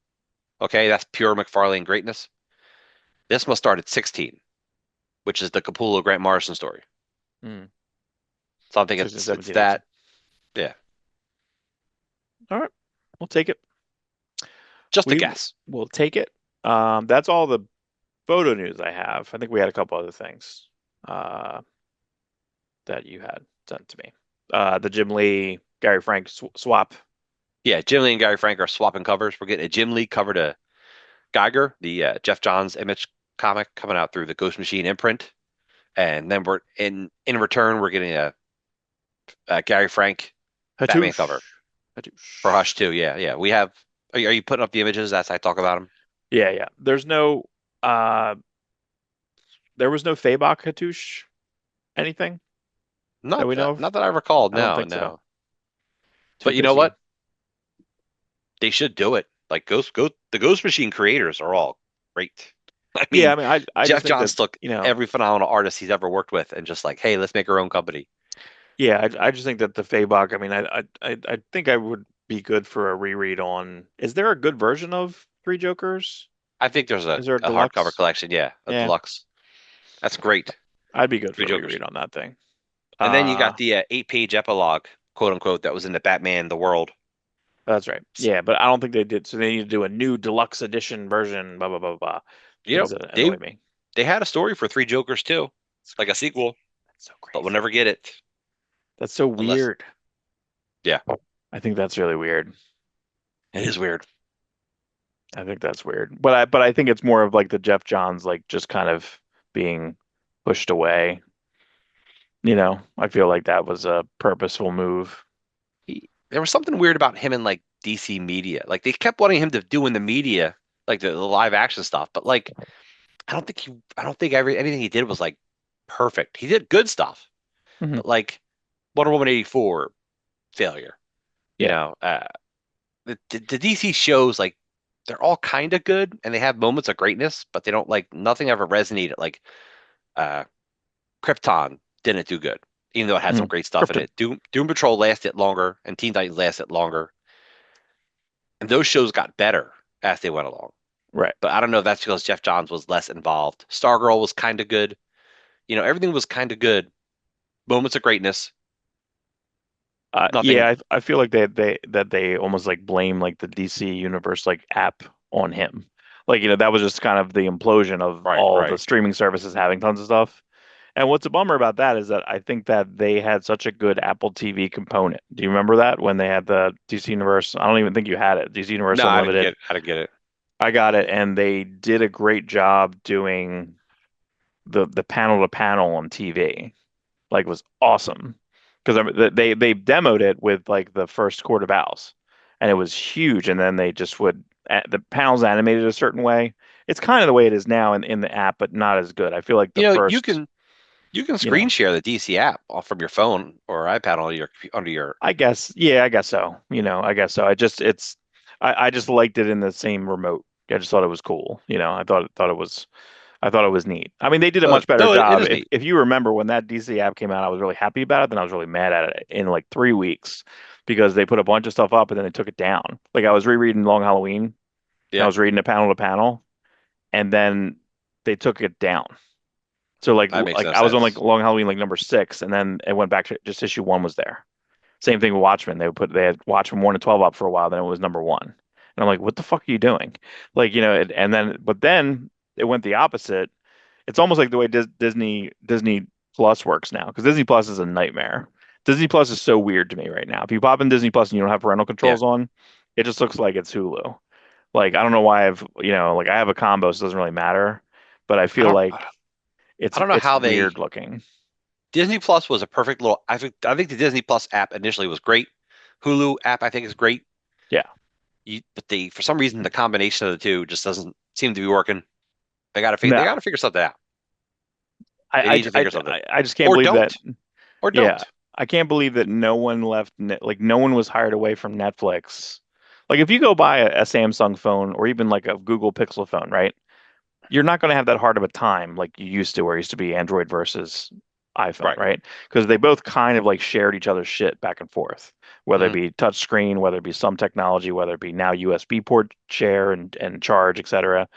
Okay, that's pure McFarlane greatness. This must start at 16, which is the Capullo Grant Morrison story. mm, So I think 16, it's 17, 18. that. Yeah, All right, we'll take it. just a We guess. will take it. That's all the photo news I have. I think we had a couple other things uh, that you had sent to me. The Jim Lee Gary Frank swap. Yeah, Jim Lee and Gary Frank are swapping covers. We're getting a Jim Lee cover to Geiger, the Jeff Johns image comic coming out through the Ghost Machine imprint, and then we're in return we're getting a Gary Frank Batman cover Hattush. for Hattush. Hush too. Yeah, yeah. We have. Are you putting up the images as I talk about them? Yeah, yeah. Uh there was no Fabok Hattush anything that we know of? Not that I recalled. I don't No, think so. no. Too But you know busy. what? They should do it. Like the Ghost Machine creators are all great. I Yeah, mean, I mean I just Jeff think that, Johns took every phenomenal artist he's ever worked with and just like, hey, let's make our own company. yeah, I just think that the Fabok, I mean I think I would be good for a reread on, is there a good version of Three Jokers? I think there's Is there a a hardcover deluxe? collection. Yeah, a Yeah, deluxe. That's great. I'd be good Three for a Jokers. reread on that thing. And then you Uh got the 8 page epilogue, quote unquote, that was in the Batman the World. that's right. Yeah, but I don't think they did. So they need to do a new deluxe edition version, blah blah blah blah. You Things know, that they annoy me. they had a story for Three Jokers too, It's like a crazy. sequel, That's so but we'll crazy. never get it That's so unless, weird. yeah, I think that's really weird. it is weird. I think that's weird. But I think it's more of like the Jeff Johns like just kind of being pushed away. I feel like that was a purposeful move. There was something weird about him in like DC media. Like they kept wanting him to do in the media, like the live action stuff, but like I don't think anything he did was like perfect. He did good stuff, Hmm. but like Wonder Woman 84 failure. You Yeah. know, the DC shows like they're all kind of good and they have moments of greatness, but they don't like nothing ever resonated. Like uh Krypton didn't do good, even though it had some Hmm. great stuff in Krypton. it. Doom Patrol lasted longer and Teen Titans lasted longer, and those shows got better as they went along. Right. But I don't know if that's because Jeff Johns was less involved. Stargirl was kind of good. Everything was kind of good. Moments of greatness. Nothing. Yeah, I feel like they almost like blame like the DC Universe like app on him. Like, that was just kind of the implosion of Right, all the right. streaming services having tons of stuff. And what's a bummer about that is that I think that they had such a good Apple TV component. Do you remember that when they had the DC Universe? I don't even think you had it. DC Universe No, I didn't Unlimited. get. I didn't get it. I got it, and they did a great job doing the panel to panel on TV. Like, it was awesome because they demoed it with like the first Court of Owls, and it was huge. And then they just would the panels animated a certain way. It's kind of the way it is now in the app, but not as good. I feel like the You first, can you screen know, share the DC app off from your phone or iPad onto your. I guess, yeah, I guess so. I guess so. I just liked it in the same remote. I just thought it was cool. I thought it was neat. I mean, they did a No, much better no, it job. is If neat. if you remember when that DC app came out, I was really happy about it. Then I was really mad at it in like 3 weeks because they put a bunch of stuff up and then they took it down. Like I was rereading Long Halloween and I Yeah, was reading it panel to panel, and then they took it down. So like that makes like no I was on like sense. Long Halloween like number 6, and then it went back to just issue one was there. Same thing with Watchmen. They had Watchmen 1 to 12 up for a while, then it was number one. And I'm like, what the fuck are you doing? Like, and then but then it went the opposite. it's almost like the way Disney Plus works now, because Disney Plus is a nightmare. Disney Plus is so weird to me right now. If you pop in Disney Plus and you don't have parental Yeah. controls on, it just looks like it's Hulu. Like I don't know why like I have a combo, so it doesn't really matter. But I I feel don't like I don't know it's how they weird looking. Disney Plus was a perfect little I think the Disney Plus app initially was great. Hulu app I think is great. Yeah. But they for some reason the combination of the two just doesn't seem to be working. They No. gotta figure something out. They I need to figure something. I just can't Or believe that. don't. Or Yeah. don't. I can't believe that no one left like no one was hired away from Netflix. Like if you go buy a Samsung phone or even like a Google Pixel phone, right? You're not going to have that hard of a time like you used to, where it used to be Android versus iPhone, Right. right? Because they both kind of like shared each other's shit back and forth, whether it Mhm. be touch screen, whether it be some technology, whether it be now USB port share and charge, etc.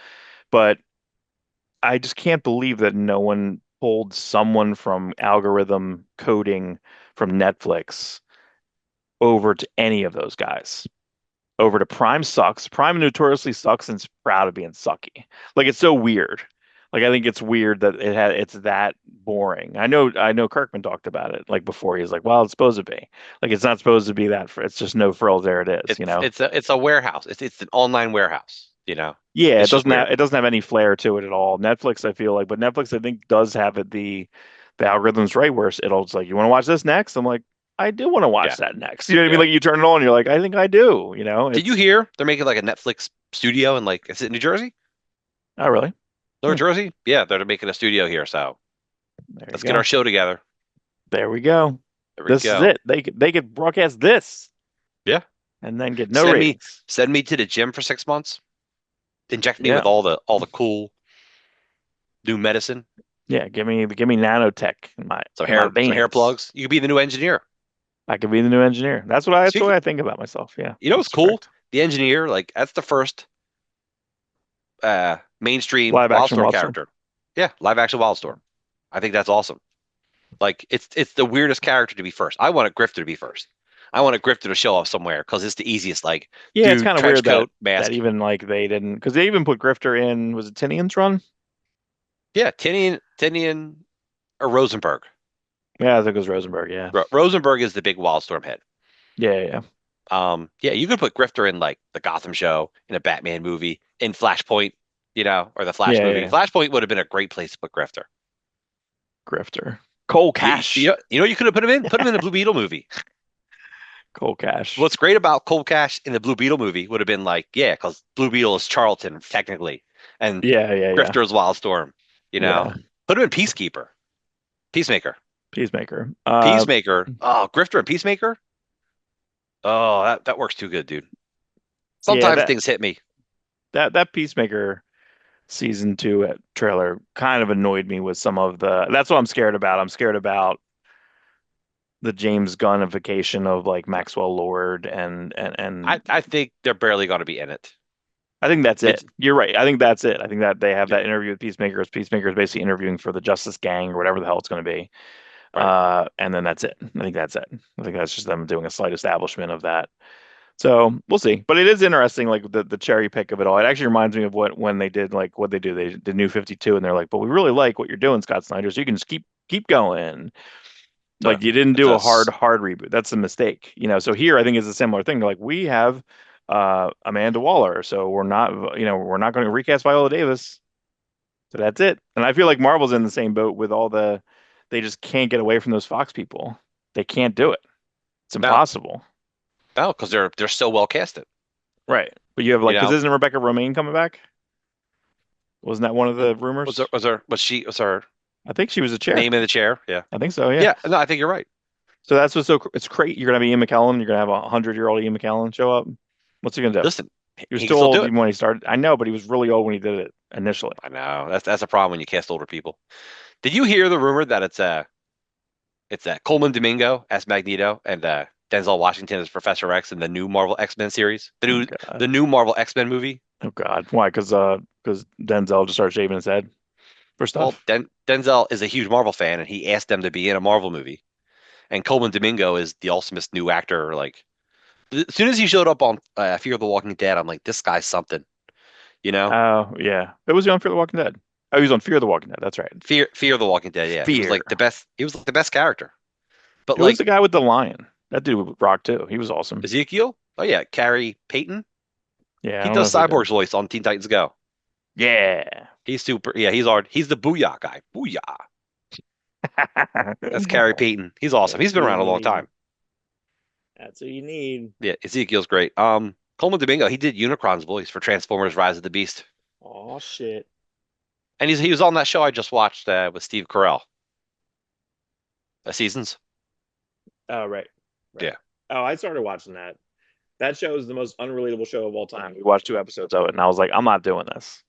But I just can't believe that no one pulled someone from algorithm coding from Netflix over to any of those guys. Over to Prime sucks. Prime notoriously sucks and is proud of being sucky. Like it's so weird. Like I think it's weird that it's that boring. I know Kirkman talked about it like before. He's like, well, it's supposed to be. Like it's not supposed to be that for it's just no frills, there it is, you know? It's a warehouse. It's an online warehouse, you know. Yeah, It's just weird. it doesn't have any flair to it at all. Netflix, I feel like, but Netflix I think does have the algorithms right where it'll it's like, you want to watch this next? I'm like, I do want to watch Yeah. that next. You know what I mean? Yeah. Like you turn it on, you're like, I think I do, you know? Did you It's hear they're making like a Netflix studio in like is it New Jersey? not really. New Hmm, Jersey? Yeah, they're making a studio here, so there you let's get our go. show together. There we go. There we This is go. it. They could broadcast this Yeah. and then get no Send me ratings. send me to the gym for 6 months. Inject me Yeah. with all the cool new medicine. Yeah. Give me nanotech in my Some hair veins. plugs. You could be the new engineer. I could be the new engineer. That's the Speaking, way I think about myself. Yeah, you know what's that's cool? correct. The engineer, like that's the first mainstream Live action Wildstorm Wildstorm. character. Yeah, live action Wildstorm. I think that's awesome. Like it's the weirdest character to be first. I want a Grifter to be first. I want a Grifter to show up somewhere because it's the easiest. Like, Yeah, it's dude, kind of trench weird coat, that mask. even like they didn't because they even put Grifter in. Was it Tinian's run? Yeah, Tinian or Rosenberg. Yeah, I think it was Rosenberg. Yeah. Rosenberg is the big Wildstorm head. Yeah, yeah, Yeah, you could put Grifter in like the Gotham show, in a Batman movie, in Flashpoint, or the Flash yeah, yeah, movie. yeah. Flashpoint would have been a great place to put Grifter. Grifter. Cole Cash. You could have put him in. Put him in the Blue Beetle movie. Cole Cash. What's great about Cold Cash in the Blue Beetle movie would have been like, yeah, because Blue Beetle is Charlton technically, and Yeah, yeah, yeah, Grifter is Wildstorm. You know, yeah. put him in Peacekeeper, Peacemaker, Peacemaker. Peacemaker. Oh, Grifter and Peacemaker. Oh, that works too good, dude. Yeah, Sometimes things hit me. that Peacemaker season two trailer kind of annoyed me with some of the. That's what I'm scared about. I'm scared about the James Gunnification of like Maxwell Lord and I think they're barely going to be in it. I think that's it. It's You're right. I think that's it. I think that they have yeah, that interview with Peacemaker. Peacemaker is basically interviewing for the Justice Gang or whatever the hell it's going to be. right. And then that's it. I think that's it. I think that's just them doing a slight establishment of that. So we'll see. But it is interesting, like the cherry pick of it all. It actually reminds me of when they did like what they do. They did New 52, and they're like, but we really like what you're doing, Scott Snyder. So you can just keep going. Uh, Like you didn't it's do a us. hard reboot. That's a mistake. So here I think it's a similar thing. Like we have Amanda Waller, so we're not going to recast Viola Davis. So that's it. And I feel like Marvel's in the same boat with all they just can't get away from those Fox people. They can't do it. It's No, impossible. no, because they're so well casted. Right. But you have You like, because know, isn't Rebecca Romaine coming back? Wasn't that one of the rumors? was her I think she was a chair. name in the chair? Yeah, I think so. Yeah. yeah. No, I think you're right. So that's what's it's great. You're gonna have Ian McKellen. You're gonna have 100-year-old Ian McKellen show up. What's he gonna do? Listen, He was he can still still old do it. even when he started. I know, but he was really old when he did it initially. I know that's a problem when you cast older people. Did you hear the rumor that it's Coleman Domingo as Magneto and Denzel Washington as Professor X in the new Marvel X-Men series, Oh God. the new Marvel X-Men movie? Oh God. Why? Because Denzel just started shaving his head for Well, stuff. Denzel is a huge Marvel fan, and he asked them to be in a Marvel movie. And Coleman Domingo is the ultimate new actor. Like, as soon as he showed up on Fear of the Walking Dead, I'm like, this guy's something, you know? Oh yeah. It was on Fear the Walking Dead. Oh, he was on Fear the Walking Dead. That's right. Fear of the Walking Dead. Yeah, he was Fear. like the best. He was like the best character. But Who was the like guy with the lion? That dude would rock too. He was awesome. Ezekiel, oh yeah, Carrie Payton. Yeah, I He don't know does if he did. Cyborg's voice on Teen Titans Go. Yeah. He's super. Yeah, he's hard. He's the Booyah guy. Booyah. That's Carrie Payton. He's awesome. He's That's been what around a you long need. time. That's what you need. Yeah, Ezekiel's great. Coleman Domingo, he did Unicron's voice for Transformers: Rise of the Beast, Oh shit. and he was on that show I just watched with Steve Carell, Seasons. Oh right. Right. Yeah, Oh, I started watching that. That show is the most unrelatable show of all time. We watched 2 episodes of it, and I was like, I'm not doing this.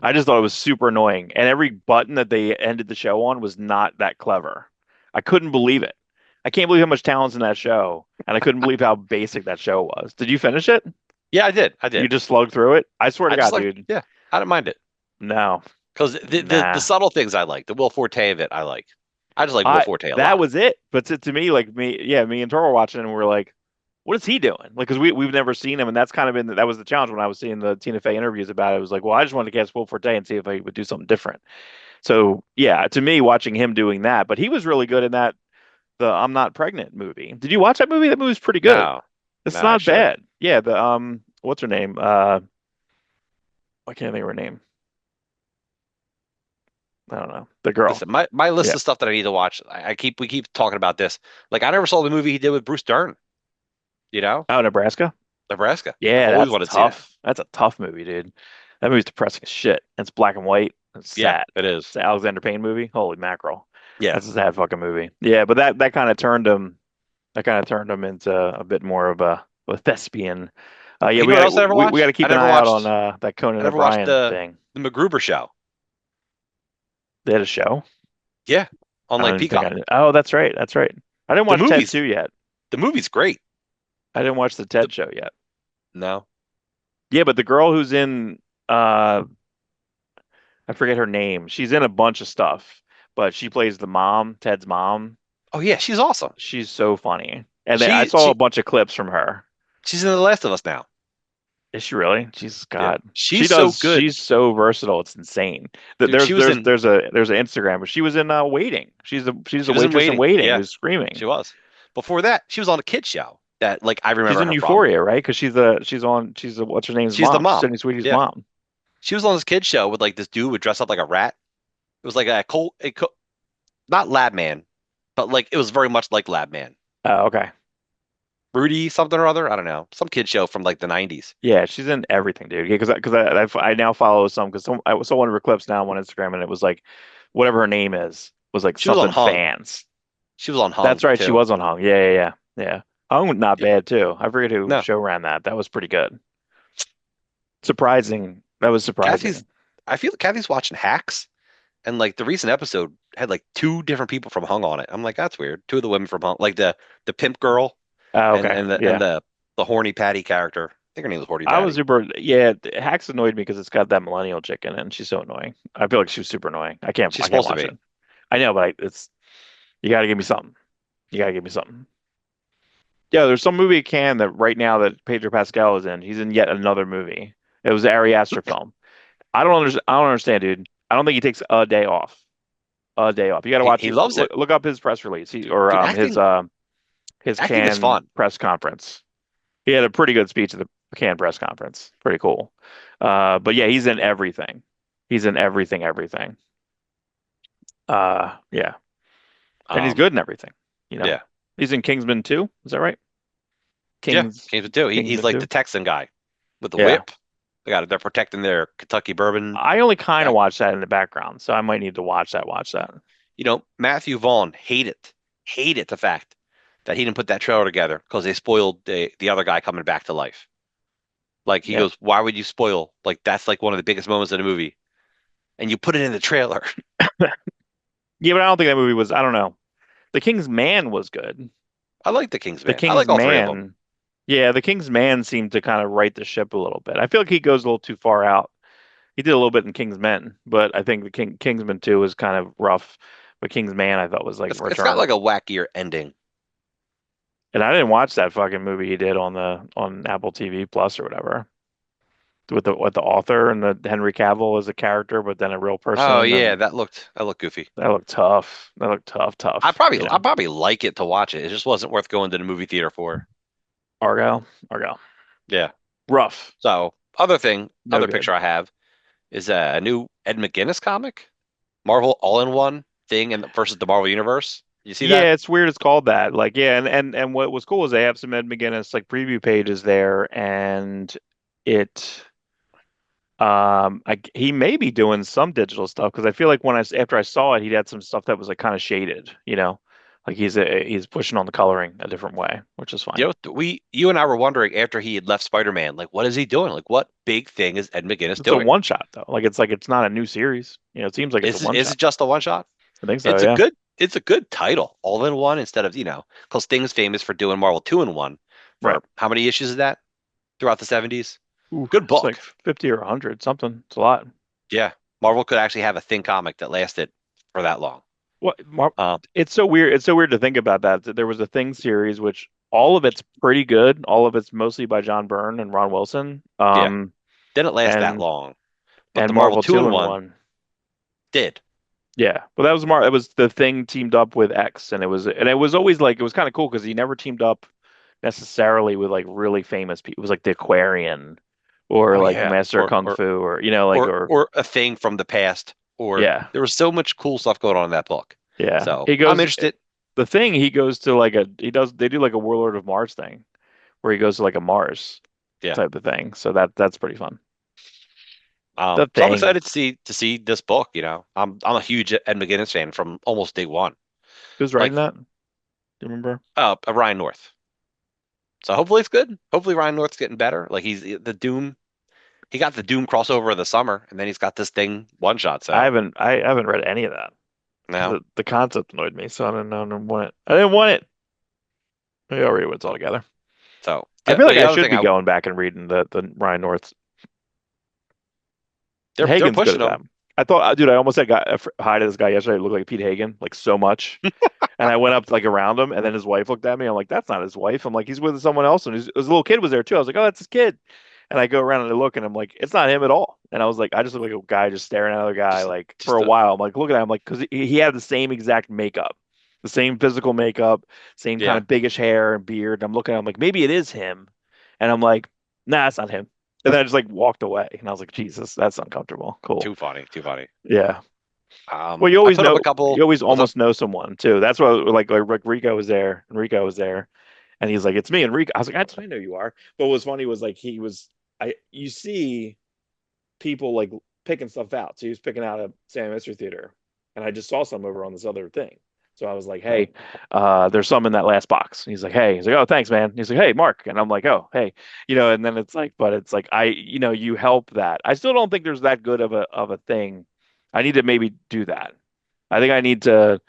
I just thought it was super annoying. And every button that they ended the show on was not that clever. I couldn't believe it. I can't believe how much talent's in that show. And I couldn't believe how basic that show was. Did you finish it? yeah, I did. I You did. just slugged through it? I swear to I just God, like, dude. yeah, I didn't mind it No, because the nah. subtle things I like, the Will Forte of it, I like. I just like Will I Forte a That lot. was it. But to me, like me, yeah, me and Tor were watching and we're like, what is he doing? Like, because we've never seen him, and that's kind of been that was the challenge when I was seeing the Tina Fey interviews about it. It was like, well, I just wanted to catch Will Forte and see if he would do something different. So yeah, to me, watching him doing that, but he was really good in that the I'm Not Pregnant movie. Did you watch that movie? That movie's pretty good. No, It's no, I not should. bad. Yeah, the what's her name? I can't think of her name. I don't know. The girl. Listen, my list Yeah. of stuff that I need to watch. We keep talking about this. Like I never saw the movie he did with Bruce Dern. You know, Oh, Nebraska. Nebraska. I've Yeah, always that's wanted to see that. tough. That's a tough movie, dude. That movie's depressing as shit. It's black and white. It's Yeah, sad. it It's is. an Alexander Payne movie. Holy mackerel. Yeah. That's a sad fucking movie. Yeah, but that kind of turned him. That kind of turned him into a bit more of a thespian. Yeah, You know what else I never we got watched? to keep an eye out on that I Conan never watched O'Brien thing. the MacGruber show. They had a show. Yeah, on I like don't think I Peacock. did. Oh, that's right. That's right. I didn't The watch Ted movies, 2 yet. the movie's great. I didn't watch the The, Ted show yet. no. Yeah, but the girl who's in uh I forget her name. She's in a bunch of stuff, but she plays the mom, Ted's mom. Oh yeah, she's awesome. She's so funny. And then I saw a She bunch of clips from her. she's in The Last of Us now. Is she really? She's Yeah, God. she's so good. She's so versatile. It's insane. That Dude, she was in there's an Instagram, but she was in Waiting. She's she the was in waitress in Waiting. Waiting Yeah, who's screaming. she was. Before that, she was on a kid show that like I She's remember in her from. Euphoria, right? Because she's what's her name's She's the mom. She's mom. Sydney Sweetie's Yeah, mom. she was on this kid show with like this dude would dress up like a rat. It was like not Lab Man, but like it was very much like Lab Man. Oh, okay. Rudy something or other. I don't know. Some kid show from like the 90s. Yeah, she's in everything, dude. Because I now follow some because I saw one of her clips now on Instagram and it was like whatever her name is was like She was on something Hung. fans. She was on Hung That's right, she too. was on Hung. Yeah. Hung not Yeah. bad too. I forget who No, show ran that. That was pretty good. Surprising. That was Kathy's. surprising. I feel Kathy's watching Hacks, and like the recent episode had like two different people from Hung on it. I'm like, that's weird. Two of the women from Hung, like the pimp girl Oh, and okay. and Yeah. the horny Patty character. I think her name was Horny I was Patty. super. Yeah, Hacks annoyed me because it's got that millennial chick in it, and she's so annoying. I feel like she was super annoying. She's I can't supposed to watch be. it. I know, but it's you got to give me something. You got to give me something. Yeah, there's some movie can that right now that Pedro Pascal is in. He's in yet another movie. It was the Ari Aster film. I don't understand, dude. I don't think he takes a day off. A day off. You got to watch He it. loves it. Look up his press release. Or Dude, his acting is Cannes fun. press conference. He had a pretty good speech at the Cannes press conference. Pretty cool. But yeah, he's in everything. He's in everything. Yeah, and he's Um, good in everything. You know, yeah, he's in Kingsman 2. Is that right? yeah. James too. He's Kingsman like 2. the Texan guy with the Yeah. whip. They're protecting their Kentucky bourbon. I only kind Yeah. of watch that in the background, so I might need to watch that. Watch that. You know, Matthew Vaughn hated the fact that he didn't put that trailer together because they spoiled the other guy coming back to life. Like he Yeah. goes, why would you spoil? Like that's like one of the biggest moments in the movie, and you put it in the trailer. Yeah, but I don't think that movie was. I don't know. The King's Man was good. I like the King's The Man. I King's like all three of them. Man, yeah, the King's Man seemed to kind of right the ship a little bit. I feel like he goes a little too far out. He did a little bit in King's Men, but I think the Kingsman 2 was kind of rough. But King's Man, I thought was like It's got return. like a wackier ending. And I didn't watch that fucking movie he did on Apple TV Plus or whatever. with the author and the Henry Cavill as a character, but then a real Oh person, yeah, and that looked goofy. that looked tough. That looked I tough. probably I probably like it to watch it. It just wasn't worth going to the movie theater for. Argyle, Argyle, Yeah. rough, So no other good. picture I have is a new Ed McGuinness comic, Marvel All-in-One thing and versus the Marvel Universe. You see that? Yeah, it's weird. It's called that. Like, yeah, and what was cool is they have some Ed McGuinness like preview pages there, and it he may be doing some digital stuff because I feel like after I saw it, he had some stuff that was like kind of shaded, like he's pushing on the coloring a different way, which is fine. You and I were wondering after he had left Spider-Man, like what is he doing? Like what big thing is Ed McGuinness It's a doing? one shot though. Like it's not a new series. It seems like it's a one Is shot. it just a one shot? I think so. It's a Yeah. good title, all in one instead of, because Thing's famous for doing Marvel 2-in-1 Right. for how many issues is that throughout the 70s? Ooh, Good it's like book. 50 or 100 something. It's a lot. Yeah. Marvel could actually have a Thing comic that lasted for that long. What Mar Um, It's so weird. It's so weird to think about that. There was a Thing series which all of it's pretty good. All of it's mostly by John Byrne and Ron Wilson. yeah. Didn't last that And long, but and the Marvel Marvel 2 in 2-in-1 1. did. Yeah. But that was It was the Thing teamed up with X, and it was always like it was kind of cool because he never teamed up necessarily with like really famous people. It was like the Aquarian or Oh like the yeah. Master of Kung Fu, or like or Or a thing from the past, or yeah. there was so much cool stuff going on in that book. Yeah. So He I'm goes interested. The Thing, he goes to like a he does they do like a Warlord of Mars thing where he goes to like a Mars Yeah. type of thing. So that's pretty fun. The So I'm Thing. excited to see this book. I'm a huge Ed McGuinness fan from almost day one. Who's Like writing that? Do you remember? Ryan North. So hopefully it's good. Hopefully Ryan North's getting better. Like he's the Doom. He got the Doom crossover in the summer, and then he's got this thing one shot. So I haven't read any of that because now, the concept annoyed me, so I didn't want it. I didn't want it. Maybe I'll read it when it's all together. so I feel like the I other should thing be going back and reading the Ryan North. they're Hagen's good pushing at that. him. I thought, dude, I almost had got hi to this guy yesterday. It looked like Pete Hagen, like so much. And I went up like around him, and then his wife looked at me. I'm like, that's not his wife. I'm like, he's with someone else, and his little kid was there too. I was like, oh, that's his kid. And I go around and I look, and I'm like, it's not him at all. And I was like, I just look like a guy just staring at another guy, Just like for just a a while. I'm like, look at him, like because he had the same exact makeup, the same physical makeup, same kind yeah, of biggish hair and beard. And I'm looking at him like maybe it is him, and I'm like, nah, it's not him. And then I just like walked away, and I was like, Jesus, that's uncomfortable. Cool. too funny, too funny. Yeah. Well, you I always put up a know, couple. you always What's up? almost know someone too. That's why, like Rico was there, and Rico was there, and he's like, "It's me, Enrico." I was like, "I know you are." But what was funny was like you see people like picking stuff out. So he was picking out a Sam Mystery Theater, and I just saw some over on this other thing. So I was like, "Hey, there's some in that last box." And he's like, "Hey," he's like, "Oh, thanks, man." He's like, "Hey, Mark," and I'm like, "Oh, hey," And then it's like, but it's like you help that. I still don't think there's that good of a thing. I need to maybe do that. I think I need to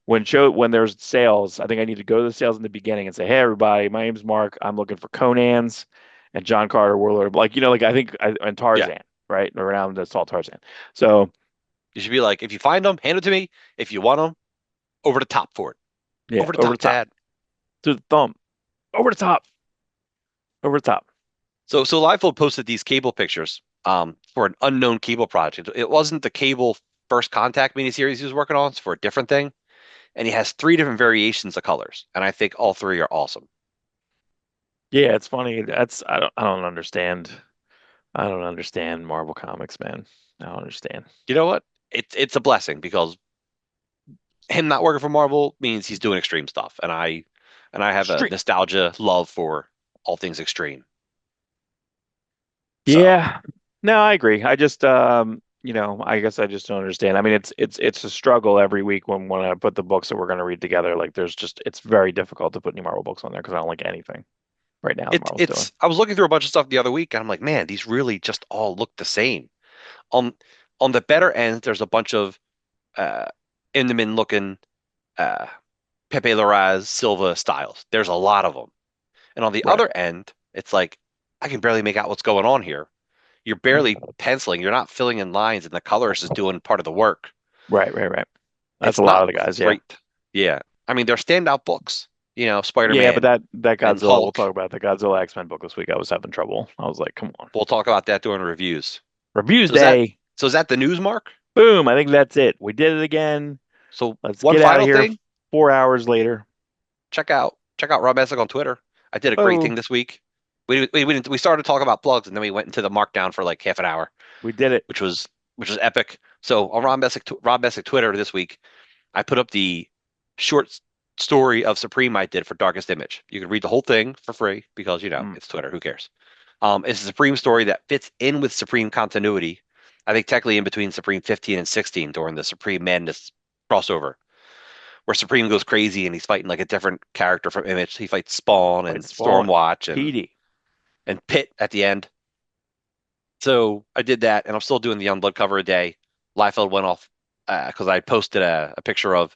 when there's sales, I think I need to go to the sales in the beginning and say, "Hey, everybody, my name's Mark. I'm looking for Conan's and John Carter Warlord." Like I think and Yeah, Tarzan, right? Around the Salt Tarzan. So you should be like, if you find them, hand it to me. If you want them, over the top for it. yeah, Over the over the top, top Dad. to the thumb, over the top, over the top. So Liefeld posted these cable pictures for an unknown cable project. It wasn't the cable First Contact miniseries he was working on. It's for a different thing, and he has three different variations of colors, and I think all three are awesome. Yeah, it's funny. I don't understand. I don't understand Marvel Comics, man. I don't understand. You know what? It's a blessing because him not working for Marvel means he's doing extreme stuff, and I have a Street. nostalgia love for all things extreme. So Yeah. No, I agree. I just I guess I just don't understand. I mean, it's a struggle every week when I put the books that we're going to read together. Like there's just it's very difficult to put any Marvel books on there because I don't like anything right now that Marvel's doing. it's I was looking through a bunch of stuff the other week, and I'm like, man, these really just all look the same. On on the better end, there's a bunch of uh Intamin looking uh Pepe Larraz Silva styles. There's a lot of them. And on the Right. other end, it's like I can barely make out what's going on here. You're barely penciling, you're not filling in lines, and the colorist is doing part of the work. Right, right, right. That's a It's lot not of the guys, yeah. great. Yeah. I mean, they're standout books. Yeah, but Spider-Man that and Godzilla, we'll Hulk. talk about the Godzilla X-Men book this week. I was having trouble. I was like, come on. We'll talk about that during reviews. Reviews So is that day. so is that the news, Mark? Boom. I think that's it. We did it again. So Let's one get out of final here thing, 4 hours later. check out Rob Messick on Twitter. I did a great Oh, thing this week. We started to talk about plugs and then we went into the markdown for like half an hour, we did it. which was epic. So on Rob Messick Twitter this week, I put up the short story of Supreme I did for Darkest Image. You can read the whole thing for free because Mm, it's Twitter. Who cares? It's a Supreme story that fits in with Supreme continuity. I think technically in between Supreme 15 and 16 during the Supreme Madness crossover, where Supreme goes crazy and he's fighting like a different character from Image. He fights Spawn like and Spawn. Stormwatch Petey. and Pit at the end. So I did that, and I'm still doing the Youngblood cover a day. Liefeld went off because I posted a picture of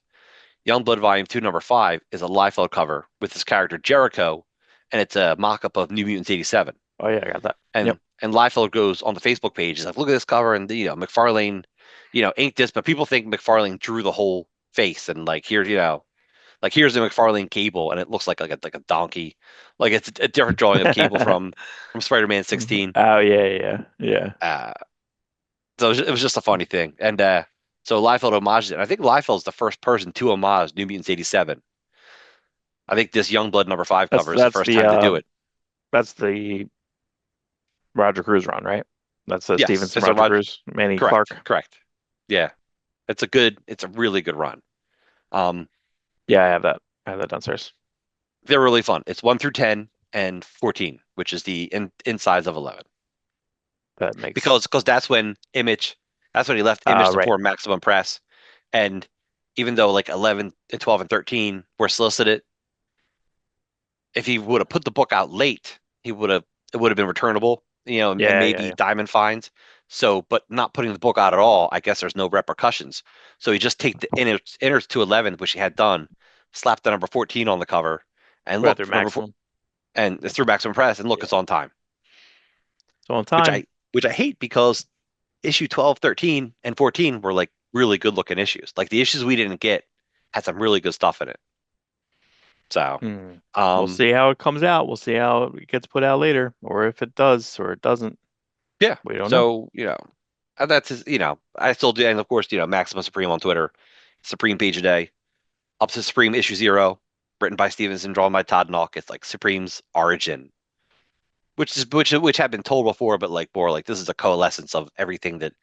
Youngblood Volume 2, Number 5 is a Liefeld cover with his character Jericho, and it's a mock-up of New Mutants 87. Oh yeah, I got that. Yep. And Liefeld goes on the Facebook page. He's like, "Look at this cover," and McFarlane, inked this, but people think McFarlane drew the whole face, and like here, like here's the McFarlane Cable, and it looks like a donkey, like it's a different drawing of Cable from Spider-Man 16. Oh yeah, yeah, yeah. Uh, so it was just a funny thing, and so Liefeld homages it. And I think Liefeld's the first person to homage New Mutants 87. I think this Youngblood number 5 That's cover is the that's first the time to do uh it. that's the Roger Cruz run, right? That's the Yes, Stevenson it's a Roger Roger. Cruz, Manny Correct, Clark. correct. Yeah, it's a really good run. Um, Yeah, I have that. I have that downstairs. they're really fun. It's 1 through 10 and 14, which is the insides of 11. That makes Because that's when he left Image to right. form Maximum Press, and even though like 11 and 12 and 13 were solicited, if he would have put the book out late, it would have been returnable, and Yeah, yeah, maybe yeah. diamond fines. So, but not putting the book out at all, I guess there's no repercussions. So he just take the inners to 11, which he had done, slapped the number 14 on the cover, and Right look through for number four, maximum. and it's through Maximum Press, and look, Yeah. it's on time, So on which time. I hate because issue 12, 13, and 14 were like really good looking issues. Like the issues we didn't get had some really good stuff in it. So, Hmm. We'll um, see how it comes out. We'll see how it gets put out later, or if it does or it doesn't. yeah. We don't know. So, and I still do. And of course, Maximum Supreme on Twitter, Supreme page a day, up to Supreme issue 0, written by Stevenson, drawn by Todd Nauck. It's like Supreme's origin, which had been told before, but like more like this is a coalescence of everything that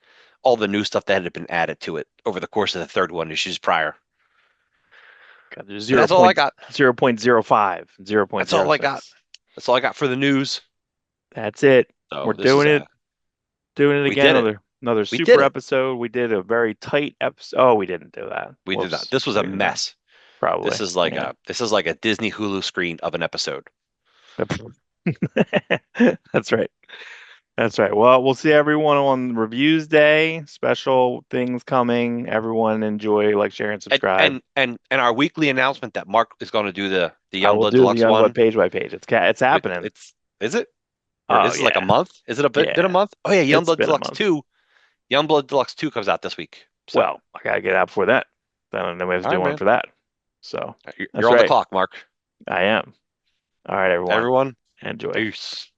all the new stuff that had been added to it over the course of the third one issues prior. Got there's And zero that's all I point got. 0.05, zero point That's zero all I got. 0.06. That's all I got for the news. That's it. We're So this is doing it. Doing it we again. did it. Another We did super it. episode. We did a very tight episode. Oh, we didn't do that. We did that. Whoops. This was a We didn't. mess. Probably. This Yeah. is like a Disney Hulu screen of an episode. That's right. That's right. Well, we'll see everyone on reviews day. Special things coming. Everyone enjoy, like, share, and And subscribe. and and and our weekly announcement that Mark is going to do the I will Youngblood do the Deluxe Youngblood one. page by page. It's happening. It's is it? Or Oh is it like a yeah, month? Is it been a yeah. month? Oh yeah, It's Youngblood been a Deluxe month. 2. Youngblood Deluxe 2 comes out this week. So, Well, I gotta get out before that. Then we have to all right, do one man. for that. So You're that's on the right. clock, Mark. I am. All right, everyone. Everyone, Enjoy. peace.